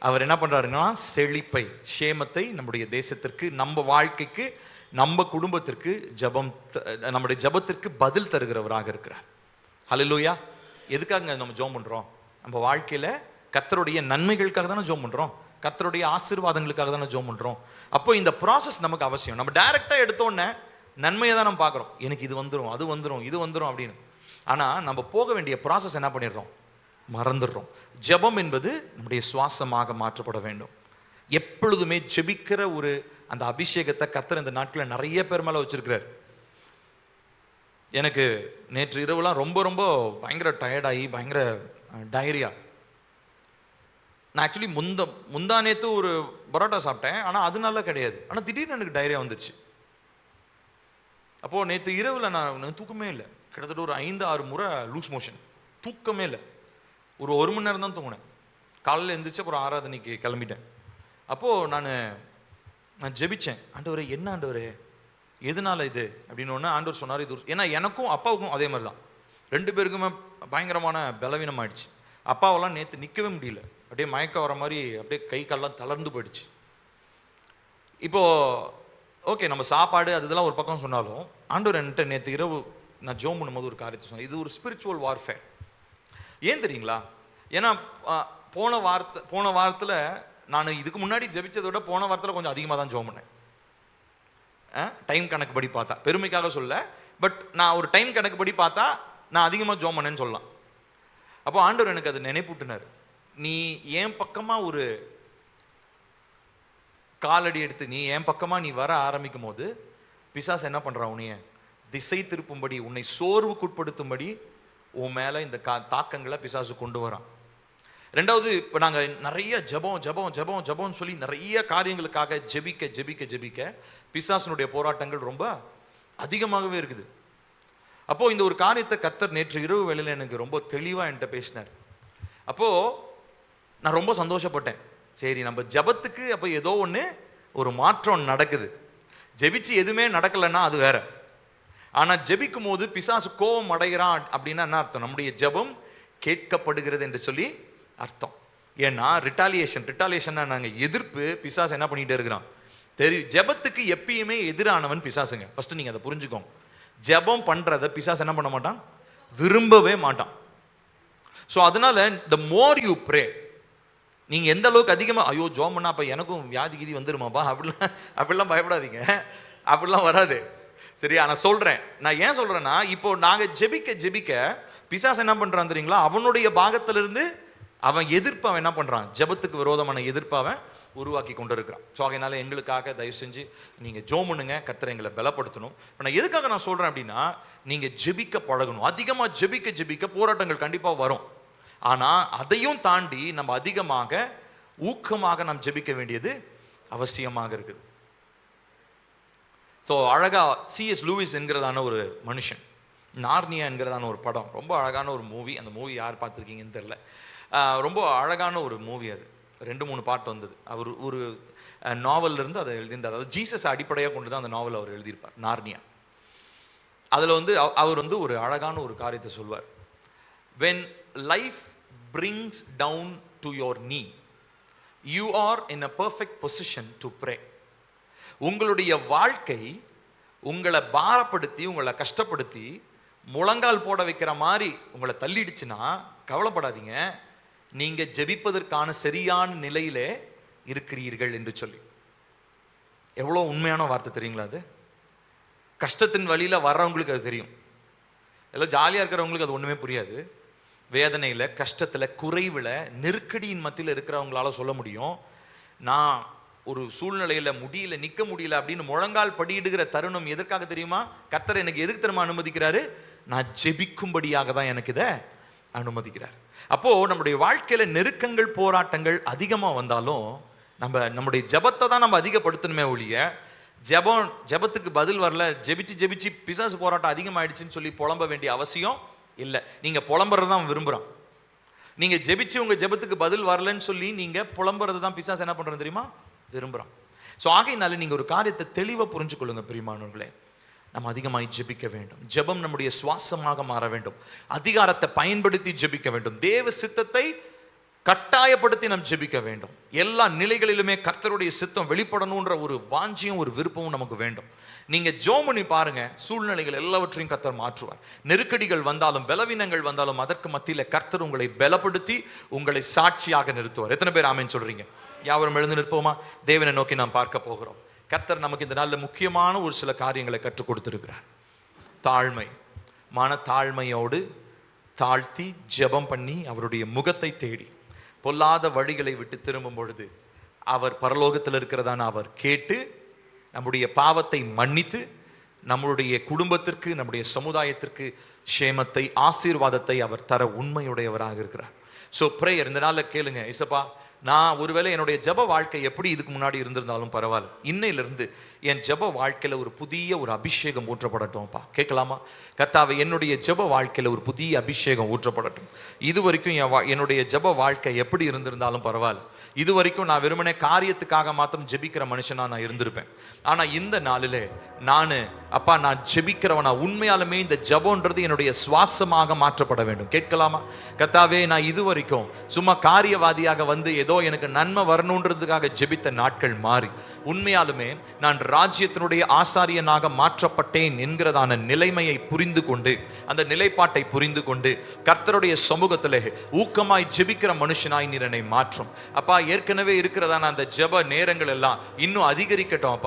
அவர் என்ன பண்றாருன்னா செழிப்பை, சேமத்தை நம்முடைய தேசத்திற்கு, நம்ம வாழ்க்கைக்கு, நம்ம குடும்பத்திற்கு நம்முடைய ஜெபத்திற்கு பதில் தருகிறவராக இருக்கிறார். ஹல்லேலூயா. எதுக்காக நம்ம ஜெபம் பண்றோம்? நம்ம வாழ்க்கையில கர்த்தருடைய நன்மைகளுக்காக தானே ஜெபம் பண்றோம், கர்த்தருடைய ஆசீர்வாதங்களுக்காக தானே ஜெபம் பண்றோம். அப்போ இந்த ப்ராசஸ் நமக்கு அவசியம். நம்ம டைரக்டா எடுத்தோன்னே நன்மையை தான் நம்ம பார்க்குறோம், எனக்கு இது வந்துடும், அது வந்துடும், இது வந்துடும் அப்படின்னு. ஆனா நம்ம போக வேண்டிய ப்ராசஸ் என்ன பண்ணிடுறோம்? மறந்துடுறோம். ஜெபம் என்பது நம்முடைய சுவாசமாக மாற்றப்பட வேண்டும். எப்பொழுதுமே ஜெபிக்கிற ஒரு அந்த அபிஷேகத்தை கர்த்தர் இந்த நாட்களில் நிறைய பேர் மேல வச்சிருக்கிறார். எனக்கு நேற்று இரவுலாம் ரொம்ப ரொம்ப பயங்கர டயர்டாகி பயங்கர டயரியா. நான் ஆக்சுவலி முந்தா நேற்று ஒரு பரோட்டா சாப்பிட்டேன், ஆனால் அது நல்லா கிடையாது. ஆனால் திடீர்னு எனக்கு டயரியா வந்துச்சு. அப்போது நேற்று இரவில் நான் தூக்கமே இல்லை. கிட்டத்தட்ட ஒரு 5-6 முறை லூஸ் மோஷன், தூக்கமே இல்லை. ஒரு மணி நேரம் தான் தூங்கினேன். காலையில் எழுந்திரிச்சு அப்புறம் ஆராதனைக்கு கிளம்பிட்டேன். அப்போது நான் ஜெபிச்சேன், ஆண்டவரே என்ன ஆண்டவரே எதனால இது அப்படின்னு. ஒன்று ஆண்டவர் சொன்னார், இது ஏன்னா எனக்கும் அப்பாவுக்கும் அதே மாதிரி தான், 2 பேருக்குமே பயங்கரமான பலவீனம் ஆயிடுச்சு. அப்பாவெல்லாம் நேற்று நிற்கவே முடியல, அப்படியே மயக்கம் வர மாதிரி அப்படியே கை காலெல்லாம் தளர்ந்து போயிடுச்சு. இப்போது ஓகே, நம்ம சாப்பாடு அதெல்லாம் ஒரு பக்கம் சொன்னாலும் ஆண்டவர் என்கிட்ட நேற்று இரவு நான் ஜோம் பண்ணும்போது ஒரு காரியத்தை சொன்னேன், இது ஒரு ஸ்பிரிச்சுவல் வார்ஃபேர். ஏன் தெரியுங்களா? ஏன்னா போன வாரத்தில் நான் இதுக்கு முன்னாடி ஜெபிச்சதை விட போன வாரத்தில் கொஞ்சம் அதிகமாக தான் ஜோம் பண்ணேன். டைம் கணக்கு படி பார்த்தா, பெருமைக்காக சொல்ல, பட் நான் ஒரு டைம் கணக்கு படி பார்த்தா நான் அதிகமாக ஜோம் பண்ணேன்னு சொல்லலாம். அப்போ ஆண்டவர் எனக்கு அது நினைப்பூட்டினார், நீ என் பக்கமாக ஒரு காலடி எடுத்து நீ என் பக்கமாக நீ வர ஆரம்பிக்கும் போது பிசாசு என்ன பண்ணுறான், உன்னைய திசை திருப்பும்படி, உன்னை சோர்வுக்குட்படுத்தும்படி உன் மேலே இந்த தாக்கங்களை பிசாசு கொண்டு வரான். 2வது, இப்போ நாங்கள் நிறைய ஜபம்னு சொல்லி நிறைய காரியங்களுக்காக ஜெபிக்க பிசாசனுடைய போராட்டங்கள் ரொம்ப அதிகமாகவே இருக்குது. அப்போது இந்த ஒரு காரியத்தை கர்த்தர் நேற்று இரவு வேளையில் எனக்கு ரொம்ப தெளிவாக என்கிட்ட பேசினார். அப்போது நான் ரொம்ப சந்தோஷப்பட்டேன். சரி, நம்ம ஜபத்துக்கு அப்போ ஏதோ ஒரு மாற்றம் நடக்குது. ஜெபிச்சு எதுவுமே நடக்கலைன்னா அது வேற. ஆனால் ஜெபிக்கும் போது பிசாசு கோபம் அடைகிறான் அப்படின்னா என்ன அர்த்தம்? நம்முடைய ஜபம் கேட்கப்படுகிறது என்று சொல்லி அர்த்தம். ஏன்னா ரிட்டாலியேஷன் நாங்கள் எதிர்ப்பு பிசாசு என்ன பண்ணிகிட்டே இருக்கிறான் தெரியும். ஜபத்துக்கு எப்பயுமே எதிரானவன் பிசாசுங்க. ஃபர்ஸ்ட் நீங்கள் அதை புரிஞ்சுக்கோங்க. ஜபம் பண்ணுறதை பிசாசு என்ன பண்ண மாட்டான், விரும்பவே மாட்டான். ஸோ அதனால த மோர் யூ ப்ரே, நீங்கள் எந்த அளவுக்கு அதிகமாக ஐயோ ஜோம் பண்ணா அப்போ எனக்கும் வியாதி கீதி வந்துருமாப்பா அப்படிலாம் பயப்படாதீங்க, அப்படிலாம் வராது. சரி, நான் சொல்கிறேன். நான் ஏன் சொல்கிறேன்னா, இப்போ நாங்கள் ஜெபிக்க பிசாசு என்ன பண்ணுறான் தெரியுங்களா, அவனுடைய பாகத்திலிருந்து அவன் எதிர்ப்பு அவன் என்ன பண்ணுறான், ஜபத்துக்கு விரோதமான எதிர்ப்பு அவன் உருவாக்கி கொண்டு இருக்கிறான். ஸோ அதனால எங்களுக்காக தயவு செஞ்சு நீங்கள் ஜோம் பண்ணுங்க, கர்த்தர் எங்களை பலப்படுத்தணும். இப்போ நான் எதுக்காக நான் சொல்கிறேன் அப்படின்னா, நீங்கள் ஜெபிக்க பழகணும். அதிகமாக ஜெபிக்க போராட்டங்கள் கண்டிப்பாக வரும். ஆனால் அதையும் தாண்டி நம்ம அதிகமாக ஊக்கமாக நாம் ஜெபிக்க வேண்டியது அவசியமாக இருக்குது. ஸோ அழகா C.S. லூயிஸ் என்கிறதான ஒரு மனுஷன், நார்னியா என்கிறதான ஒரு படம், ரொம்ப அழகான ஒரு மூவி. அந்த மூவி யார் பார்த்துருக்கீங்கன்னு தெரில, ரொம்ப அழகான ஒரு மூவி. அது 2-3 பார்ட் வந்தது. அவர் ஒரு நாவல்லிருந்து அதை எழுதியிருந்தார். அதாவது ஜீசஸ் அடிப்படையாக கொண்டு தான் அந்த நாவல் அவர் எழுதியிருப்பார், நார்னியா. அதில் அவர் ஒரு அழகான ஒரு காரியத்தை சொல்வார். when life brings down to your knee, you are in a perfect position to pray. உங்களுடைய வாழ்க்கை உங்களை பாரப்படுத்தி உங்களை கஷ்டப்படுத்தி முழங்கால் போட வைக்கிற மாதிரி உங்களை தள்ளிடுச்சுன்னா கவலைப்படாதீங்க, நீங்க ஜெபிப்பதற்கான சரியான நிலையிலே இருக்கிறீர்கள் என்று சொல்லி. எவ்வளோ உண்மையான வார்த்தை தெரியுங்களா? அது கஷ்டத்தின் வழியில வர்றவங்களுக்கு அது தெரியும். எல்லாம் ஜாலியாக இருக்கிறவங்களுக்கு அது ஒன்றுமே புரியாது. வேதனையில், கஷ்டத்தில், குறைவில், நெருக்கடியின் மத்தியில் இருக்கிறவங்களால சொல்ல முடியும், நான் ஒரு சூழ்நிலையில் முடியல, நிற்க முடியல அப்படின்னு முழங்கால் படியிடுகிற தருணம் எதற்காக தெரியுமா? கர்த்தர் எனக்கு எதுக்கு தெரியுமா அனுமதிக்கிறாரு? நான் ஜெபிக்கும்படியாக தான் எனக்கு இதை அனுமதிக்கிறார். அப்போது நம்முடைய வாழ்க்கையில் நெருக்கங்கள், போராட்டங்கள் அதிகமாக வந்தாலும் நம்முடைய ஜபத்தை தான் நம்ம அதிகப்படுத்தணுமே ஒழிய, ஜபத்துக்கு பதில் வரல, ஜெபிச்சு பிசாசு போராட்டம் அதிகமாகிடுச்சின்னு சொல்லி புலம்ப வேண்டிய அவசியம் இல்லை. நீங்கள் புலம்புறது தான் விரும்புகிறான். நீங்கள் ஜெபிச்சு உங்கள் ஜெபத்துக்கு பதில் வரலன்னு சொல்லி நீங்கள் புலம்புறது தான் பிசாசு என்ன பண்ணுறது தெரியுமா, விரும்புகிறான். ஸோ ஆகையினால நீங்கள் ஒரு காரியத்தை தெளிவாக புரிஞ்சுக்கொள்ளுங்க பிரியமானவர்களே. நம்ம அதிகமாக ஜெபிக்க வேண்டும். ஜெபம் நம்முடைய சுவாசமாக மாற வேண்டும். அதிகாரத்தை பயன்படுத்தி ஜெபிக்க வேண்டும். தேவ சித்தத்தை கட்டாயப்படுத்தி நாம் ஜெபிக்க வேண்டும். எல்லா நிலைகளிலுமே கர்த்தருடைய சித்தம் வெளிப்படணுன்ற ஒரு வாஞ்சியும் ஒரு விருப்பமும் நமக்கு வேண்டும். நீங்க ஜெபம் பண்ணி பாருங்க, சூழ்நிலைகள் எல்லாவற்றையும் கர்த்தர் மாற்றுவார். நெருக்கடிகள் வந்தாலும், பலவீனங்கள் வந்தாலும், அதற்கு மத்தியில் கர்த்தர் உங்களை பலப்படுத்தி உங்களை சாட்சியாக நிறுத்துவார். எத்தனை பேர் ஆமென் சொல்றீங்க? யாவரும் எழுந்து நிற்போமா? தேவனை நோக்கி நாம் பார்க்க போகிறோம். கர்த்தர் நமக்கு இந்த நாளில் முக்கியமான ஒரு சில காரியங்களை கற்றுக் கொடுத்திருக்கிறார். தாழ்மை, மன தாழ்மையோடு தாழ்த்தி ஜெபம் பண்ணி அவருடைய முகத்தை தேடி பொல்லாத வழிகளை விட்டு திரும்பும் பொழுது அவர் பரலோகத்தில் இருக்கிறதான அவர் கேட்டு நம்முடைய பாவத்தை மன்னித்து நம்முடைய குடும்பத்திற்கு, நம்முடைய சமுதாயத்திற்கு சேமத்தை, ஆசீர்வாதத்தை அவர் தர உண்மையுடையவராக இருக்கிறார். ஸோ பிரேயர் இந்த நாளில் கேளுங்க, இசப்பா நான் ஒருவேளை என்னுடைய ஜெப வாழ்க்கை எப்படி இதுக்கு முன்னாடி இருந்திருந்தாலும் பரவாயில்ல, இன்னையிலிருந்து என் ஜெப வாழ்க்கையில ஒரு புதிய ஒரு அபிஷேகம் ஊற்றப்படட்டும்ப்பா. கேட்கலாமா? கர்த்தாவே, என்னுடைய ஜெப வாழ்க்கையில ஒரு புதிய அபிஷேகம் ஊற்றப்படட்டும். இது வரைக்கும் என்னுடைய ஜெப வாழ்க்கை எப்படி இருந்திருந்தாலும் பரவாயில்ல, இது வரைக்கும் நான் வெறுமனே காரியத்துக்காக மாத்திரம் ஜெபிக்கிற மனுஷனா நான் இருந்திருப்பேன். ஆனா இந்த நாளிலே நான் ஜெபிக்கிறவனா, உண்மையாலுமே இந்த ஜெபம்ன்றது என்னுடைய சுவாசமாக மாற்றப்பட வேண்டும். கேட்கலாமா? கர்த்தாவே, நான் இது வரைக்கும் சும்மா காரியவாதியாக வந்து ஏதோ எனக்கு நன்மை வரணுன்றதுக்காக ஜெபித்த நாட்கள் மாறி, உண்மையாலுமே நான் ராஜ்யத்தினுடைய ஆசாரியனாக மாற்றப்பட்டேன் என்கிறதான நிலைமையை புரிந்து கொண்டு, அந்த நிலைப்பாட்டை புரிந்து கொண்டு கர்த்தருடைய சமூகத்திலே ஊக்கமாய் ஜெபிக்கிற மனுஷனாய் நீர் என்னை மாற்றும். அப்பா, ஏற்கனவே இருக்கிறதான அந்த ஜெப நேரங்கள் எல்லாம் இன்னும் அதிகரிக்கட்டும்.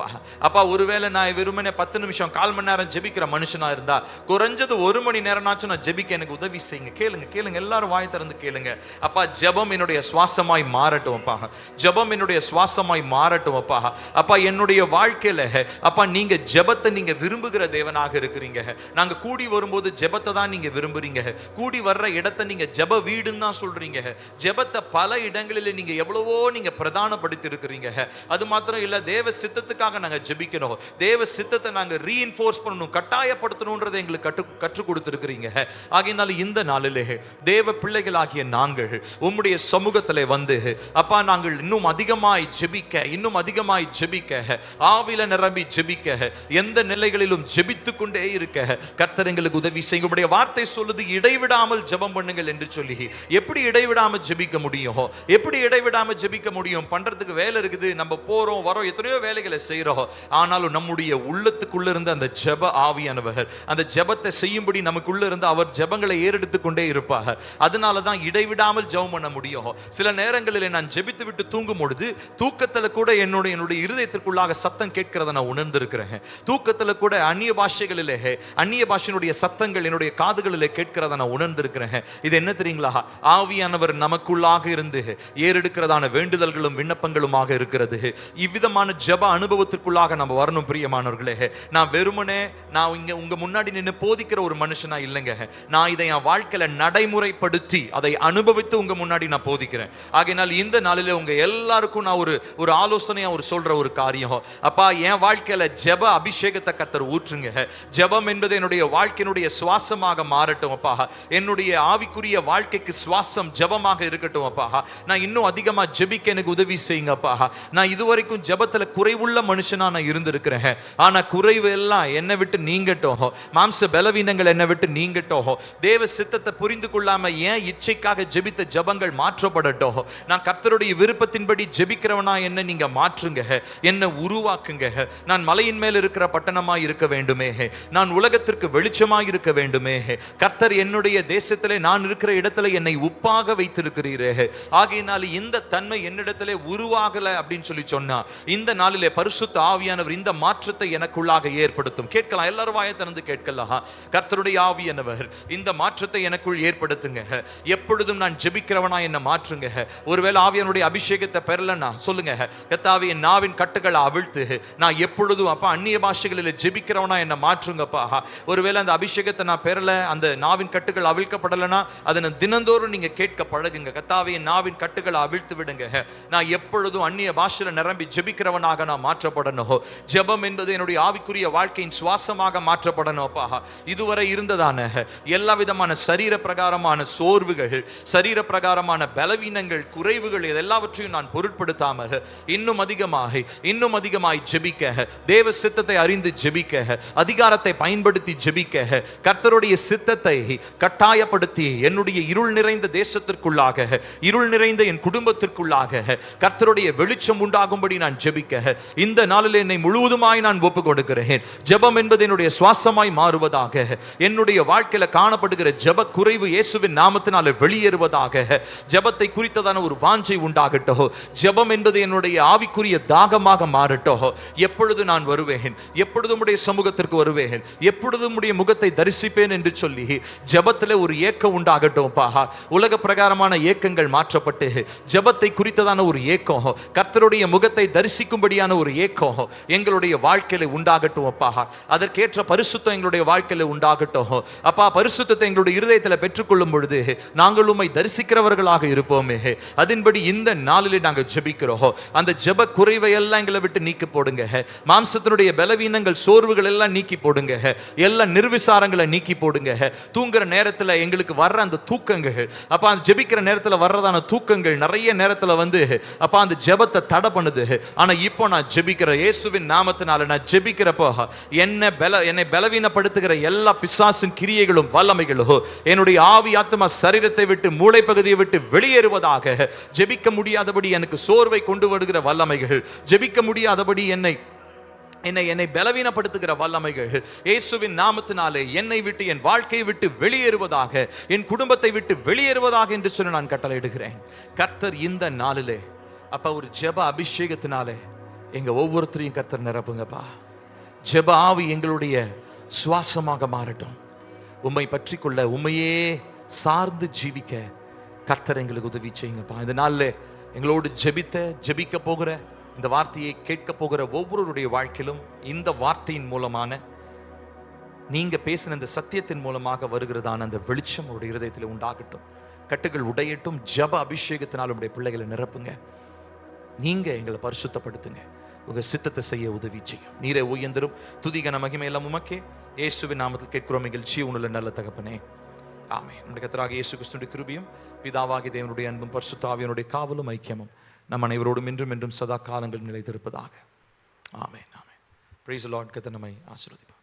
அப்பா, ஒருவேளை நான் வெறுமனே 10 நிமிஷம் 1/4 மணி நேரம் ஜெபிக்கிற மனுஷனா இருந்தா, குறைஞ்சது 1 மணி நேரம்னாச்சும் நான் ஜெபிக்க எனக்கு உதவி செய்யுங்க. கேளுங்க, எல்லாரும் வாய் திறந்து கேளுங்க. அப்பா, ஜெபம் என்னுடைய சுவாசமாய் மாறட்டும் அப்பா. ஜெபம் என்னுடைய சுவாசமாய் மாறட்டும் அப்பா. அப்பா, என்னுடைய வாழ்க்கையில அப்பா நீங்க ஜெபத்தை நீங்க விரும்புகிற தேவனாக இருக்கிறீங்க. நாங்க கூடி வரும்போது ஜெபத்தை தான் நீங்க விரும்புறீங்க. கூடி வர்ற இடத்தை நீங்க ஜெப வீடுன்னு தான் சொல்றீங்க. ஜெபத்தை பல இடங்களில் நீங்க எவ்வளவோ நீங்க பிரதானப்படுத்தி இருக்கிறீங்க. அது மாத்திரம் இல்ல, தேவ சித்தத்துக்காக நாங்க ஜெபிக்கிறோம். தேவ சித்தத்தை நாங்க ரீஇன்ஃபோர்ஸ் பண்ணணும், கட்டாயப்படுத்தணும்ன்றதை எங்களுக்கு கற்றுக் கொடுத்திருக்கிறீங்க. ஆகையினால இந்த நாளிலே தேவ பிள்ளைகளாகிய நாங்கள் உம்முடைய சமூகத்திலே வந்து அப்பா, நாங்கள் இன்னும் அதிகமாய் ஜெபிக்க, ஆவில நிரம்பி ஜெபிக்க, எந்த நிலைகளிலும் ஜெபித்து கொண்டே இருக்க கர்த்தர் எங்களுக்கு உதவி செய்யும். உம்முடைய வார்த்தை சொல்லுது, இடைவிடாமல் ஜெபம் பண்ணுங்கள் என்று சொல்லி. எப்படி இடைவிடாமல் ஜெபிக்க முடியும்? எப்படி இடைவிடாமல் ஜெபிக்க முடியும்? பண்றதுக்கு வேலை இருக்குது, நம்ம போறோம் வரோம், எத்தனையோ வேலைகளை செய்யறோம். ஆனாலும் நம்முடைய உள்ளத்துக்குள்ள இருந்து அந்த ஜெப ஆவியானவர் அந்த ஜெபத்தை செய்யும்படி நமக்குள்ள இருந்து அவர் ஜெபங்களை ஏறெடுத்து கொண்டே இருப்பார். அதனாலதான் இடைவிடாமல் ஜெபம் பண்ண முடியும். சில நேரங்களில் நான் ஜெபித்து விட்டு தூங்கும் பொழுது தூக்கத்துல கூட என்னுடைய இருதயத்திற்குள்ளாக சத்தம் கேட்கிறத நான் உணர்ந்திருக்கிறேன். தூக்கத்துல கூட அந்நிய பாஷையினுடைய சத்தங்கள் என்னுடைய காதுகளிலே கேட்கிறத நான் உணர்ந்திருக்கிறேன். இது என்ன தெரியுங்களா? ஆவியானவர் நமக்குள்ளாக இருந்து ஏறெடுக்கிறதான வேண்டுதல்களும் விண்ணப்பங்களுமாக இருக்கிறது. இவ்விதமான ஜெப அனுபவத்திற்குள்ளாக நம்ம வரணும் பிரியமானவர்களே. நான் வெறுமனே நான் இங்க உங்க முன்னாடி நின்று போதிக்கிற ஒரு மனுஷனா இல்லைங்க. நான் இதை என் வாழ்க்கையில நடைமுறைப்படுத்தி அதை அனுபவித்து உங்க முன்னாடி நான் போதிக்கிறேன். ஆகையினால் இந்த நாளிலே உங்க எல்லாருக்கும் நான் ஒரு ஆலோசனையா சொல்ற ஒரு காரியம், அப்பா, என் வாழ்க்கையில ஜெப அபிஷேகத்தை கர்த்தர் ஊற்றுங்க. ஜெபம் என்பது என்னுடைய வாழ்க்கையினுடைய சுவாசமாக மாறட்டும் அப்பா. என்னுடைய ஆவிக்குரிய வாழ்க்கைக்கு சுவாசம் ஜெபமாக இருக்கட்டும் அப்பா. நான் இன்னும் அதிகமா ஜெபிக்க எனக்கு உதவி செய்யுங்க அப்பா. நான் இதுவரைக்கும் ஜெபத்துல குறைவுள்ள மனுஷனா நான் இருந்திருக்கிறேன். ஆனா குறைவு எல்லாம் என்னை விட்டு நீங்கட்டும். மாம்ச பலவீனங்கள் என்னை விட்டு நீங்கட்டும். தேவ சித்தத்தை புரிந்து கொள்ளாம ஏன் இச்சைக்காக ஜெபித்த ஜெபங்கள் மாற்றப்படட்டும். நான் கர்த்தருடைய விருப்பத்தின்படி ஜெபிக்கிறவனா என்ன நீங்க மாற்றுங்க, என்ன உருவாக்குங்க. நான் மலையின் மேல் இருக்கிற பட்டணமாய் இருக்க வேண்டுமே, நான் உலகத்திற்கு வெளிச்சமாய் இருக்க வேண்டுமே. கர்த்தர் என்னுடைய தேசத்திலே நான் இருக்கிற இடத்துல என்னை உப்பாக வைத்திருக்கிறீரே. ஆகையினால இந்த தன்மை என்னிடத்திலே உருவாகல அப்படின்னு சொல்லி சொன்னா, இந்த நாளிலே பரிசுத்த ஆவியானவர் இந்த மாற்றத்தை எனக்குள்ளாக ஏற்படுத்தும். கேட்கலாம், எல்லாரும் வாயை திறந்து கேட்கலாம். கர்த்தருடைய ஆவியானவர் இந்த மாற்றத்தை எனக்குள் ஏற்படுத்துங்க. எப்பொழுதும் நான் ஜெபிக்கிறவனா என்ன மாற்றுங்க. ஒருவேளை ஆவியானுடைய அபிஷேகத்தை பெறலன்னா சொல்லுங்க, கர்த்தாவே, என் நாவின் கட்டுகளை அவிழ்த்து நான் எப்பொழுதும் அப்பா அந்நிய பாஷைகளில் ஜெபிக்கிறவனா என்ன மாற்றுங்கப்பா. ஒருவேளை அந்த அபிஷேகத்தை நான் பெறல, அந்த நாவின் கட்டுகள் அவிழ்க்கப்படலைன்னா அதனை தினந்தோறும் நீங்க கேட்க பழகுங்க. கர்த்தாவே, என் நாவின் கட்டுகளை அவிழ்த்து விடுங்க. நான் எப்பொழுதும் அந்நிய பாஷையில நிரம்பி ஜெபிக்கிறவனாக நான் மாற்றப்படணும். ஜெபம் என்பது என்னுடைய ஆவிக்குரிய வாழ்க்கையின் சுவாசமாக மாற்றப்படணும் அப்பா. இதுவரை இருந்ததான எல்லா விதமான சரீர பிரகாரமான சோர்வுகள், சரீர பிரகாரமான பலவீனங்கள், குறைவுகள் எல்லாவற்றையும் நான் பொருட்படுத்தாமல் இன்னும் அதிகமாய் ஜெபிக்க, தேவ சித்தத்தை அறிந்து ஜெபிக்க, அதிகாரத்தை பயன்படுத்தி ஜெபிக்க, கர்த்தருடைய சித்தத்தை கட்டாயப்படுத்தி என்னுடைய இருள் நிறைந்த தேசத்திற்குள்ளாக, இருள் நிறைந்த என் குடும்பத்திற்குள்ளாக கர்த்தருடைய வெளிச்சம் உண்டாகும்படி நான் ஜெபிக்க இந்த நாளில் என்னை முழுவதுமாய் நான் ஒப்புக் கொடுக்கிறேன். ஜெபம் என்பது என்னுடைய சுவாசமாய் மாறுவதாக, என்னுடைய வாழ்க்கையில காணப்படுகிற ஜெப குறைவு இயேசுவின் நாமத்தினால வெளியேறுவதாக, ஜெபத்தை குறித்ததான ஒரு வாஞ்சை உண்டாகட்டும். ஜெபம் என்பது என்னுடைய ஆவிக்குரிய தாகமாக மாறட்டும். எப்பொழுது நான் வருவேன், எப்பொழுது உம்முடைய சமூகத்திற்கு வருவேன், எப்பொழுது உம்முடைய முகத்தை தரிசிப்பேன் என்று சொல்லி ஜெபத்தில் ஒரு ஏக்கம் உண்டாகட்டும். உலக பிரகாரமான ஏக்கங்கள் மாற்றப்பட்டு ஜெபத்தை குறித்ததான ஒரு ஏக்கம், கர்த்தருடைய முகத்தை தரிசிக்கும்படியான ஒரு ஏக்கம் எங்களுடைய வாழ்க்கையில உண்டாகட்டும் அப்பா. அதற்கேற்ற பரிசுத்தம் எங்களுடைய வாழ்க்கையில உண்டாகட்டும் அப்பா. பரிசுத்தத்தை எங்களுடைய இருதயத்தில் பெற்றுக்கொள்ளும் பொழுது நாங்கள் உம்மை தரிசிக்கிறவர்களாக இருப்போமே. அதன்படி வார்த்தையின்படி இந்த நாளிலே நாங்கள் ஜெபிக்கிறோம். அந்த ஜெப குறைவை எல்லாம் எங்களை விட்டு நீக்கி போடுங்க. மாம்சத்தினுடைய பலவீனங்கள், சோர்வுகள் எல்லாம் நீக்கி போடுங்க. எல்லா நிர்விசாரங்களை நீக்கி போடுங்க. தூங்குற நேரத்தில் எங்களுக்கு வர்ற அந்த தூக்கங்கள், அப்ப அந்த ஜெபிக்கிற நேரத்தில் வர்றதான தூக்கங்கள் நிறைய நேரத்தில் வந்து அப்ப அந்த ஜெபத்தை தடை பண்ணுது. ஆனா இப்போ நான் ஜெபிக்கிற இயேசுவின் நாமத்தினால நான் ஜெபிக்கிறப்போ என்னை பலவீனப்படுத்துகிற எல்லா பிசாசின் கிரியைகளும் வல்லமைகளும் என்னுடைய ஆவி ஆத்மா சரீரத்தை விட்டு, மூளை பகுதியை விட்டு வெளியேறுவதாக. ஜெபிக்க முடியாதபடி எனக்கு சோர்வை கொண்டு வருகிற வல்லமைகள், ஜெபிக்க முடியாதபடி என்னை பலவீனப்படுத்துகிற வல்லமைகள் இயேசுவின் நாமத்தினாலே என்னை விட்டு, என் வாழ்க்கையை விட்டு வெளியேறுவதாக, என் குடும்பத்தை விட்டு வெளியேறுவதாக என்று சொல்லி நான் கட்டளையிடுகிறேன். கர்த்தர் இந்த நாளிலே அப்ப ஒரு ஜெப அபிஷேகத்தினாலே எங்க ஒவ்வொருத்தரையும் கர்த்தர் நிரப்புங்கப்பா. ஜெப ஆவி எங்களுடைய சுவாசமாக மாறட்டும். உம்மை பற்றி கொள்ள, உம்மையே சார்ந்து ஜீவிக்க கர்த்தர் எங்களுக்கு உதவி செய்யுங்கப்பா. இந்த நாளில் எங்களோடு ஜெபிக்க போகிற, இந்த வார்த்தையை கேட்க போகிற ஒவ்வொருவருடைய வாழ்க்கையிலும் இந்த வார்த்தையின் மூலமான, நீங்க பேசின இந்த சத்தியத்தின் மூலமாக வருகிறதான அந்த வெளிச்சம் உடைய இருதயத்தில் உண்டாகட்டும். கட்டுகள் உடையட்டும். ஜெப அபிஷேகத்தினால் உடைய பிள்ளைகளை நிரப்புங்க. நீங்க எங்களை பரிசுத்தப்படுத்துங்க. உங்க சித்தத்தை செய்ய உதவி செய்யும். நீரே உயர்ந்தரும் துதிகன மகிமை எல்லாம் உமக்கே. இயேசுவின் நாமத்தில் கேட்கிறோம் எங்கள் ஜீவனுள்ள நல்ல தகப்பனே, ஆமென். நம்முடைய கர்த்தராகிய இயேசு கிறிஸ்துவின் கிருபையும், பிதாவாகிய தேவனுடைய அன்பும், பரிசுத்த ஆவியானுடைய காவலும் ஐக்கியமும் நம் அனைவரோடும் இன்றும் என்றும் சதா காலங்கள் நிலைத்திருப்பதாக. ஆமென், ஆமென். Praise the Lord. கர்த்தர் நம்மை ஆசீர்வதிப்பார்.